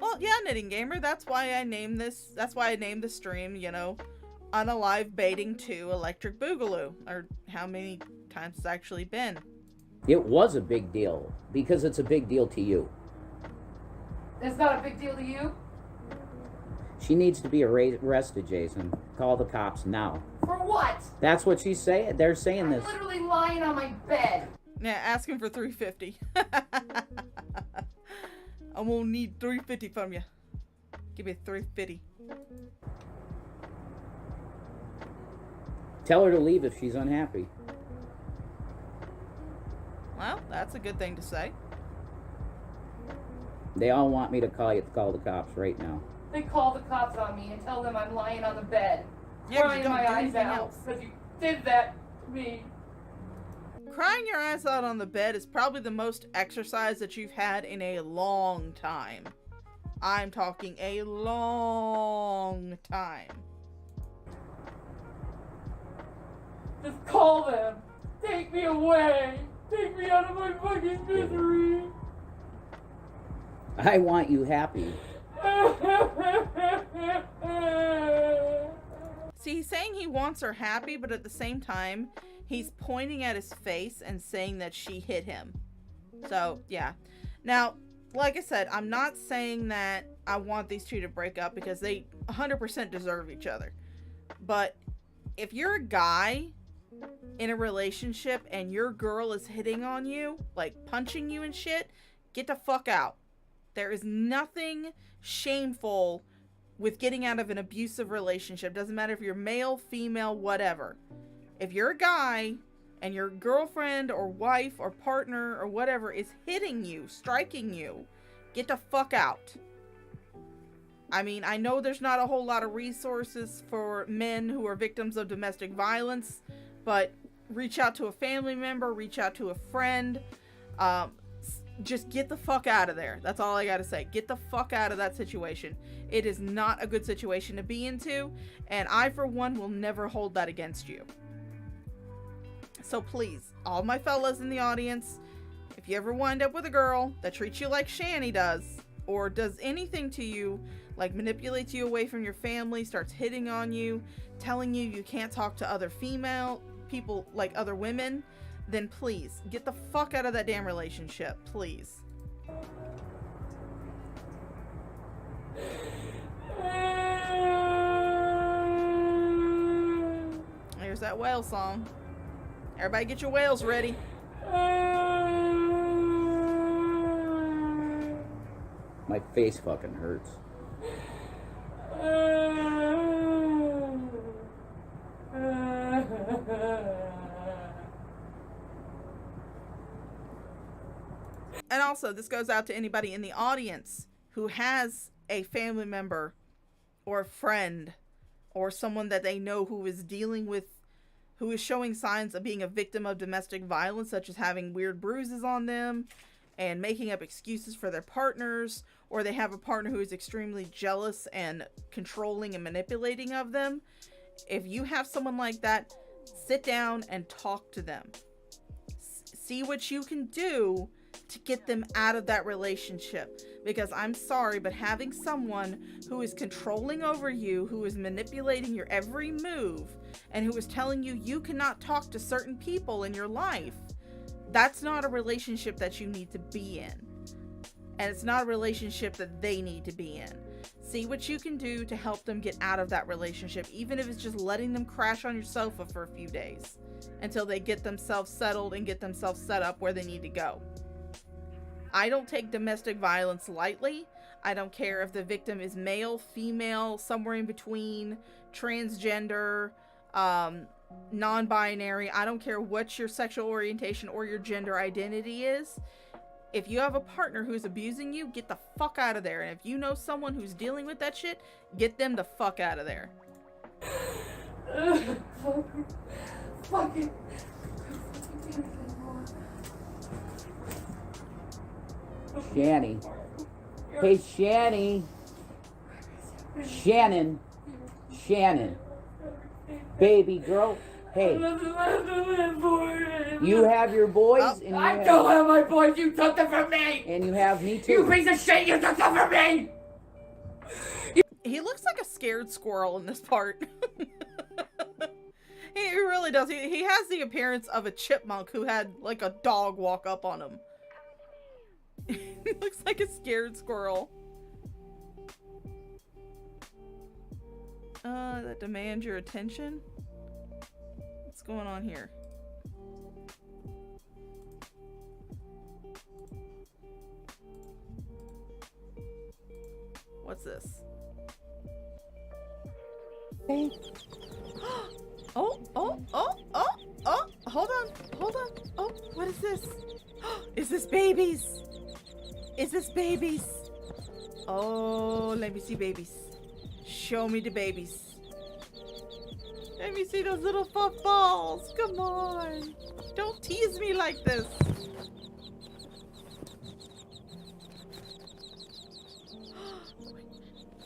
Well, yeah, Knitting Gamer, that's why I named this, the stream, you know, Unalive Baiting 2 Electric Boogaloo, or how many times it's actually been. It was a big deal, because it's a big deal to you. It's not a big deal to you? She needs to be arrested, Jason. Call the cops now. For what? That's what she's saying. They're saying this. I'm literally lying on my bed. Yeah, ask him for $350. I'm gonna need $350 from you. Give me $350. Tell her to leave if she's unhappy. Well, that's a good thing to say. They all want me to call the cops right now. They call the cops on me and tell them I'm lying on the bed. Yeah, crying don't my do eyes anything out else. because you did that to me. Crying your eyes out on the bed is probably the most exercise that you've had in a long time. I'm talking a long time. Just call them. Take me away. Take me out of my fucking misery. I want you happy. See, he's saying he wants her happy, but at the same time, he's pointing at his face and saying that she hit him. So, yeah. Now, like I said, I'm not saying that I want these two to break up because they 100% deserve each other. But if you're a guy in a relationship and your girl is hitting on you, like punching you and shit, get the fuck out. There is nothing shameful with getting out of an abusive relationship. Doesn't matter if you're male, female, whatever. If you're a guy and your girlfriend or wife or partner or whatever is hitting you, striking you, get the fuck out. I mean, I know there's not a whole lot of resources for men who are victims of domestic violence, but reach out to a family member, reach out to a friend. Just get the fuck out of there. That's all I gotta say. Get the fuck out of that situation. It is not a good situation to be into, and I, for one, will never hold that against you. So please, all my fellas in the audience, if you ever wind up with a girl that treats you like Shanny does, or does anything to you, like manipulates you away from your family, starts hitting on you, telling you you can't talk to other female people, like other women, then please, get the fuck out of that damn relationship, please. There's that whale song. Everybody get your whales ready. My face fucking hurts. And also, this goes out to anybody in the audience who has a family member or a friend or someone that they know who is dealing with, who is showing signs of being a victim of domestic violence, such as having weird bruises on them and making up excuses for their partners, or they have a partner who is extremely jealous and controlling and manipulating of them. If you have someone like that, sit down and talk to them. See what you can do to get them out of that relationship, because I'm sorry, but having someone who is controlling over you, who is manipulating your every move, and who is telling you you cannot talk to certain people in your life, that's not a relationship that you need to be in, and it's not a relationship that they need to be in. See what you can do to help them get out of that relationship, even if it's just letting them crash on your sofa for a few days until they get themselves settled and get themselves set up where they need to go. I don't take domestic violence lightly. I don't care if the victim is male, female, somewhere in between, transgender, non-binary. I don't care what your sexual orientation or your gender identity is. If you have a partner who's abusing you, get the fuck out of there. And if you know someone who's dealing with that shit, get them the fuck out of there. Fuck it. Shanny. Hey, Shanny. Shannon. Shannon. Baby girl. Hey. You have your boys, and I don't have my boys. You took them from me. And you have me too. You piece of shit. You took them from me. He looks like a scared squirrel in this part. He really does. He has the appearance of a chipmunk who had like a dog walk up on him. He looks like a scared squirrel. That demands your attention? What's going on here? What's this? Hey. Oh, hold on. Oh, what is this? Is this babies? Is this babies? Oh, let me see babies. Show me the babies. Let me see those little puff balls. Come on. Don't tease me like this.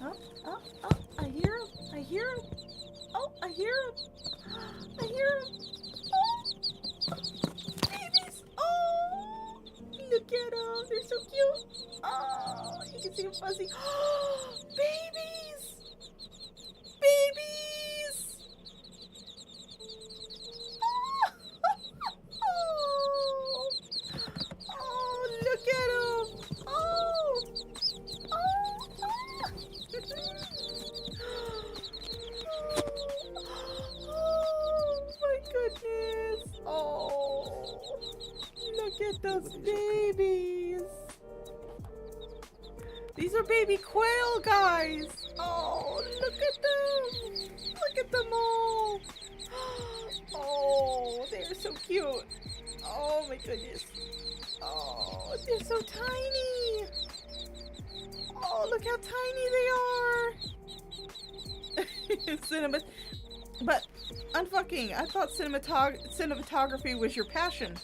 Oh, I hear him. I hear him. Oh, I hear him. I hear him. Oh, babies. Oh, look at them. They're so cute. Oh, you can see them fuzzy. Babies. Babies. Oh, look at him. Oh. Oh my goodness. Oh, look at those babies. These are baby quail guys. Oh, look at them. Look at them all. Oh, they are so cute. Oh my goodness. Oh, they're so tiny. Oh, look how tiny they are. Cinnamon. But Unfucking, I thought cinematography was your passion.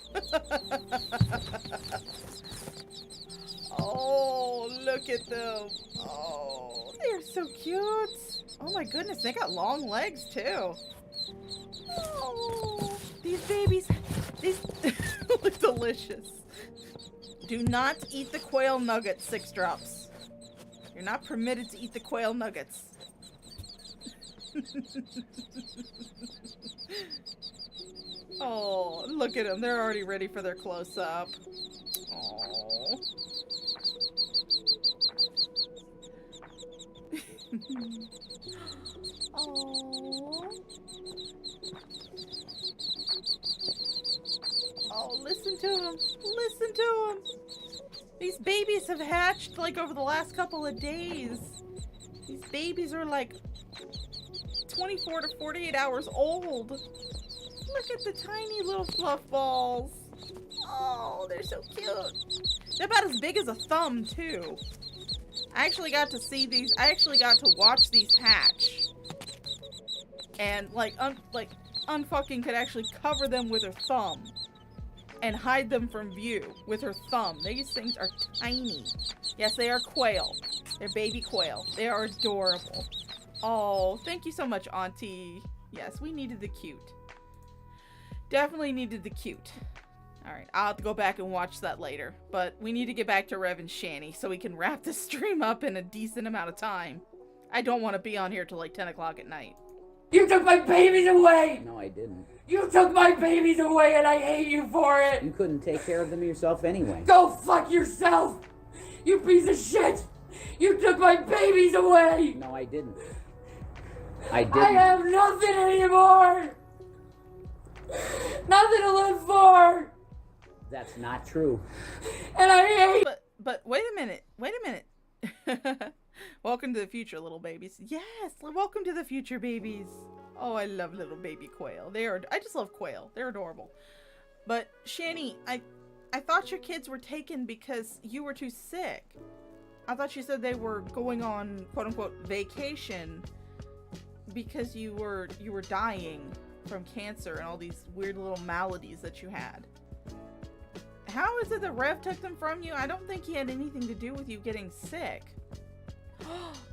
Oh, look at them. Oh, they're so cute. Oh my goodness, they got long legs too. Oh, these babies, these look delicious. Do not eat the quail nuggets, 6 drops. You're not permitted to eat the quail nuggets. Oh, look at them. They're already ready for their close-up. Oh. Oh. Oh, listen to him. Listen to him. These babies have hatched like over the last couple of days. These babies are like 24 to 48 hours old. Look at the tiny little fluff balls. Oh, they're so cute. They're about as big as a thumb, too. I actually got to see these. I actually got to watch these hatch. And, Unfucking could actually cover them with her thumb. And hide them from view with her thumb. These things are tiny. Yes, they are quail. They're baby quail. They are adorable. Oh, thank you so much, Auntie. Yes, we needed the cute. Definitely needed the cute. Alright, I'll have to go back and watch that later. But we need to get back to Rev and Shanny so we can wrap this stream up in a decent amount of time. I don't want to be on here till like 10 o'clock at night. You took my babies away! No, I didn't. You took my babies away and I hate you for it! You couldn't take care of them yourself anyway. Go fuck yourself! You piece of shit! You took my babies away! No, I didn't. I didn't. I have nothing anymore! Nothing to live for! That's not true. And I hate— But wait a minute. Wait a minute. Welcome to the future, little babies. Yes, welcome to the future, babies. Oh, I love little baby quail. I just love quail. They're adorable. But Shanny, I thought your kids were taken because you were too sick. I thought you said they were going on quote-unquote vacation because you were dying from cancer and all these weird little maladies that you had. How is it that Rev took them from you? I don't think he had anything to do with you getting sick.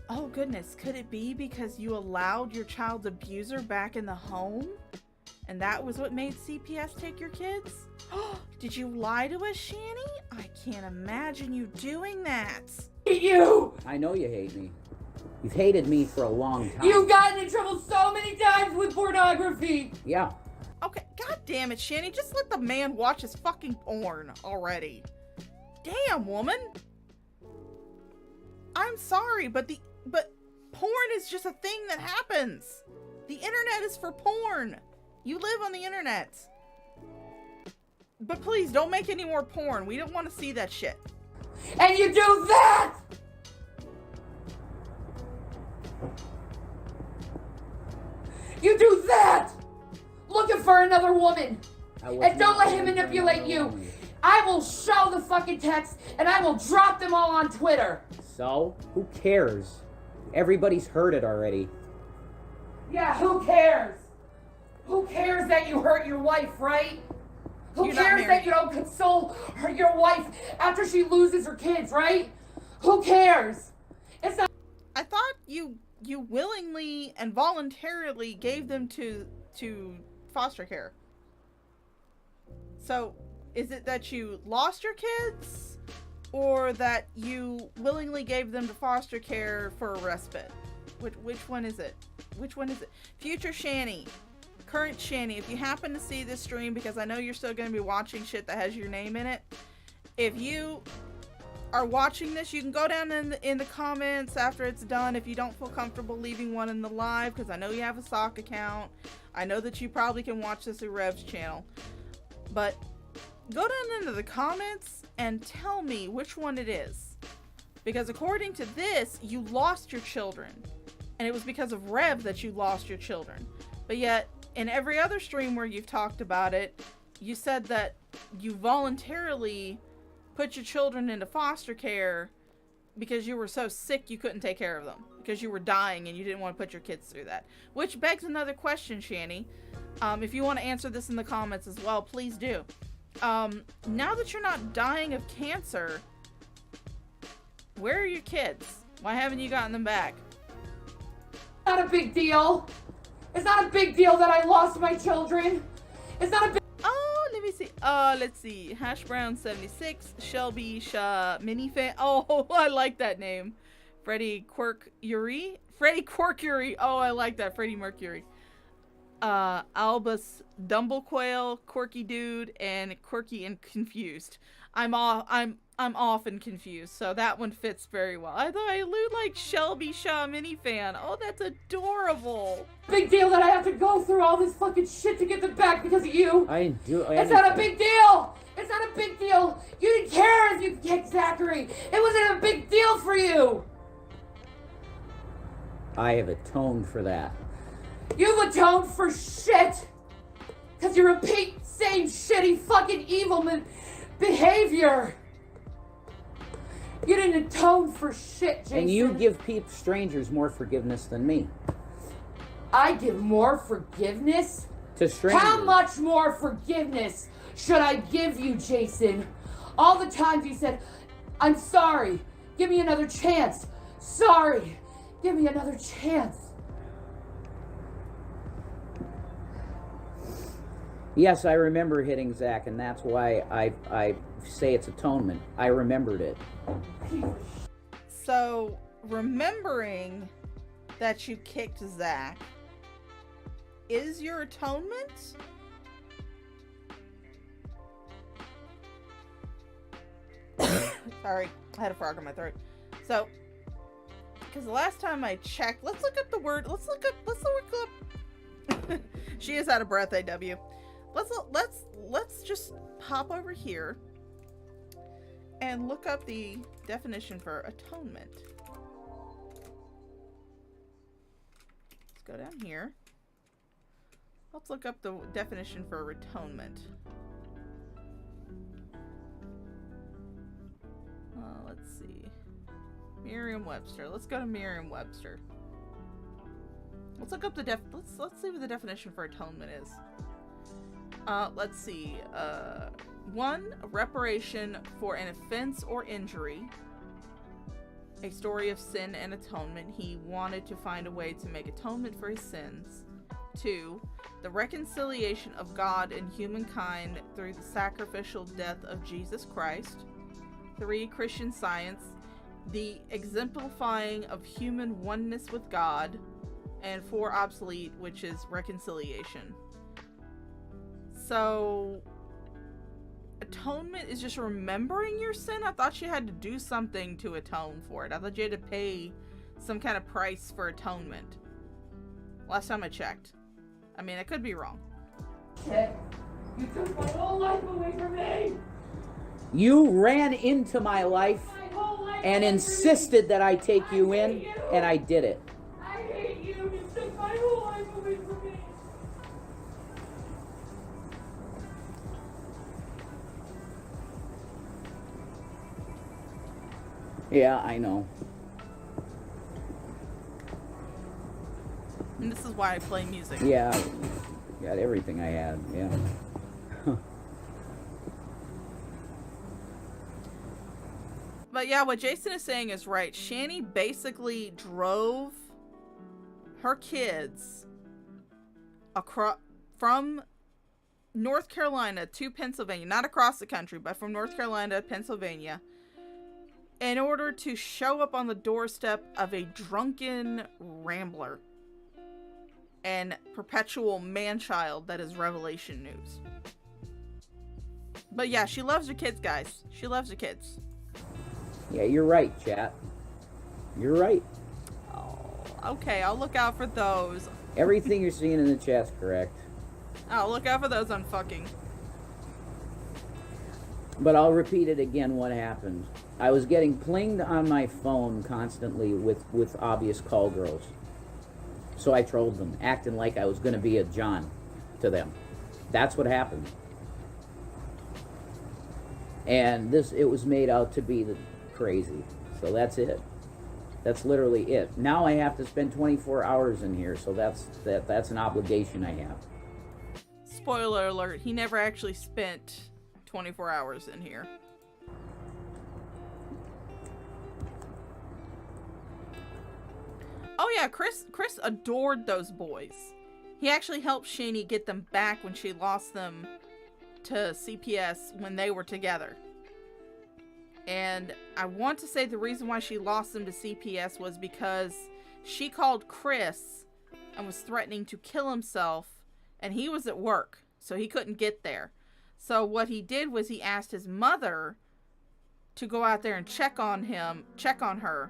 Oh goodness, could it be because you allowed your child's abuser back in the home? And that was what made CPS take your kids? Did you lie to us, Shanny? I can't imagine you doing that. You! I know you hate me. You've hated me for a long time. You've gotten in trouble so many times with pornography! Yeah. Okay, god damn it, Shanny. Just let the man watch his fucking porn already. Damn, woman. I'm sorry, but porn is just a thing that happens. The internet is for porn. You live on the internet. But please, don't make any more porn. We don't want to see that shit. And you do that! You do that! Looking for another woman! And don't let him manipulate you! I will show the fucking text and I will drop them all on Twitter! So? Who cares? Everybody's heard it already. Yeah, who cares? Who cares that you hurt your wife, right? Who cares that you don't console your wife after she loses her kids, right? Who cares? It's not— I thought you willingly and voluntarily gave them to foster care. So, is it that you lost your kids? Or that you willingly gave them to foster care for a respite? Which one is it? Which one is it? Future Shanny. Current Shanny. If you happen to see this stream, because I know you're still going to be watching shit that has your name in it. If you are watching this, you can go down in the comments after it's done if you don't feel comfortable leaving one in the live, because I know you have a sock account. I know that you probably can watch this through Rev's channel. But go down into the comments and tell me which one it is. Because according to this, you lost your children. And it was because of Rev that you lost your children. But yet, in every other stream where you've talked about it, you said that you voluntarily put your children into foster care because you were so sick you couldn't take care of them. Because you were dying and you didn't want to put your kids through that. Which begs another question, Shanny. If you want to answer this in the comments as well, please do. Now that you're not dying of cancer, where are your kids? Why haven't you gotten them back? Not a big deal. It's not a big deal that I lost my children. It's not a big... Oh, let me see. Let's see. Hash Brown 76, Shelby Shaw Minifan. Oh, I like that name. Freddie Quirk-Uri. Freddie Quirk-Uri. Oh, I like that. Freddie Mercury. Albus Dumblequail, Quirky Dude, and Quirky and Confused. I'm often confused, so that one fits very well. I thought I allude like Shelby Shaw Minifan. Oh, that's adorable. Big deal that I have to go through all this fucking shit to get them back because of you. It's not a big deal. It's not a big deal. You didn't care if you kicked Zachary. It wasn't a big deal for you. I have atoned for that. You've atoned for shit. Because you repeat same shitty fucking evil behavior. You didn't atone for shit, Jason. And you give strangers more forgiveness than me. I give more forgiveness? To strangers. How much more forgiveness should I give you, Jason? All the times you said, I'm sorry, give me another chance. Sorry, give me another chance. Yes, I remember hitting Zach, and that's why I say it's atonement. I remembered it. So, remembering that you kicked Zach is your atonement? Sorry, I had a frog in my throat. So, because the last time I checked, let's look up the word. Let's look up. She is out of breath, AW. Let's just hop over here and look up the definition for atonement. Let's go down here. Let's look up the definition for atonement. Let's see. Merriam-Webster. Let's go to Merriam-Webster. Let's look up the let's see what the definition for atonement is. Let's see. 1. Reparation for an offense or injury. A story of sin and atonement. He wanted to find a way to make atonement for his sins. 2. The reconciliation of God and humankind through the sacrificial death of Jesus Christ. 3. Christian Science. The exemplifying of human oneness with God. And 4. Obsolete, which is reconciliation. So, atonement is just remembering your sin? I thought you had to do something to atone for it. I thought you had to pay some kind of price for atonement. Last time I checked. I mean, I could be wrong. Shit. You took my whole life away from me! You ran into my life and insisted that I take you in, and I did it. I hate you! You took my whole life away from me! Yeah, I know. And this is why I play music. Yeah, got everything I had, yeah. But yeah, what Jason is saying is right. Shanny basically drove her kids across from North Carolina to Pennsylvania. Not across the country, but from North Carolina to Pennsylvania. In order to show up on the doorstep of a drunken rambler and perpetual man-child that is Revelation News. But yeah, she loves her kids, guys. She loves her kids. Yeah, you're right, chat. You're right. Oh, okay, I'll look out for those. Everything you're seeing in the chat's correct. I'll look out for those on fucking. But I'll repeat it again what happened. I was getting plinged on my phone constantly with obvious call girls. So I trolled them, acting like I was going to be a John to them. That's what happened. And it was made out to be crazy. So that's it. That's literally it. Now I have to spend 24 hours in here, so that's an obligation I have. Spoiler alert, he never actually spent 24 hours in here. Oh yeah, Chris adored those boys. He actually helped Shanny get them back when she lost them to CPS when they were together. And I want to say the reason why she lost them to CPS was because she called Chris and was threatening to kill himself, and he was at work, so he couldn't get there. So what he did was he asked his mother to go out there and check on her.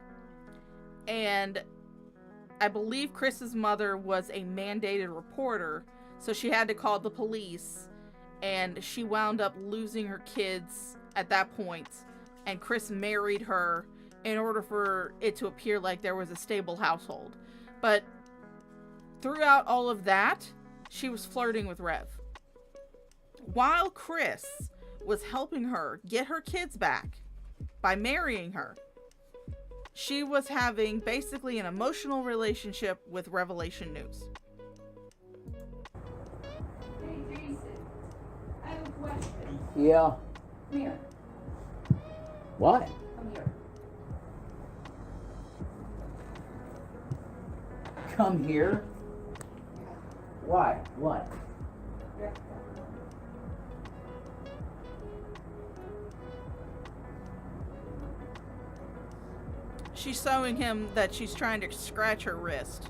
And I believe Chris's mother was a mandated reporter, so she had to call the police, and she wound up losing her kids at that point. And Chris married her in order for it to appear like there was a stable household. But throughout all of that, she was flirting with Rev. While Chris was helping her get her kids back by marrying her, she was having basically an emotional relationship with Revelation News. Hey, Jason, I have a question. Yeah. Come here. What? Come here. Come here? Why? What? She's showing him that she's trying to scratch her wrist.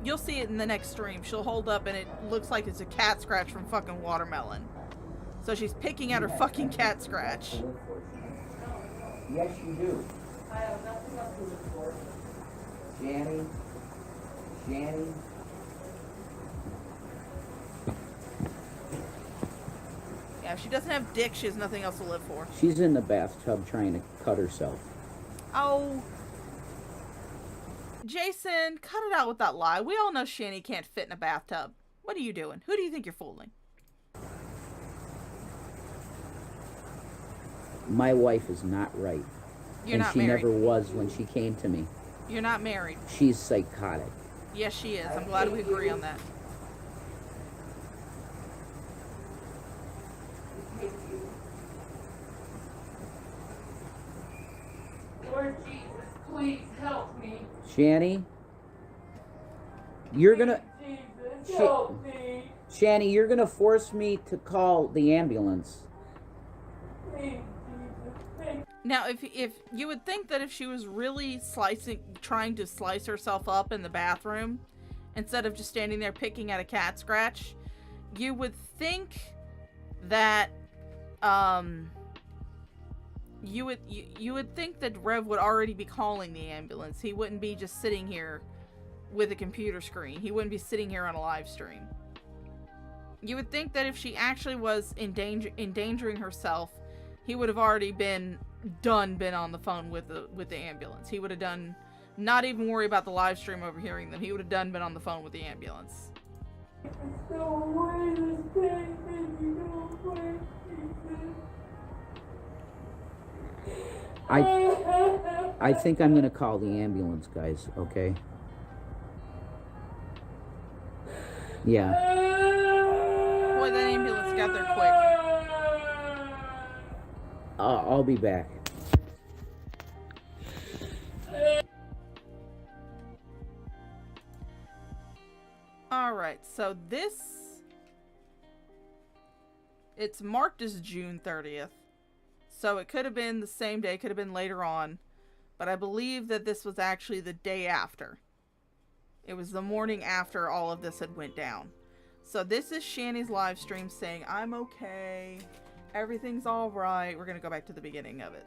You'll see it in the next stream. She'll hold up and it looks like it's a cat scratch from fucking Watermelon. So she's picking at her fucking cat scratch. Yes, you do. I have nothing else to look for. Shanny. Yeah, if she doesn't have dick, she has nothing else to live for. She's in the bathtub trying to cut herself. Oh. Jason, cut it out with that lie. We all know Shanny can't fit in a bathtub. What are you doing? Who do you think you're fooling? My wife is not right. You're and not she married. never was when she came to me. You're not married. She's psychotic. Yes, she is. I'm glad we agree on that. Lord Jesus, please help me. Shanny, you're gonna... Jesus, help me. Shanny, you're gonna force me to call the ambulance. Please, Jesus. Now, if you would think that if she was really trying to slice herself up in the bathroom, instead of just standing there picking at a cat scratch, you would think that, you would think that Rev would already be calling the ambulance. He wouldn't be just sitting here with a computer screen. He wouldn't be sitting here on a live stream. You would think that if she actually was endangering herself, he would have already been on the phone with the ambulance. He would have done, not even worry about the live stream overhearing them. He would have been on the phone with the ambulance. I think I'm gonna call the ambulance, guys, okay? Yeah. Boy, that ambulance got there quick. I'll be back. Alright, so it's marked as June 30th. So it could have been the same day, could have been later on. But I believe that this was actually the day after. It was the morning after all of this had went down. So this is Shanny's live stream saying, I'm okay. Everything's alright. We're going to go back to the beginning of it.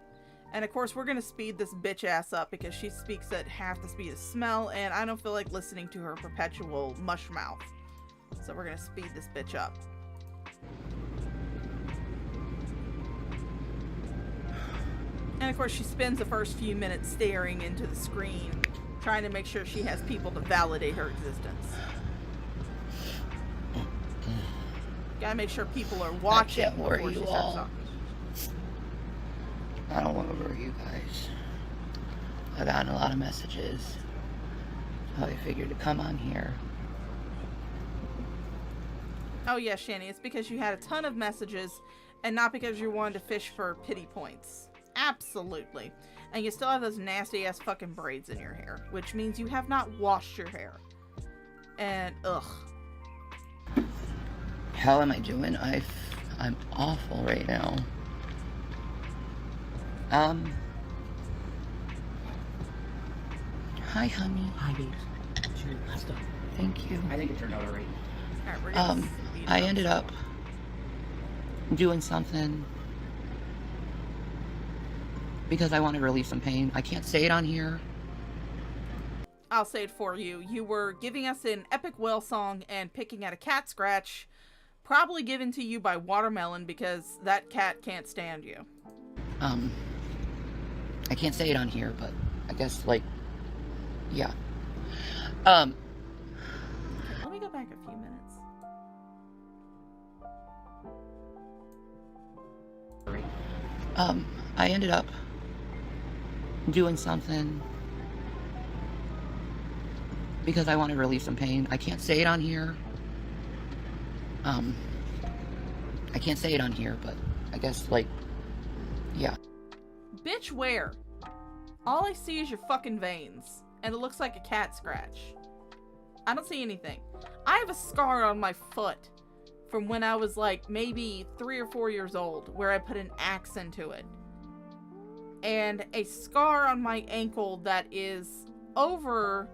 And of course, we're going to speed this bitch ass up because she speaks at half the speed of smell. And I don't feel like listening to her perpetual mush mouth. So we're going to speed this bitch up. And of course, she spends the first few minutes staring into the screen, trying to make sure she has people to validate her existence. Gotta make sure people are watching. I can't worry before you she starts all. talking. I don't want to worry you guys. I've gotten a lot of messages. So I figured to come on here. Oh yeah, Shanny, it's because you had a ton of messages and not because you wanted to fish for pity points. Absolutely. And you still have those nasty ass fucking braids in your hair, which means you have not washed your hair. And ugh. How am I doing? I'm awful right now. Hi, honey. Hi, babes. Sure, how's it? Thank you. I think it turned out alright. Alright, we're gonna I ended up doing something because I want to relieve some pain. I can't say it on here. I'll say it for you. You were giving us an epic whale song and picking at a cat scratch, probably given to you by Watermelon because that cat can't stand you. I can't say it on here, but I guess, like, yeah. Let me go back a few minutes. I ended up doing something because I want to relieve some pain. I can't say it on here. I can't say it on here, but I guess, like, yeah. Bitch, where? All I see is your fucking veins, and it looks like a cat scratch. I don't see anything. I have a scar on my foot from when I was like maybe 3 or 4 years old where I put an axe into it. And a scar on my ankle that is over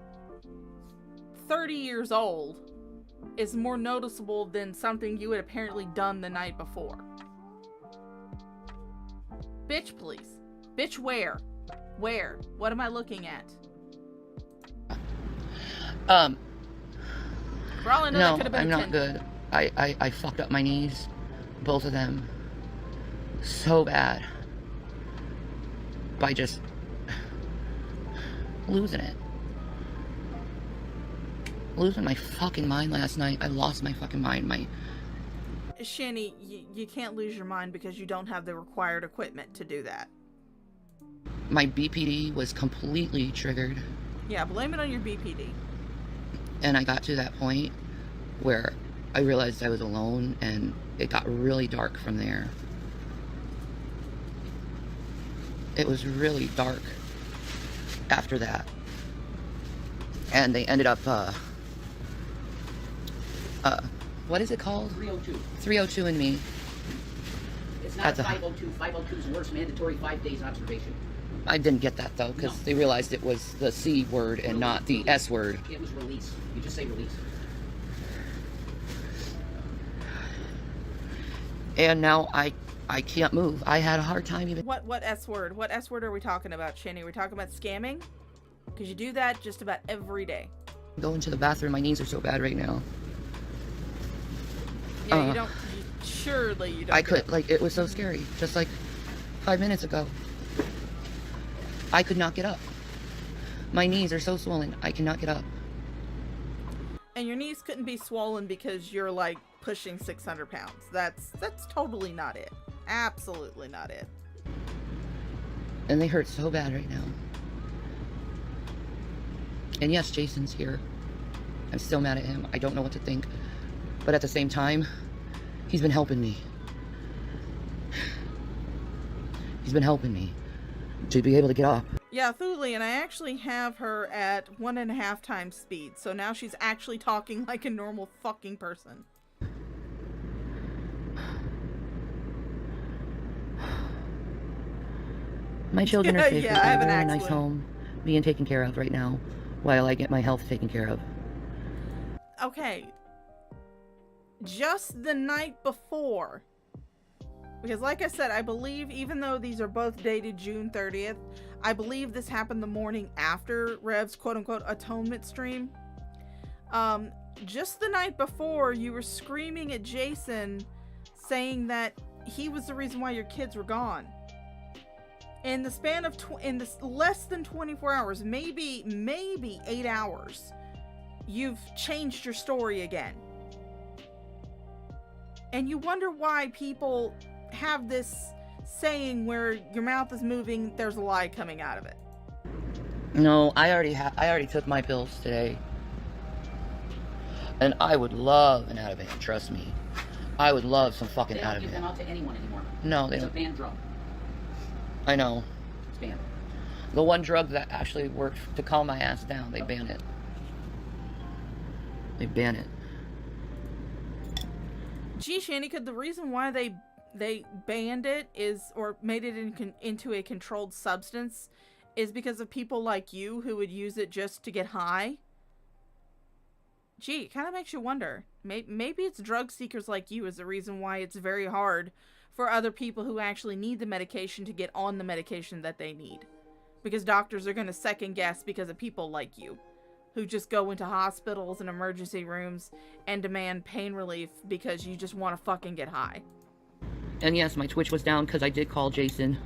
30 years old is more noticeable than something you had apparently done the night before. Bitch, please. Bitch, where? Where? What am I looking at? For all I know, that No, could have been I'm a not good. I fucked up my knees. Both of them. So bad. By just losing it. Losing my fucking mind last night. I lost my fucking mind. Shanny, you can't lose your mind because you don't have the required equipment to do that. My BPD was completely triggered. Yeah, blame it on your BPD. And I got to that point where I realized I was alone, and it got really dark from there. It was really dark after that. And they ended up, what is it called? 302. 302 and me. It's not 502. 502 is worse, mandatory 5 days observation. I didn't get that, though, because they realized it was the C word and not the S word. It was release. You just say release. And now I can't move. I had a hard time even... What S word? What S word are we talking about, Shanny? Are we talking about scamming? Because you do that just about every day. Going to the bathroom, my knees are so bad right now. Yeah, you don't... surely you don't... I could, like, it was so scary. Just like 5 minutes ago. I could not get up. My knees are so swollen, I cannot get up. And your knees couldn't be swollen because you're, like, pushing 600 pounds. That's totally not it. Absolutely not it. And they hurt so bad right now. And yes, Jason's here. I'm still mad at him. I don't know what to think. But at the same time, he's been helping me. He's been helping me to be able to get up. Yeah, Thuli, and I actually have her at 1.5 times speed, so now she's actually talking like a normal fucking person. My children are safe in I have a an very nice accent. home, being taken care of right now, while I get my health taken care of. Okay. Just the night before. Because like I said, I believe, even though these are both dated June 30th, I believe this happened the morning after Rev's quote-unquote atonement stream. Just the night before, you were screaming at Jason, saying that he was the reason why your kids were gone. In the span of, less than 24 hours, maybe 8 hours, you've changed your story again. And you wonder why people have this saying where your mouth is moving, there's a lie coming out of it. No, I already took my pills today. And I would love an Ativan, trust me. I would love some fucking They don't give Ativan. them out to anyone anymore. No, they It's don't. a banned drug. I know. It's banned. The one drug that actually worked to calm my ass down, they ban it. They ban it. Gee, Shanny, could the reason why they banned it is, or made it into a controlled substance, is because of people like you who would use it just to get high? Gee, it kind of makes you wonder. Maybe it's drug seekers like you is the reason why it's very hard for other people who actually need the medication to get on the medication that they need. Because doctors are going to second guess because of people like you, who just go into hospitals and emergency rooms and demand pain relief because you just want to fucking get high. And yes, my Twitch was down because I did call Jason.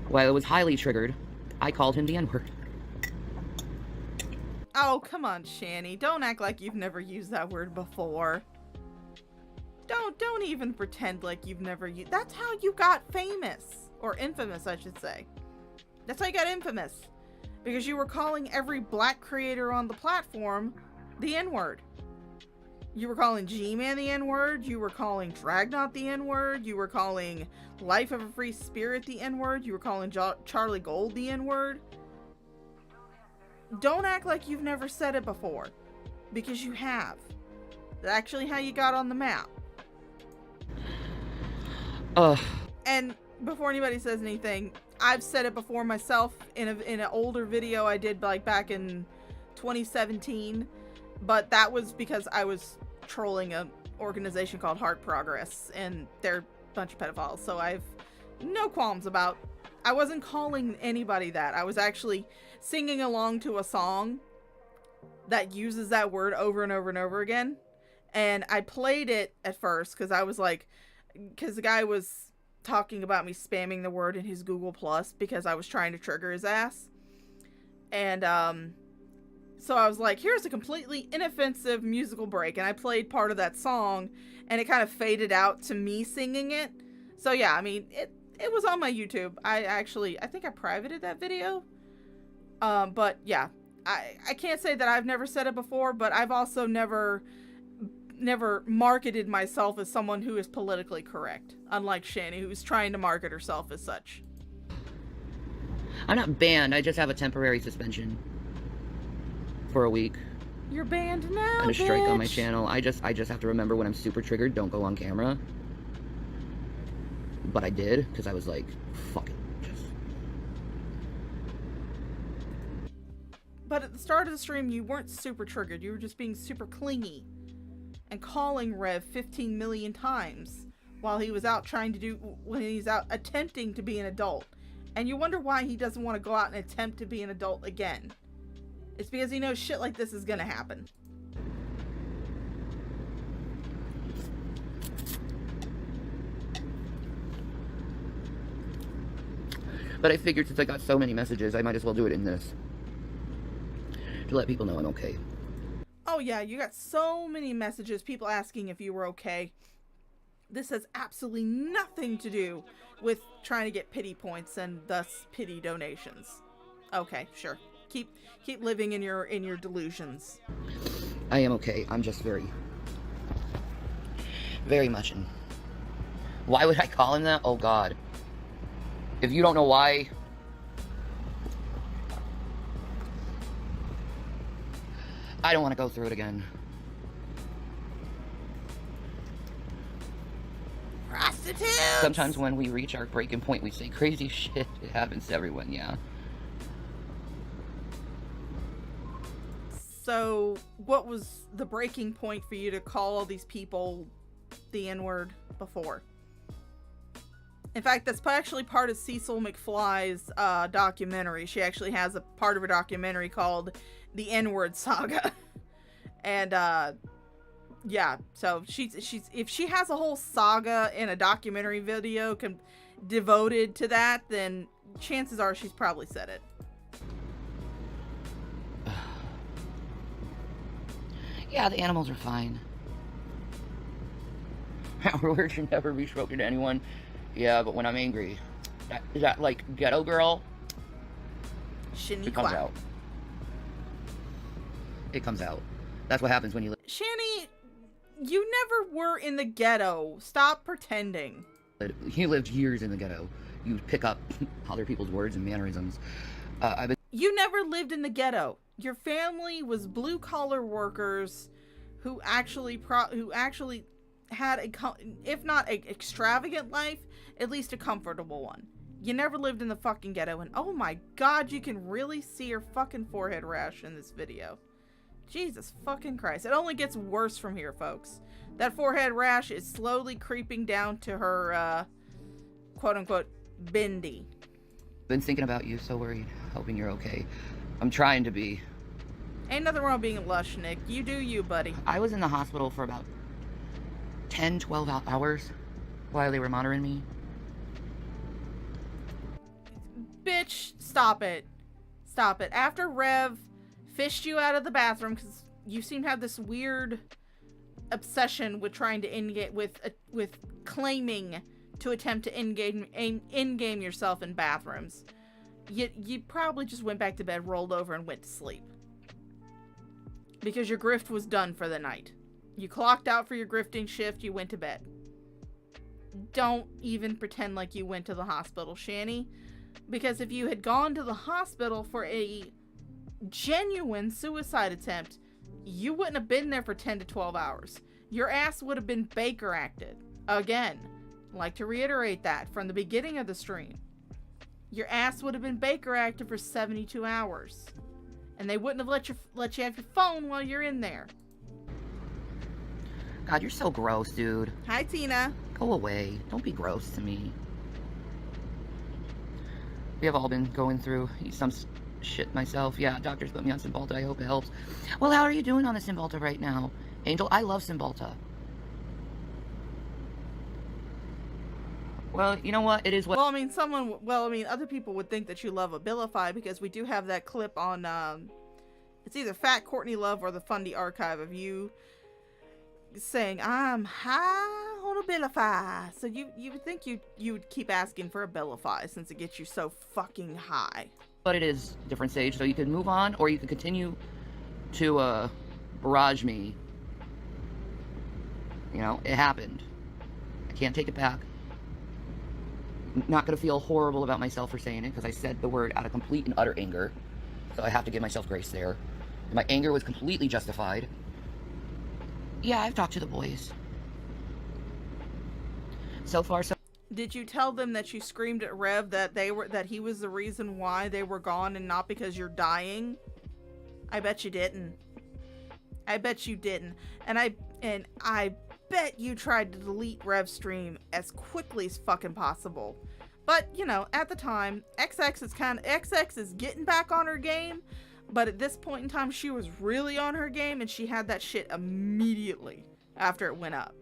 While I was highly triggered, I called him the N-word. Oh, come on, Shanny. Don't act like you've never used that word before. Don't even pretend like you've never used... That's how you got famous. Or infamous, I should say. That's how you got infamous. Because you were calling every black creator on the platform the N-word. You were calling G-Man the N-word. You were calling Dragnot the N-word. You were calling Life of a Free Spirit the N-word. You were calling Charlie Gold the N-word. Don't act like you've never said it before. Because you have. That's actually how you got on the map. And before anybody says anything, I've said it before myself in an older video I did like back in 2017, but that was because I was trolling an organization called Heart Progress, and they're a bunch of pedophiles, so I've no qualms about... I wasn't calling anybody that. I was actually singing along to a song that uses that word over and over and over again, and I played it at first because I was like... because the guy was talking about me spamming the word in his Google Plus because I was trying to trigger his ass. And, so I was like, here's a completely inoffensive musical break. And I played part of that song, and it kind of faded out to me singing it. So yeah, I mean, it was on my YouTube. I think I privated that video. But yeah, I can't say that I've never said it before, but I've also never marketed myself as someone who is politically correct, unlike Shanny, who's trying to market herself as such. I'm not banned, I just have a temporary suspension for a week. You're banned now, And a strike on my bitch. channel. I just have to remember when I'm super triggered, don't go on camera. But I did, because I was like, fuck it, just... But at the start of the stream, you weren't super triggered. You were just being super clingy and calling Rev 15 million times while he was out when he's out attempting to be an adult. And you wonder why he doesn't want to go out and attempt to be an adult again. It's because he knows shit like this is gonna happen. But I figured since I got so many messages, I might as well do it in this. To let people know I'm okay. Oh yeah, you got so many messages, people asking if you were okay. This has absolutely nothing to do with trying to get pity points and thus pity donations. Okay, sure. Keep living in your delusions. I am okay. I'm just very much in. Why would I call him that? Oh God. If you don't know why, I don't want to go through it again. Prostitutes! Sometimes when we reach our breaking point, we say crazy shit. It happens to everyone, yeah. So, what was the breaking point for you to call all these people the N-word before? In fact, that's actually part of Cecil McFly's documentary. She actually has a part of her documentary called The N-Word Saga. And, yeah, so if she has a whole saga in a documentary video devoted to that, then chances are she's probably said it. Yeah, the animals are fine. Our words should never be spoken to anyone. Yeah, but when I'm angry, that like ghetto girl, Shanny It comes quack. out. It comes out. That's what happens when you Shanny, you never were in the ghetto. Stop pretending. You lived years in the ghetto. You pick up other people's words and mannerisms. I've been. You never lived in the ghetto. Your family was blue collar workers who actually had if not an extravagant life, at least a comfortable one. You never lived in the fucking ghetto, and oh my god, you can really see her fucking forehead rash in this video. Jesus fucking Christ. It only gets worse from here, folks. That forehead rash is slowly creeping down to her, quote-unquote, bindi. Been thinking about you, so worried. Hoping you're okay. I'm trying to be. Ain't nothing wrong with being lush, Nick. You do you, buddy. I was in the hospital for about 10, 12 hours while they were monitoring me. Bitch, stop it. Stop it. After Rev fished you out of the bathroom, because you seem to have this weird obsession with trying to in-game, with claiming to attempt to in-game yourself in bathrooms. You probably just went back to bed, rolled over, and went to sleep. Because your grift was done for the night. You clocked out for your grifting shift, you went to bed. Don't even pretend like you went to the hospital, Shanny. Because if you had gone to the hospital for a genuine suicide attempt, you wouldn't have been there for 10 to 12 hours. Your ass would have been Baker acted. Again, like to reiterate that from the beginning of the stream. Your ass would have been Baker acted for 72 hours. And they wouldn't have let you have your phone while you're in there. God, you're so gross, dude. Hi, Tina. Go away. Don't be gross to me. We have all been going through some shit myself. Yeah, doctors put me on Cymbalta. I hope it helps. Well, how are you doing on the Cymbalta right now? Angel, I love Cymbalta. Well, you know what? It is what... Well, I mean, other people would think that you love Abilify because we do have that clip on, it's either Fat Courtney Love or the Fundy Archive of you saying, I'm high on Abilify. So you would think you would keep asking for Abilify since it gets you so fucking high. But it is a different stage, so you can move on or you can continue to, barrage me. You know, it happened. I can't take it back. I'm not gonna feel horrible about myself for saying it because I said the word out of complete and utter anger. So I have to give myself grace there. And my anger was completely justified. Yeah, I've talked to the boys. So far, so... Did you tell them that you screamed at Rev that he was the reason why they were gone and not because you're dying? I bet you didn't. I bet you didn't. And I bet you tried to delete Rev's stream as quickly as fucking possible. But, you know, at the time, XX is getting back on her game, but at this point in time, she was really on her game, and she had that shit immediately after it went up.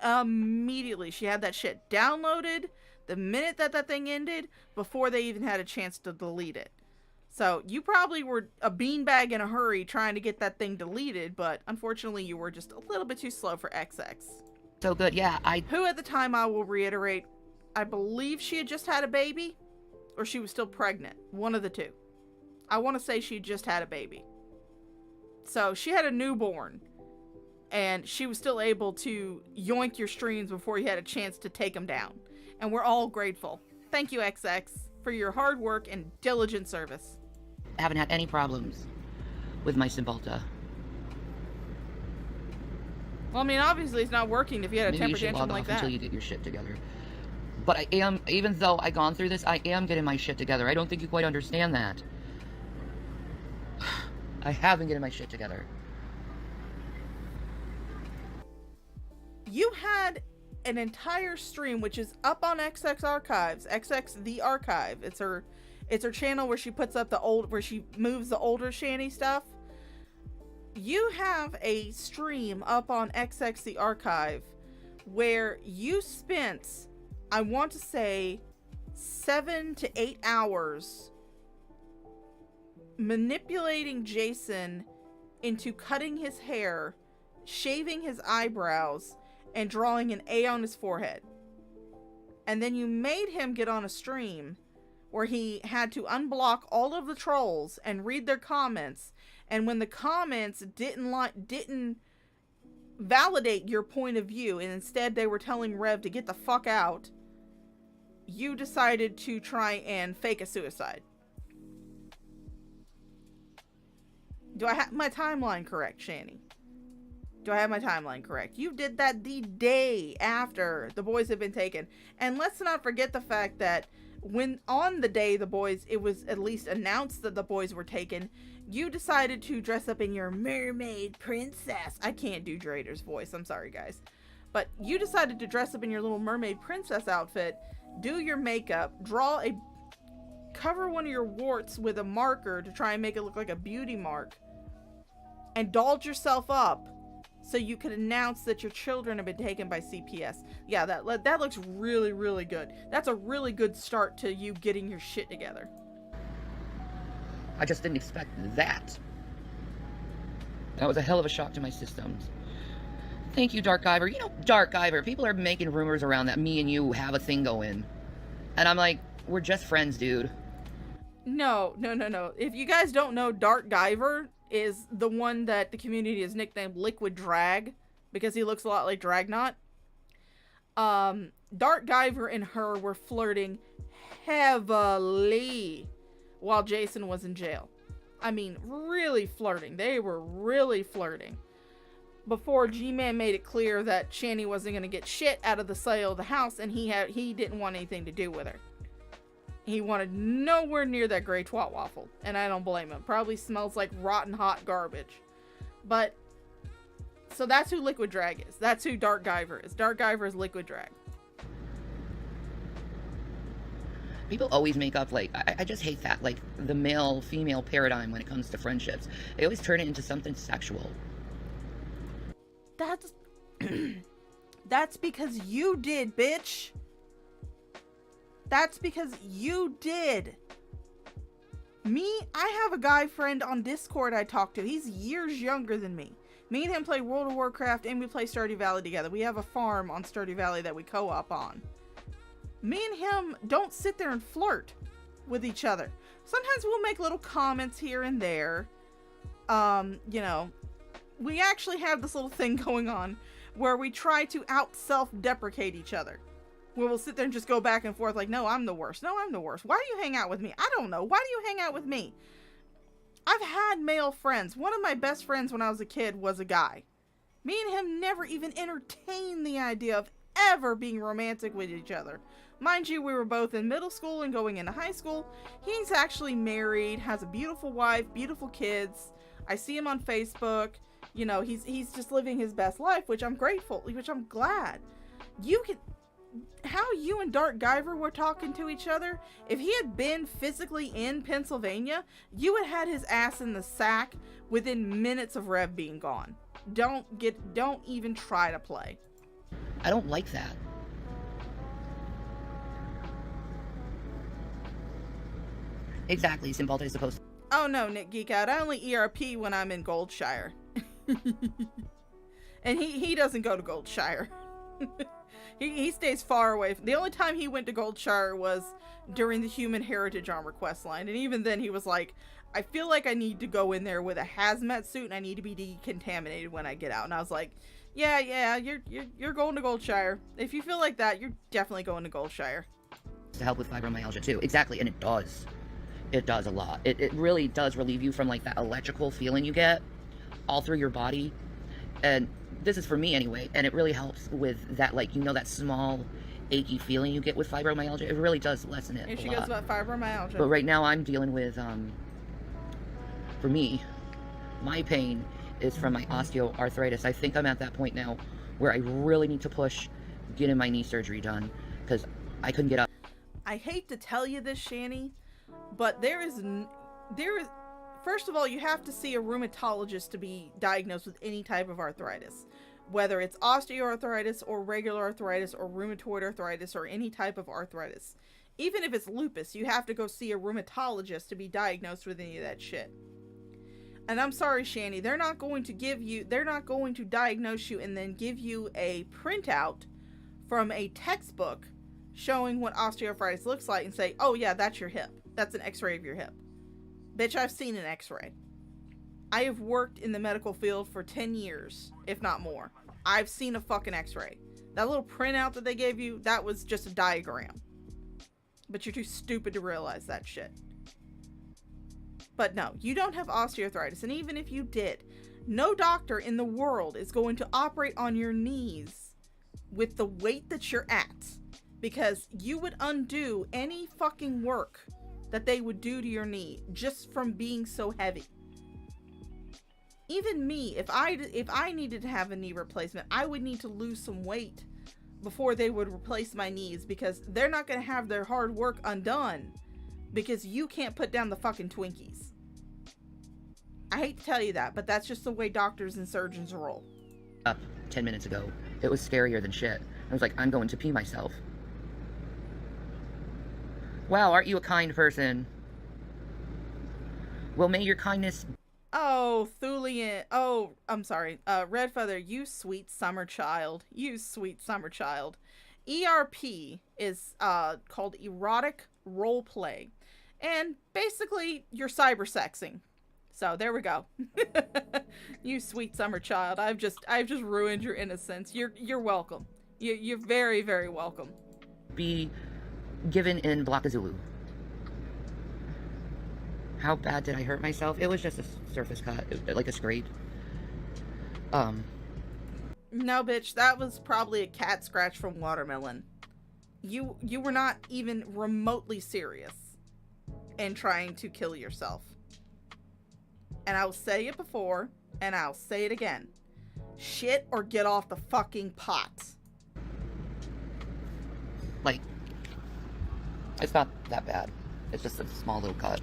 Immediately. She had that shit downloaded the minute that thing ended, before they even had a chance to delete it. So, you probably were a beanbag in a hurry trying to get that thing deleted, but unfortunately you were just a little bit too slow for XX. So good, yeah, Who at the time, I will reiterate, I believe she had just had a baby, or she was still pregnant. One of the two. I want to say she just had a baby. So, she had a newborn, and she was still able to yoink your streams before you had a chance to take them down. And we're all grateful. Thank you, XX, for your hard work and diligent service. I haven't had any problems with my Cymbalta. Well, I mean, obviously it's not working if you had a temper tantrum like that. Until you get your shit together. But I am, even though I've gone through this, I am getting my shit together. I don't think you quite understand that. I have been getting my shit together. You had an entire stream, which is up on XX Archives, XX The Archive. It's her channel where she puts up where she moves the older Shanny stuff. You have a stream up on XX The Archive where you spent, I want to say, 7 to 8 hours manipulating Jason into cutting his hair, shaving his eyebrows, and drawing an A on his forehead. And then you made him get on a stream where he had to unblock all of the trolls and read their comments. And when the comments didn't validate your point of view, and instead they were telling Rev to get the fuck out, you decided to try and fake a suicide. Do I have my timeline correct, Shanny? Do I have my timeline correct? You did that the day after the boys had been taken. And let's not forget the fact that when on the day it was at least announced that the boys were taken, you decided to dress up in your mermaid princess. I can't do Drader's voice. I'm sorry, guys. But you decided to dress up in your little mermaid princess outfit, do your makeup, cover one of your warts with a marker to try and make it look like a beauty mark, and dolled yourself up so you could announce that your children have been taken by CPS. Yeah, that looks really, really good. That's a really good start to you getting your shit together. I just didn't expect that. That was a hell of a shock to my systems. Thank you, Dark Iver. You know, Dark Iver, people are making rumors around that me and you have a thing going. And I'm like, we're just friends, dude. No. If you guys don't know, Dark Iver is the one that the community has nicknamed Liquid Drag, because he looks a lot like Dragnot. Dark Guyver and her were flirting heavily while Jason was in jail. I mean, really flirting. They were really flirting. Before G-Man made it clear that Shanny wasn't going to get shit out of the sale of the house, and he didn't want anything to do with her. He wanted nowhere near that gray twat waffle, and I don't blame him. Probably smells like rotten hot garbage. But, so that's who Liquid Drag is. That's who Dark Guyver is. Dark Guyver is Liquid Drag. People always make up, like, I just hate that, like, the male-female paradigm when it comes to friendships. They always turn it into something sexual. That's because you did, bitch. That's because you did. I have a guy friend on Discord I talk to. He's years younger than me. Me and him play World of Warcraft and we play Stardew Valley together. We have a farm on Stardew Valley that we co-op on. Me and him don't sit there and flirt with each other. Sometimes we'll make little comments here and there. You know, we actually have this little thing going on where we try to self-deprecate each other. Where we'll sit there and just go back and forth like, no, I'm the worst. No, I'm the worst. Why do you hang out with me? I don't know. Why do you hang out with me? I've had male friends. One of my best friends when I was a kid was a guy. Me and him never even entertained the idea of ever being romantic with each other. Mind you, we were both in middle school and going into high school. He's actually married, has a beautiful wife, beautiful kids. I see him on Facebook. You know, he's just living his best life, which I'm grateful, which I'm glad. How you and Dark Guyver were talking to each other, if he had been physically in Pennsylvania, you would have had his ass in the sack within minutes of Rev being gone. Don't even try to play. I don't like that. Exactly, Simbalta is supposed to. Oh no, Nick Geek Out. I only ERP when I'm in Goldshire. And he doesn't go to Goldshire. He stays far away. The only time he went to Goldshire was during the Human Heritage Armor quest line. And even then he was like, I feel like I need to go in there with a hazmat suit and I need to be decontaminated when I get out. And I was like, yeah, you're going to Goldshire. If you feel like that, you're definitely going to Goldshire. To help with fibromyalgia too. Exactly, and it does. It does a lot. It really does relieve you from like that electrical feeling you get all through your body. And this is for me anyway, and it really helps with that, like, you know, that small achy feeling you get with fibromyalgia. It really does lessen it. Here she a lot. goes about fibromyalgia. But right now I'm dealing with, for me, my pain is from my osteoarthritis. I think I'm at that point now where I really need to push getting my knee surgery done because I couldn't get up. I hate to tell you this, Shanny, but there is first of all, you have to see a rheumatologist to be diagnosed with any type of arthritis. Whether it's osteoarthritis or regular arthritis or rheumatoid arthritis or any type of arthritis. Even if it's lupus, you have to go see a rheumatologist to be diagnosed with any of that shit. And I'm sorry, Shanny, they're not going to diagnose you and then give you a printout from a textbook showing what osteoarthritis looks like and say, oh yeah, that's your hip. That's an x-ray of your hip. Bitch, I've seen an x-ray. I have worked in the medical field for 10 years, if not more. I've seen a fucking x-ray. That little printout that they gave you, that was just a diagram. But you're too stupid to realize that shit. But no, you don't have osteoarthritis, and even if you did, no doctor in the world is going to operate on your knees with the weight that you're at, because you would undo any fucking work that they would do to your knee just from being so heavy. Even me, if I needed to have a knee replacement, I would need to lose some weight before they would replace my knees, because they're not going to have their hard work undone because you can't put down the fucking Twinkies. I hate to tell you that, but that's just the way doctors and surgeons roll. Up 10 minutes ago. It was scarier than shit. I was like, I'm going to pee myself. Wow, aren't you a kind person? Well, may your kindness... Oh, Thulian. Oh, I'm sorry. Red Feather, you sweet summer child. You sweet summer child. ERP is called erotic role play. And basically, you're cybersexing. So there we go. You sweet summer child. I've just ruined your innocence. You're welcome. You're very, very welcome. Be given in Boogaloo. How bad did I hurt myself? It was just a surface cut, like a scrape. No, bitch, that was probably a cat scratch from watermelon. You were not even remotely serious in trying to kill yourself. And I'll say it before, and I'll say it again. Shit or get off the fucking pot. Like, it's not that bad. It's just a small little cut.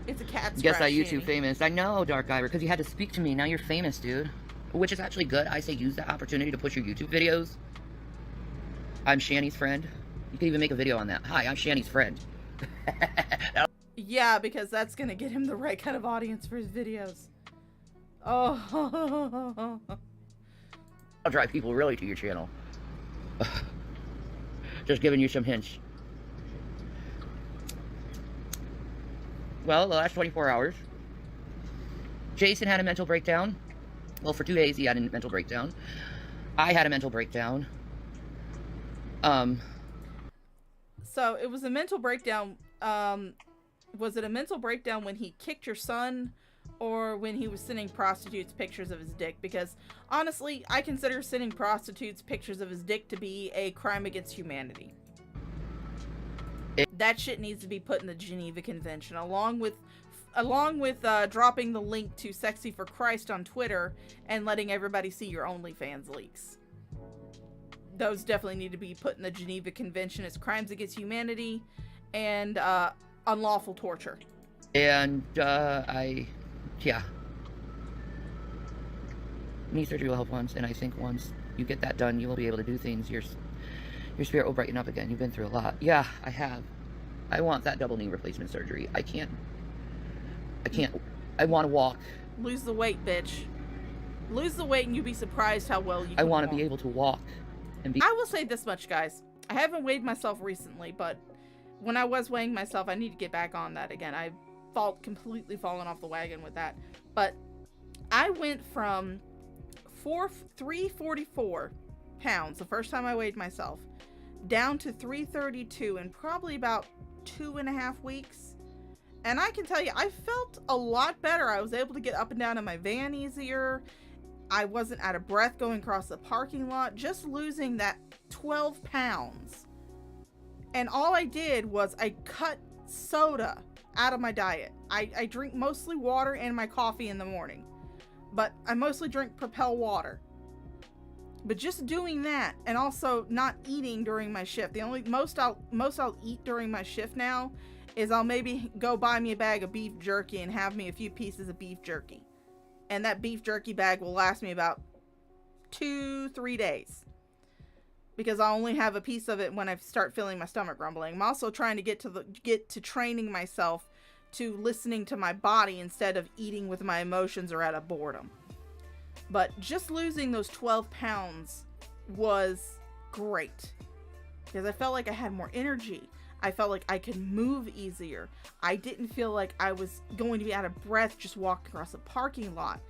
It's a cat scratch. Yes, I YouTube Shanny. famous. I know, Dark Ivor, because you had to speak to me. Now you're famous, dude. Which is actually good. I say use that opportunity to push your YouTube videos. I'm Shanny's friend. You can even make a video on that. Hi, I'm Shanny's friend. Yeah, because that's gonna get him the right kind of audience for his videos. Oh. I'll drive people really to your channel. Just giving you some hints. Well, the last 24 hours, Jason had a mental breakdown. Well, for 2 days he had a mental breakdown. I had a mental breakdown. So it was a mental breakdown. Was it a mental breakdown when he kicked your son, or when he was sending prostitutes pictures of his dick? Because honestly, I consider sending prostitutes pictures of his dick to be a crime against humanity. That shit needs to be put in the Geneva Convention, along with dropping the link to Sexy for Christ on Twitter and letting everybody see your OnlyFans leaks. Those definitely need to be put in the Geneva Convention as crimes against humanity and unlawful torture. And yeah. Knee surgery will help once, and I think once you get that done, you will be able to do things. Your spirit will brighten up again. You've been through a lot. Yeah, I have. I want that double knee replacement surgery. I can't. I want to walk. Lose the weight, bitch. Lose the weight and you'll be surprised how well you can I want to walk. be able to walk. And be. I will say this much, guys. I haven't weighed myself recently, but when I was weighing myself, I need to get back on that again. I've completely fallen off the wagon with that. But I went from 344 pounds the first time I weighed myself down to 332 in probably about 2.5 weeks. And I can tell you, I felt a lot better. I was able to get up and down in my van easier. I wasn't out of breath going across the parking lot. Just losing that 12 pounds. And all I did was I cut soda out of my diet. I drink mostly water and my coffee in the morning. But I mostly drink Propel water. But just doing that, and also not eating during my shift. The most I'll eat during my shift now is I'll maybe go buy me a bag of beef jerky and have me a few pieces of beef jerky. And that beef jerky bag will last me about 2-3 days. Because I only have a piece of it when I start feeling my stomach rumbling. I'm also trying to get to training myself to listening to my body instead of eating with my emotions or out of boredom. But just losing those 12 pounds was great. because I felt like I had more energy. I felt like I could move easier. I didn't feel like I was going to be out of breath just walking across a parking lot.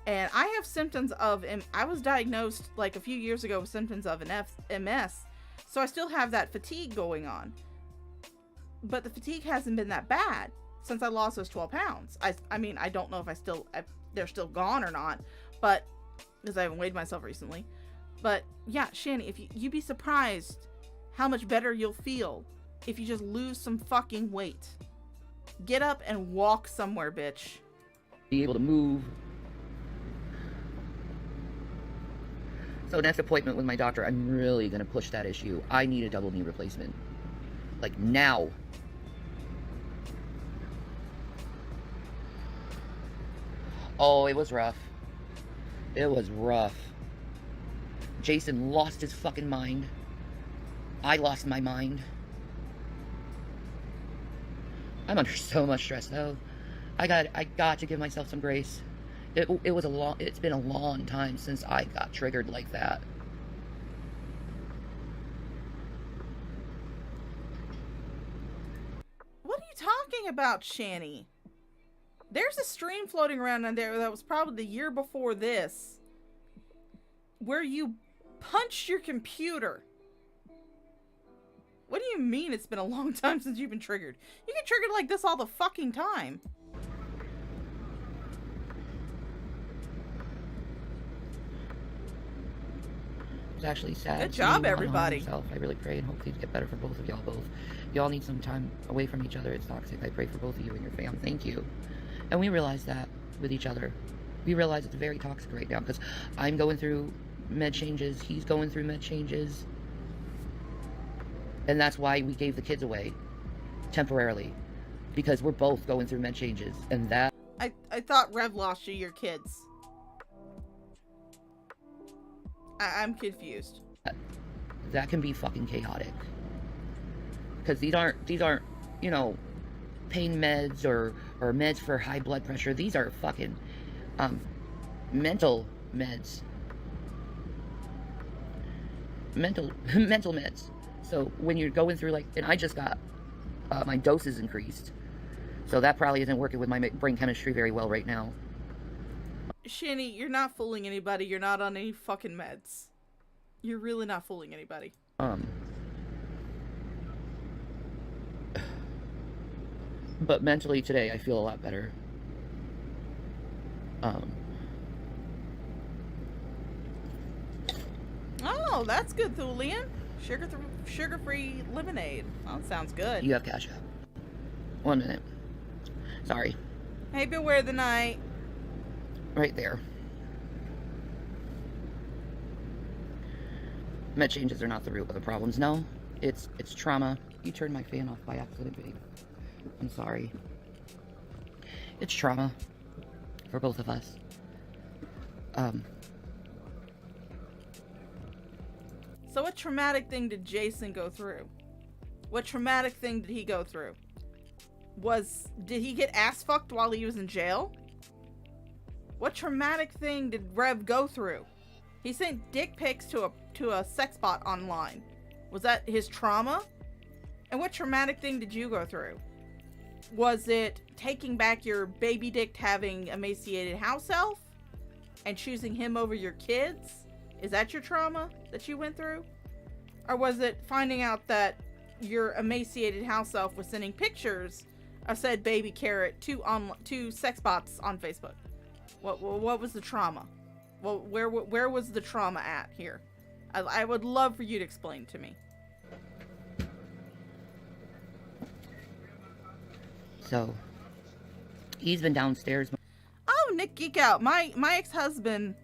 And I have symptoms of, and I was diagnosed like a few years ago with symptoms of an MS. So I still have that fatigue going on. But the fatigue hasn't been that bad since I lost those 12 pounds. I mean, I don't know if they're still gone or not, but because I haven't weighed myself recently. But yeah, Shanny, if you'd be surprised how much better you'll feel if you just lose some fucking weight. Get up and walk somewhere, bitch. Be able to move. So next appointment with my doctor, I'm really going to push that issue. I need a double knee replacement. Like now. Oh, it was rough. It was rough. Jason lost his fucking mind. I lost my mind. I'm under so much stress though. I got to give myself some grace. It's been a long time since I got triggered like that. What are you talking about, Shanny? There's a stream floating around on there that was probably the year before this, where you punched your computer. What do you mean it's been a long time since you've been triggered? You get triggered like this all the fucking time. It's actually sad. Good job, everybody. I really pray and hope things get better for both of y'all. Y'all need some time away from each other. It's toxic. I pray for both of you and your fam. Thank you. And we realize that with each other. We realize it's very toxic right now because I'm going through med changes. He's going through med changes. And that's why we gave the kids away temporarily, because we're both going through med changes. And that I thought Rev lost you your kids. I'm confused. That can be fucking chaotic. Because these aren't, you know, pain meds or meds for high blood pressure. These are fucking mental meds. Mental meds. So when you're going through like, and I just got my doses increased. So that probably isn't working with my brain chemistry very well right now. Shanny, you're not fooling anybody. You're not on any fucking meds. You're really not fooling anybody. But mentally today, I feel a lot better. Oh, that's good, Thulian. Sugar-free lemonade. Oh, that sounds good. You have CashApp. 1 minute. Sorry. Hey, beware the night. Right there. Med changes are not the root of the problems. No, it's trauma. You turned my fan off by accident, babe. I'm sorry. It's trauma for both of us. So what traumatic thing did Jason go through? What traumatic thing did he go through? Did he get ass fucked while he was in jail? What traumatic thing did Rev go through? He sent dick pics to a sex bot online. Was that his trauma? And what traumatic thing did you go through? Was it taking back your baby dick having emaciated house elf and choosing him over your kids? Is that your trauma that you went through? Or was it finding out that your emaciated house elf was sending pictures of said baby carrot to sex bots on Facebook? What was the trauma? Well, where was the trauma at here? I would love for you to explain to me. So, he's been downstairs. Oh, Nick Geek Out. My ex-husband...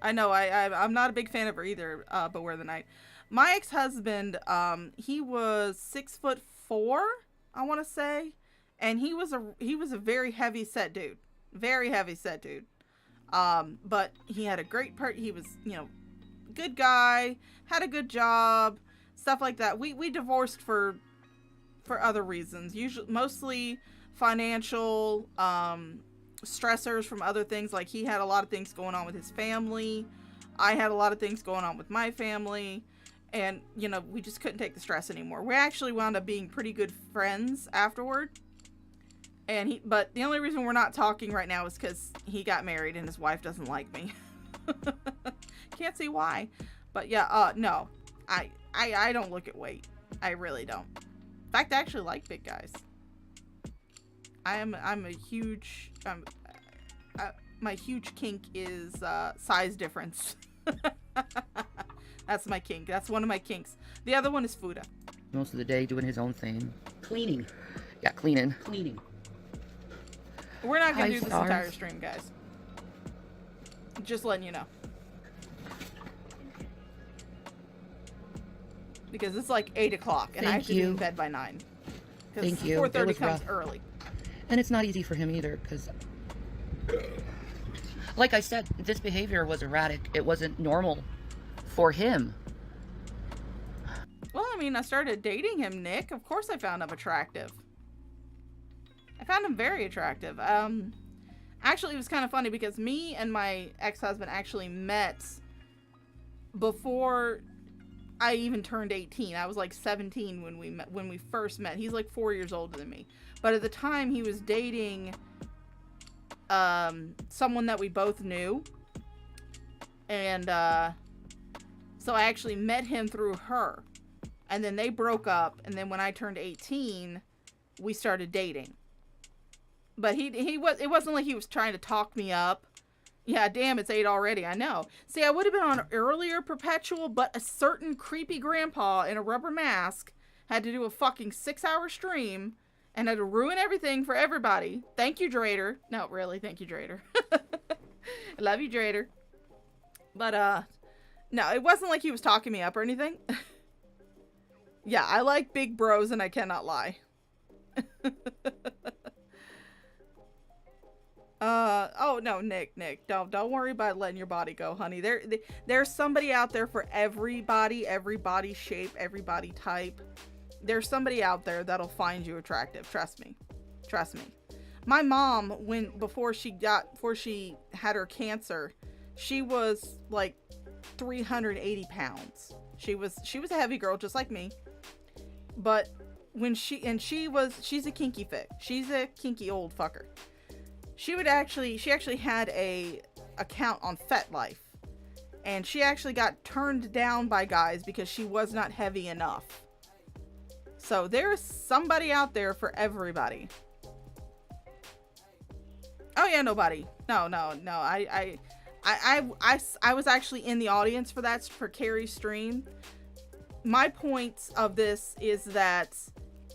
I know, I'm not a big fan of her either, Beware the Night. My ex-husband, he was 6'4", I want to say. And he was a very heavy set dude. Very heavy set dude. But he had a great he was, you know, good guy, had a good job, stuff like that. We divorced for other reasons, mostly financial, stressors from other things. Like he had a lot of things going on with his family. I had a lot of things going on with my family, and, you know, we just couldn't take the stress anymore. We actually wound up being pretty good friends afterward. But the only reason we're not talking right now is because he got married and his wife doesn't like me. Can't see why. But yeah, no. I don't look at weight. I really don't. In fact, I actually like big guys. I'm a huge, my huge kink is size difference. That's my kink. That's one of my kinks. The other one is Fuda. Most of the day doing his own thing. Cleaning. Yeah, cleaning. Cleaning. We're not going to do this stars. entire stream, guys. Just letting you know. Because it's like 8 o'clock, and I have to be in bed by 9. Thank you. 4:30 comes rough. early. And it's not easy for him either, because, like I said, this behavior was erratic. It wasn't normal for him. Well, I mean, I started dating him, Nick. Of course I found him attractive. I found him very attractive. Actually, it was kind of funny because me and my ex-husband actually met before I even turned 18. I was like 17 when we first met. He's like 4 years older than me. But at the time, he was dating someone that we both knew. And so I actually met him through her. And then they broke up. And then when I turned 18, we started dating. But it wasn't like he was trying to talk me up. Yeah, damn, it's 8 already. I know. See, I would have been on earlier Perpetual, but a certain creepy grandpa in a rubber mask had to do a fucking 6-hour stream and had to ruin everything for everybody. Thank you, Drader. No, really, thank you, Drader. I love you, Drader. But, no, it wasn't like he was talking me up or anything. Yeah, I like big bros and I cannot lie. Oh no, Nick, don't worry about letting your body go, honey. There's somebody out there for every body shape, every body type. There's somebody out there that'll find you attractive. Trust me. My mom, before she had her cancer, she was like 380 pounds. She was a heavy girl, just like me. But she's a kinky fit. She's a kinky old fucker. She actually had a account on FetLife, and she actually got turned down by guys because she was not heavy enough. So there's somebody out there for everybody. Oh yeah, nobody. No. I was actually in the audience for Carrie's stream. My point of this is that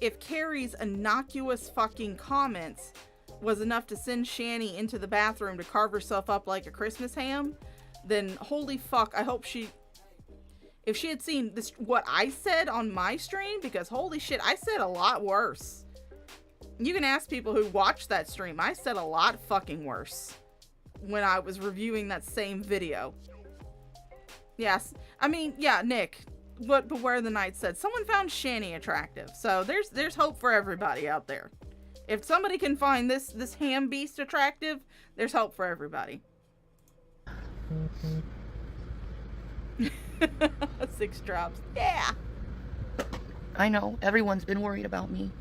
if Carrie's innocuous fucking comments was enough to send Shanny into the bathroom to carve herself up like a Christmas ham, then holy fuck, I hope if she had seen what I said on my stream, because holy shit, I said a lot worse. You can ask people who watched that stream. I said a lot fucking worse when I was reviewing that same video. Yes, I mean, yeah, Nick, what Beware the Night said, someone found Shanny attractive. So there's hope for everybody out there. If somebody can find this ham beast attractive, there's hope for everybody. 6 drops. Yeah. I know. Everyone's been worried about me.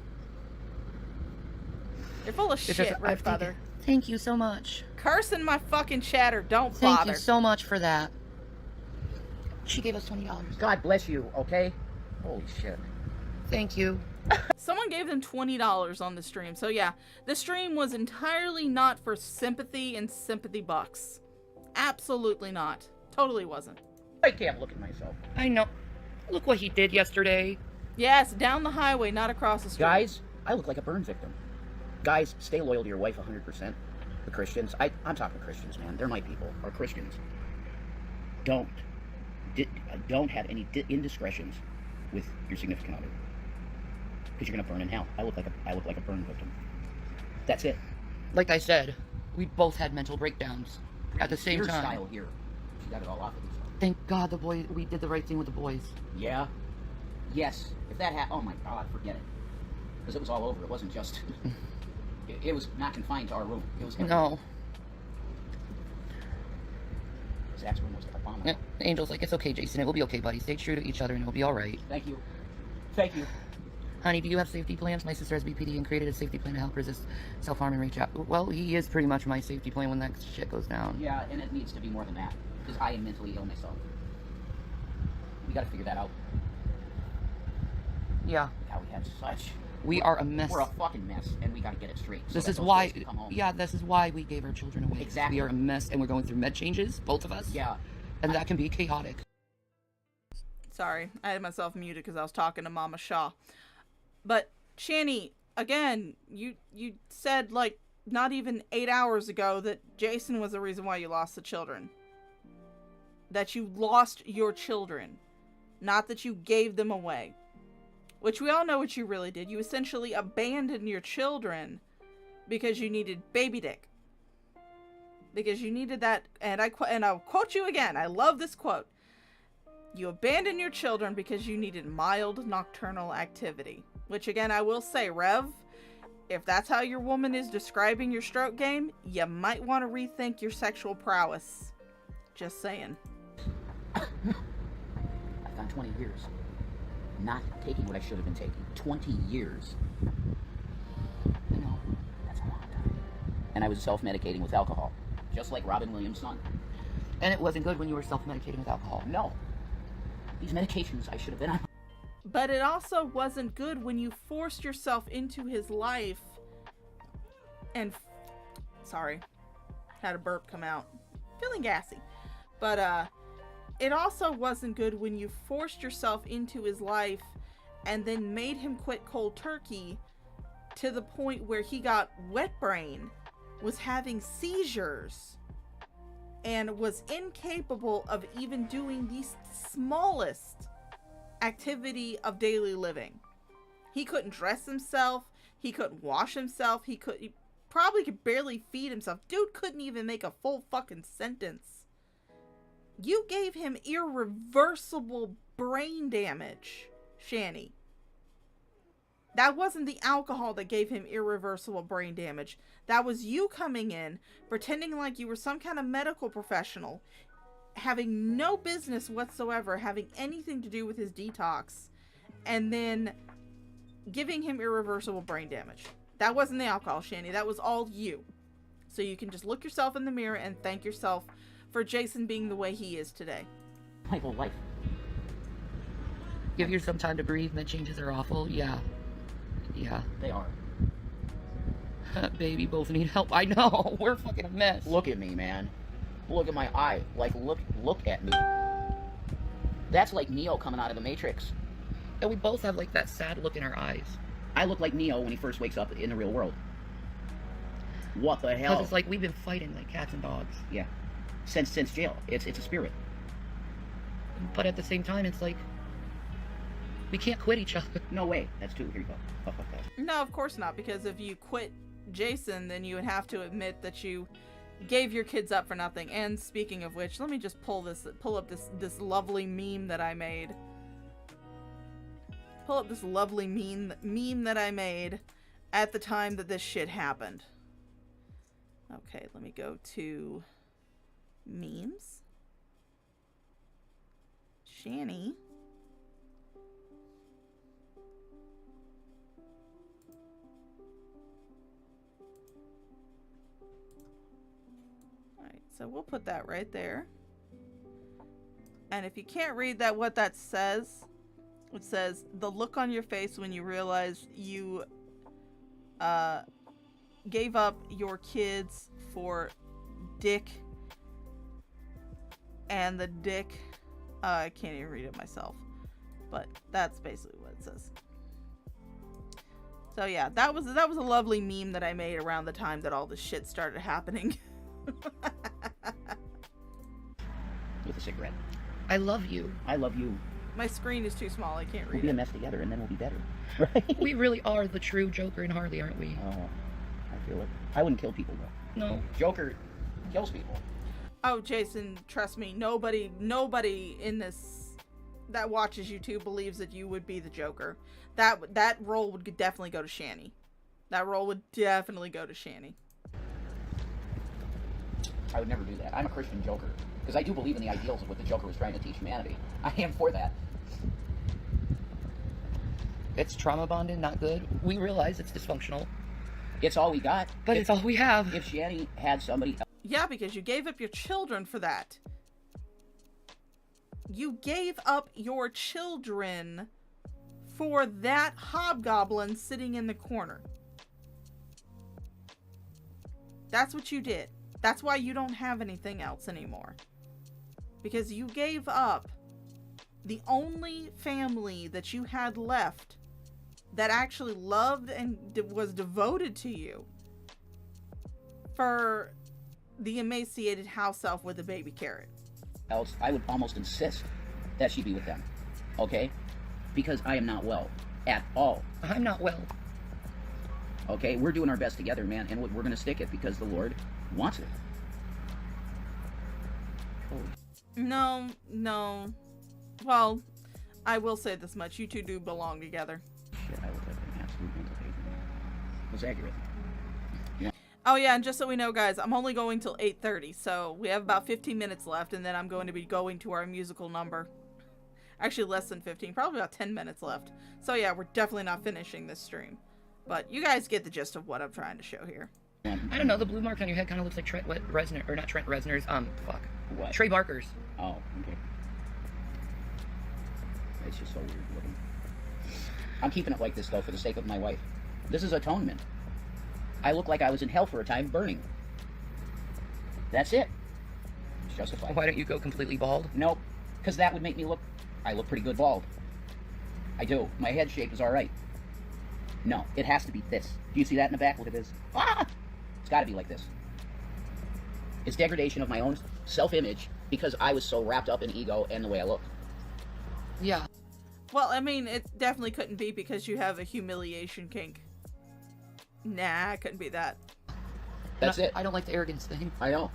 You're full of shit, Red Feather. Thank you so much. Cursing my fucking chatter. Don't Thank bother. you so much for that. She gave us $20. God bless you, okay? Holy shit. Thank you. Someone gave them $20 on the stream. So yeah, the stream was entirely not for sympathy and sympathy bucks. Absolutely not. Totally wasn't. I can't look at myself. I know. Look what he did yesterday. Yes, down the highway, not across the street. Guys, I look like a burn victim. Guys, stay loyal to your wife 100%. The Christians, I'm talking to Christians, man. They're my people, or Christians. Don't have any indiscretions with your significant other, because you're gonna burn in hell. I look like a burn victim. That's it. Like I said, we both had mental breakdowns at the same Your time. style here. She got it all off of these. Thank God we did the right thing with the boys. Yeah. Yes. If that happened, oh my God, forget it. Because it was all over. It wasn't just. It was not confined to our room. It was everywhere. No. It was Zach's room was abominable. Yeah, Angel's like, it's okay, Jason. It will be okay, buddy. Stay true to each other and it will be all right. Thank you. Thank you. Honey, do you have safety plans? My sister has BPD and created a safety plan to help resist self-harm and reach out. Well, he is pretty much my safety plan when that shit goes down. Yeah, and it needs to be more than that. Because I am mentally ill myself. We gotta figure that out. Yeah. God, we had such... We are a mess. We're a fucking mess, and we gotta get it straight. This is why... Yeah, this is why we gave our children away. Exactly. We are a mess, and we're going through med changes, both of us. Yeah. And that can be chaotic. Sorry, I had myself muted because I was talking to Mama Shaw. But, Shanny, again, you said, like, not even 8 hours ago that Jason was the reason why you lost the children. That you lost your children. Not that you gave them away. Which we all know what you really did. You essentially abandoned your children because you needed baby dick. Because you needed that, and I'll quote you again. I love this quote. You abandoned your children because you needed mild nocturnal activity. Which again, I will say, Rev, if that's how your woman is describing your stroke game, you might want to rethink your sexual prowess. Just saying. I've gone 20 years not taking what I should have been taking. 20 years. You know, that's a long time. And I was self-medicating with alcohol. Just like Robin Williams' son. And it wasn't good when you were self-medicating with alcohol. No. These medications I should have been on. But it also wasn't good when you forced yourself into his life and... Sorry. Had a burp come out. Feeling gassy. But, it also wasn't good when you forced yourself into his life and then made him quit cold turkey to the point where he got wet brain, was having seizures, and was incapable of even doing the smallest activity of daily living. He couldn't dress himself, he couldn't wash himself, he probably could barely feed himself. Dude couldn't even make a full fucking sentence. You gave him irreversible brain damage, Shanny. That wasn't the alcohol that gave him irreversible brain damage. That was you coming in, pretending like you were some kind of medical professional, having no business whatsoever having anything to do with his detox, and then giving him irreversible brain damage. That wasn't the alcohol, Shanny. That was all you. So you can just look yourself in the mirror and thank yourself for Jason being the way he is today. My whole life. Give yourself some time to breathe. Med changes are awful. Yeah. Yeah. They are. Baby, both need help. I know. We're fucking a mess. Look at me, man. Look at my eye. Like, look at me. That's like Neo coming out of the Matrix. And we both have, like, that sad look in our eyes. I look like Neo when he first wakes up in the real world. What the hell? Because it's like we've been fighting like cats and dogs. Yeah. Since jail. It's a spirit. But at the same time, it's like, we can't quit each other. No way. That's two. Here you go. Oh, fuck that. No, of course not. Because if you quit Jason, then you would have to admit that you gave your kids up for nothing. And speaking of which, let me just pull up this lovely meme that I made. Pull up this lovely meme that I made at the time that this shit happened. Okay, let me go to memes. Shanny. Alright, so we'll put that right there. And if you can't read that, what that says, it says, the look on your face when you realize you gave up your kids for dick, and the dick, I can't even read it myself, but that's basically what it says. So yeah, that was a lovely meme that I made around the time that all this shit started happening. With a cigarette. I love you. I love you. My screen is too small, I can't read We'll be it. a mess together and then we'll be better. Right? We really are the true Joker and Harley, aren't we? Oh, I feel it. I wouldn't kill people though. No. Joker kills people. Oh, Jason, trust me, nobody in this that watches you two believes that you would be the Joker. That role would definitely go to Shanny. That role would definitely go to Shanny. I would never do that. I'm a Christian Joker. Because I do believe in the ideals of what the Joker was trying to teach humanity. I am for that. It's trauma bonded, not good. We realize it's dysfunctional. It's all we got. But it's all we have. If Shanny had somebody... Yeah, because you gave up your children for that. You gave up your children for that hobgoblin sitting in the corner. That's what you did. That's why you don't have anything else anymore. Because you gave up the only family that you had left that actually loved and was devoted to you for the emaciated house elf with a baby carrot. Else, I would almost insist that she be with them. Okay? Because I am not well. At all. I'm not well. Okay? We're doing our best together, man, and we're gonna stick it because the Lord wants it. No. Well, I will say this much. You two do belong together. Shit, I look like an absolute mental patient. Was accurate. Yeah. Oh yeah, and just so we know, guys, I'm only going till 8:30, so we have about 15 minutes left, and then I'm going to be going to our musical number. Actually, less than 15, probably about 10 minutes left. So yeah, we're definitely not finishing this stream. But you guys get the gist of what I'm trying to show here. I don't know, the blue mark on your head kind of looks like Trent Reznor, or not Trent Reznor's, What? Trey Barker's. Oh, okay. It's just so weird looking. I'm keeping it like this, though, for the sake of my wife. This is atonement. I look like I was in hell for a time burning. That's it. It's justified. Why don't you go completely bald? Nope. Because that would make me look... I look pretty good bald. I do. My head shape is alright. No, it has to be this. Do you see that in the back? Look at this. Ah! It's got to be like this. It's degradation of my own self-image because I was so wrapped up in ego and the way I look. Yeah. Well, I mean, it definitely couldn't be because you have a humiliation kink. Nah, it couldn't be that. That's it. I don't like the arrogance thing. I know.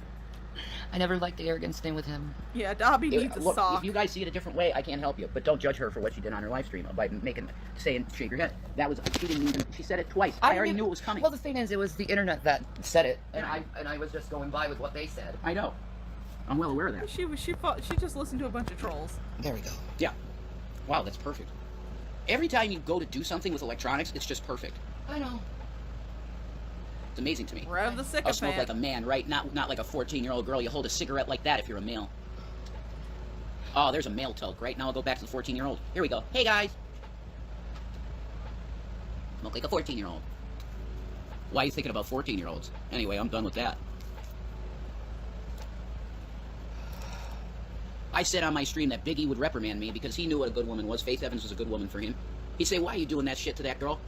I never liked the arrogance thing with him. Yeah, Dobby needs a Look, sock. if you guys see it a different way, I can't help you. But don't judge her for what she did on her live stream by saying shake your head. That was, she didn't even, she said it twice. I already knew it was coming. Well, the thing is, it was the internet that said it, and I was just going by with what they said. I know. I'm well aware of that. She just listened to a bunch of trolls. There we go. Yeah. Wow, that's perfect. Every time you go to do something with electronics, it's just perfect. I know. It's amazing to me. Rev the sycophant. I'll smoke like a man, right? Not like a 14-year-old girl. You hold a cigarette like that if you're a male. Oh, there's a male toke. Right now I'll go back to the 14-year-old. Here we go. Hey, guys. Smoke like a 14-year-old. Why are you thinking about 14-year-olds? Anyway, I'm done with that. I said on my stream that Biggie would reprimand me because he knew what a good woman was. Faith Evans was a good woman for him. He'd say, why are you doing that shit to that girl?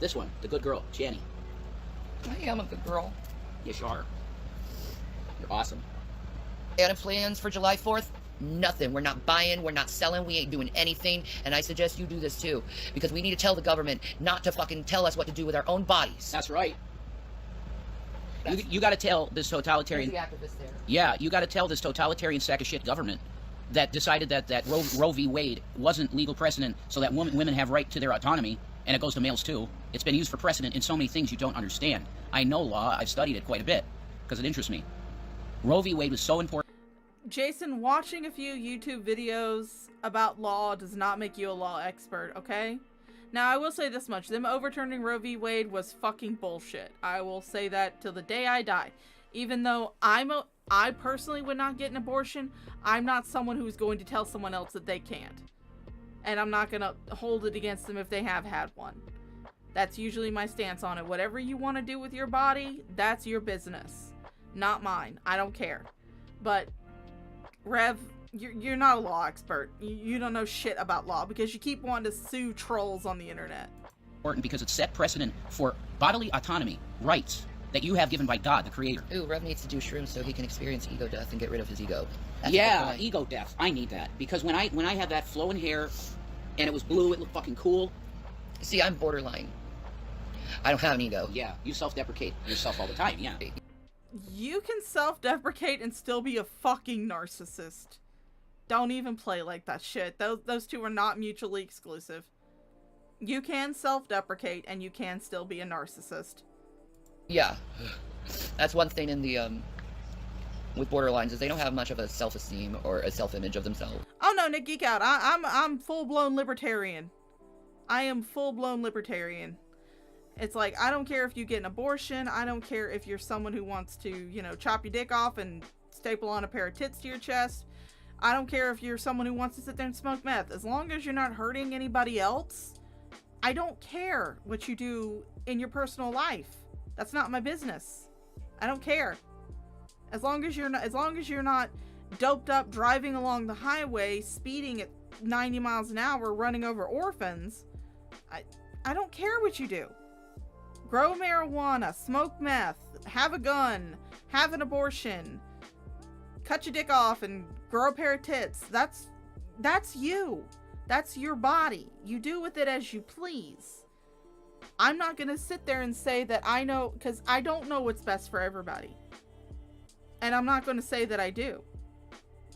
This one, the good girl, Shanny. I am a good girl. Yes, you are. You're awesome. Any plans for July 4th? Nothing. We're not buying, we're not selling, we ain't doing anything, and I suggest you do this too, because we need to tell the government not to fucking tell us what to do with our own bodies. That's right. You gotta tell this totalitarian... There's the activist there. Yeah, you gotta tell this totalitarian sack of shit government that decided that Roe v. Wade wasn't legal precedent so that women have right to their autonomy, and it goes to males too. It's been used for precedent in so many things you don't understand. I know law, I've studied it quite a bit, because it interests me. Roe v. Wade was so important. Jason, watching a few YouTube videos about law does not make you a law expert, okay? Now, I will say this much. Them overturning Roe v. Wade was fucking bullshit. I will say that till the day I die. Even though I personally would not get an abortion, I'm not someone who's going to tell someone else that they can't. And I'm not going to hold it against them if they have had one. That's usually my stance on it. Whatever you want to do with your body, that's your business. Not mine. I don't care. But, Rev, you're not a law expert. You don't know shit about law because you keep wanting to sue trolls on the internet. Important because it set precedent for bodily autonomy, rights that you have given by God, the Creator. Ooh, Rev needs to do shrooms so he can experience ego death and get rid of his ego. That's yeah, ego death. I need that. Because when I had that flowing hair and it was blue, it looked fucking cool. See, I'm borderline. I don't have an ego. Yeah, you self-deprecate yourself all the time, yeah. You can self-deprecate and still be a fucking narcissist. Don't even play like that shit. Those two are not mutually exclusive. You can self-deprecate and you can still be a narcissist. Yeah. That's one thing in the with borderlines is they don't have much of a self-esteem or a self-image of themselves. Oh no, Nick, geek out. I'm full-blown libertarian. I am full-blown libertarian. It's like, I don't care if you get an abortion. I don't care if you're someone who wants to, you know, chop your dick off and staple on a pair of tits to your chest. I don't care if you're someone who wants to sit there and smoke meth. As long as you're not hurting anybody else, I don't care what you do in your personal life. That's not my business. I don't care. As long as you're not doped up driving along the highway, speeding at 90 miles an hour, running over orphans, I don't care what you do. Grow marijuana, smoke meth, have a gun, have an abortion, cut your dick off and grow a pair of tits. That's you. That's your body. You do with it as you please. I'm not going to sit there and say that I know, because I don't know what's best for everybody. And I'm not going to say that I do.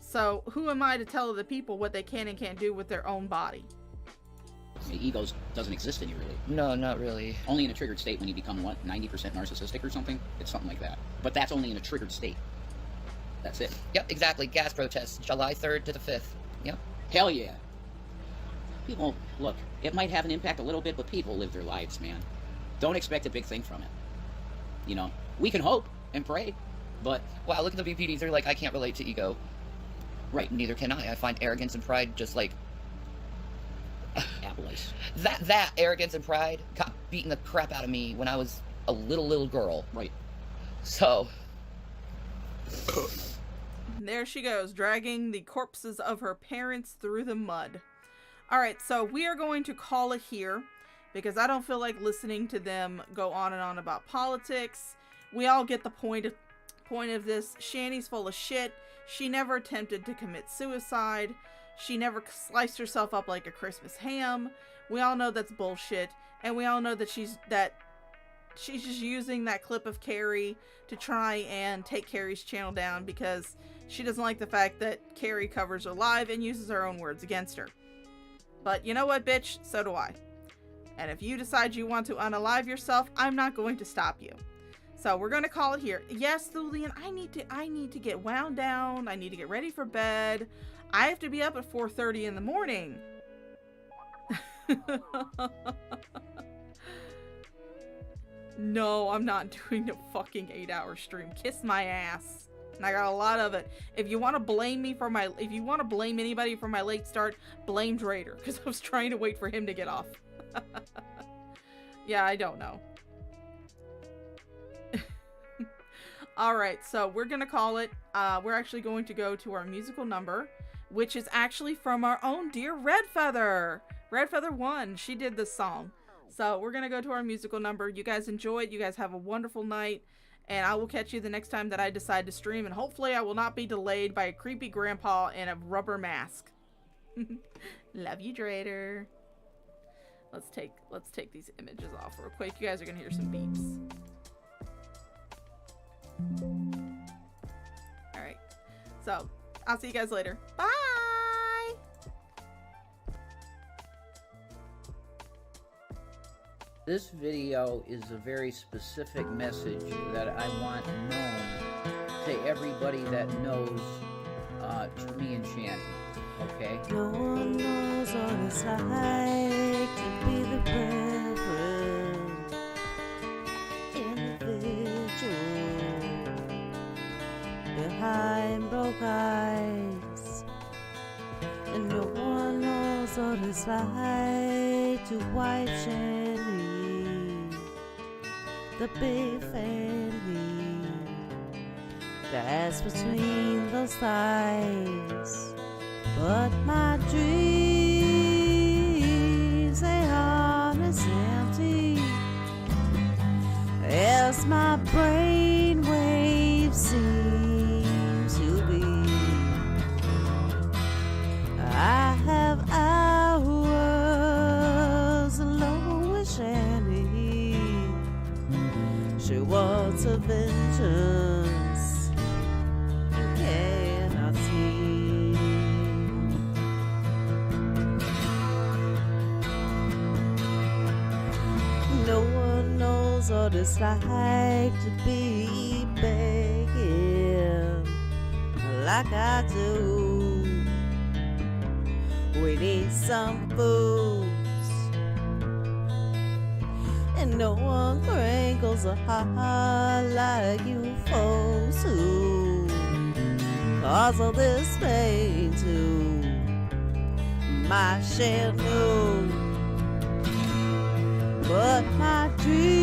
So who am I to tell other people what they can and can't do with their own body? The ego doesn't exist in you, really. No, not really. Only in a triggered state when you become, what, 90% narcissistic or something? It's something like that. But that's only in a triggered state. That's it. Yep, exactly. Gas protests, July 3rd to the 5th. Yep. Hell yeah. People, look, it might have an impact a little bit, but people live their lives, man. Don't expect a big thing from it. You know, we can hope and pray, but... Wow, look at the BPDs. They're like, I can't relate to ego. Right. Neither can I. I find arrogance and pride just like... Apples. That arrogance and pride got beating the crap out of me when I was a little girl. Right. So... There she goes, dragging the corpses of her parents through the mud. Alright, so we are going to call it here, because I don't feel like listening to them go on and on about politics. We all get the point of this. Shanny's full of shit. She never attempted to commit suicide. She never sliced herself up like a Christmas ham. We all know that's bullshit, and we all know that she's just using that clip of Carrie to try and take Carrie's channel down because she doesn't like the fact that Carrie covers her live and uses her own words against her. But you know what, bitch? So do I. And if you decide you want to unalive yourself, I'm not going to stop you. So we're going to call it here. Yes, Thulian, I need to get wound down. I need to get ready for bed. I have to be up at 4:30 in the morning. No, I'm not doing a fucking 8-hour stream. Kiss my ass. And I got a lot of it. If you want to blame anybody for my late start, blame Drader, because I was trying to wait for him to get off. Yeah, I don't know. Alright, so we're gonna call it, we're actually going to go to our musical number, which is actually from our own dear Redfeather. Redfeather 1, she did this song. So we're gonna go to our musical number. You guys enjoy it. You guys have a wonderful night. And I will catch you the next time that I decide to stream. And hopefully I will not be delayed by a creepy grandpa in a rubber mask. Love you, Drader. Let's take these images off real quick. You guys are gonna hear some beeps. Alright. So, I'll see you guys later. Bye! This video is a very specific message that I want known to everybody that knows me and Shanny, okay? No one knows what it's like to be the reverend individual behind broke eyes. And no one knows what it's like to wife Shanny, the big family that's between those thighs. But my dreams, they aren't as empty as my brain waves seem to be. I have hours alone with Shanny. She wants a vengeance you cannot see. No one knows what it's like to be begging like I do. We need some foods, and no one crinkles a heart like you folks who cause all this pain to my Shanny. But my dreams,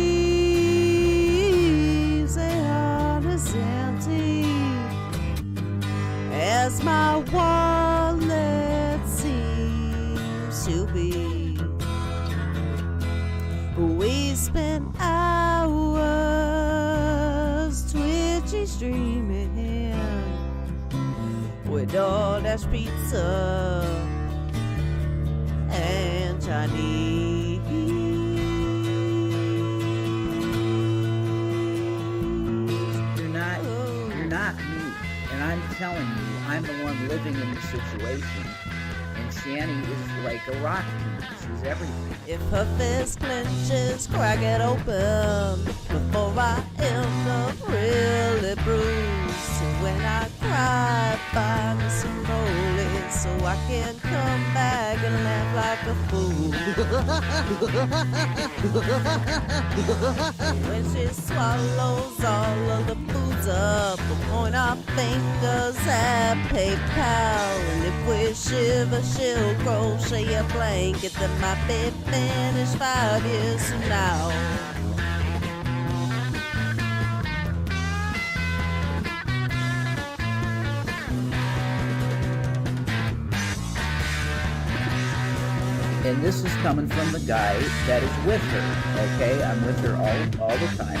they aren't as empty as my wallet seems to be. We spent hours twitchy streaming with DoorDash pizza and Chinese. You're not me. And I'm telling you, I'm the one living in the situation. And Shanny is like a rock to me. She's everything. If her fist clenches, crack it open before I end up really bruised. So when I cry, find me some rolling so I can come back and laugh like a fool. When she swallows all of the foods up, we'll point our fingers at PayPal. And if we shiver, she'll crochet a blanket that might be finished 5 years from now. And this is coming from the guy that is with her, okay? I'm with her all the time.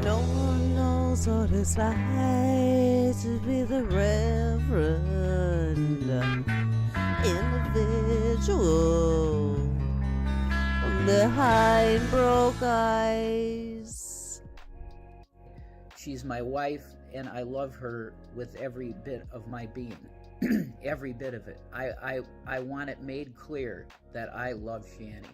No one knows what it's like to be the reverend individual behind broke eyes. She's my wife, and I love her with every bit of my being. Every bit of it. I want it made clear that I love Shanny.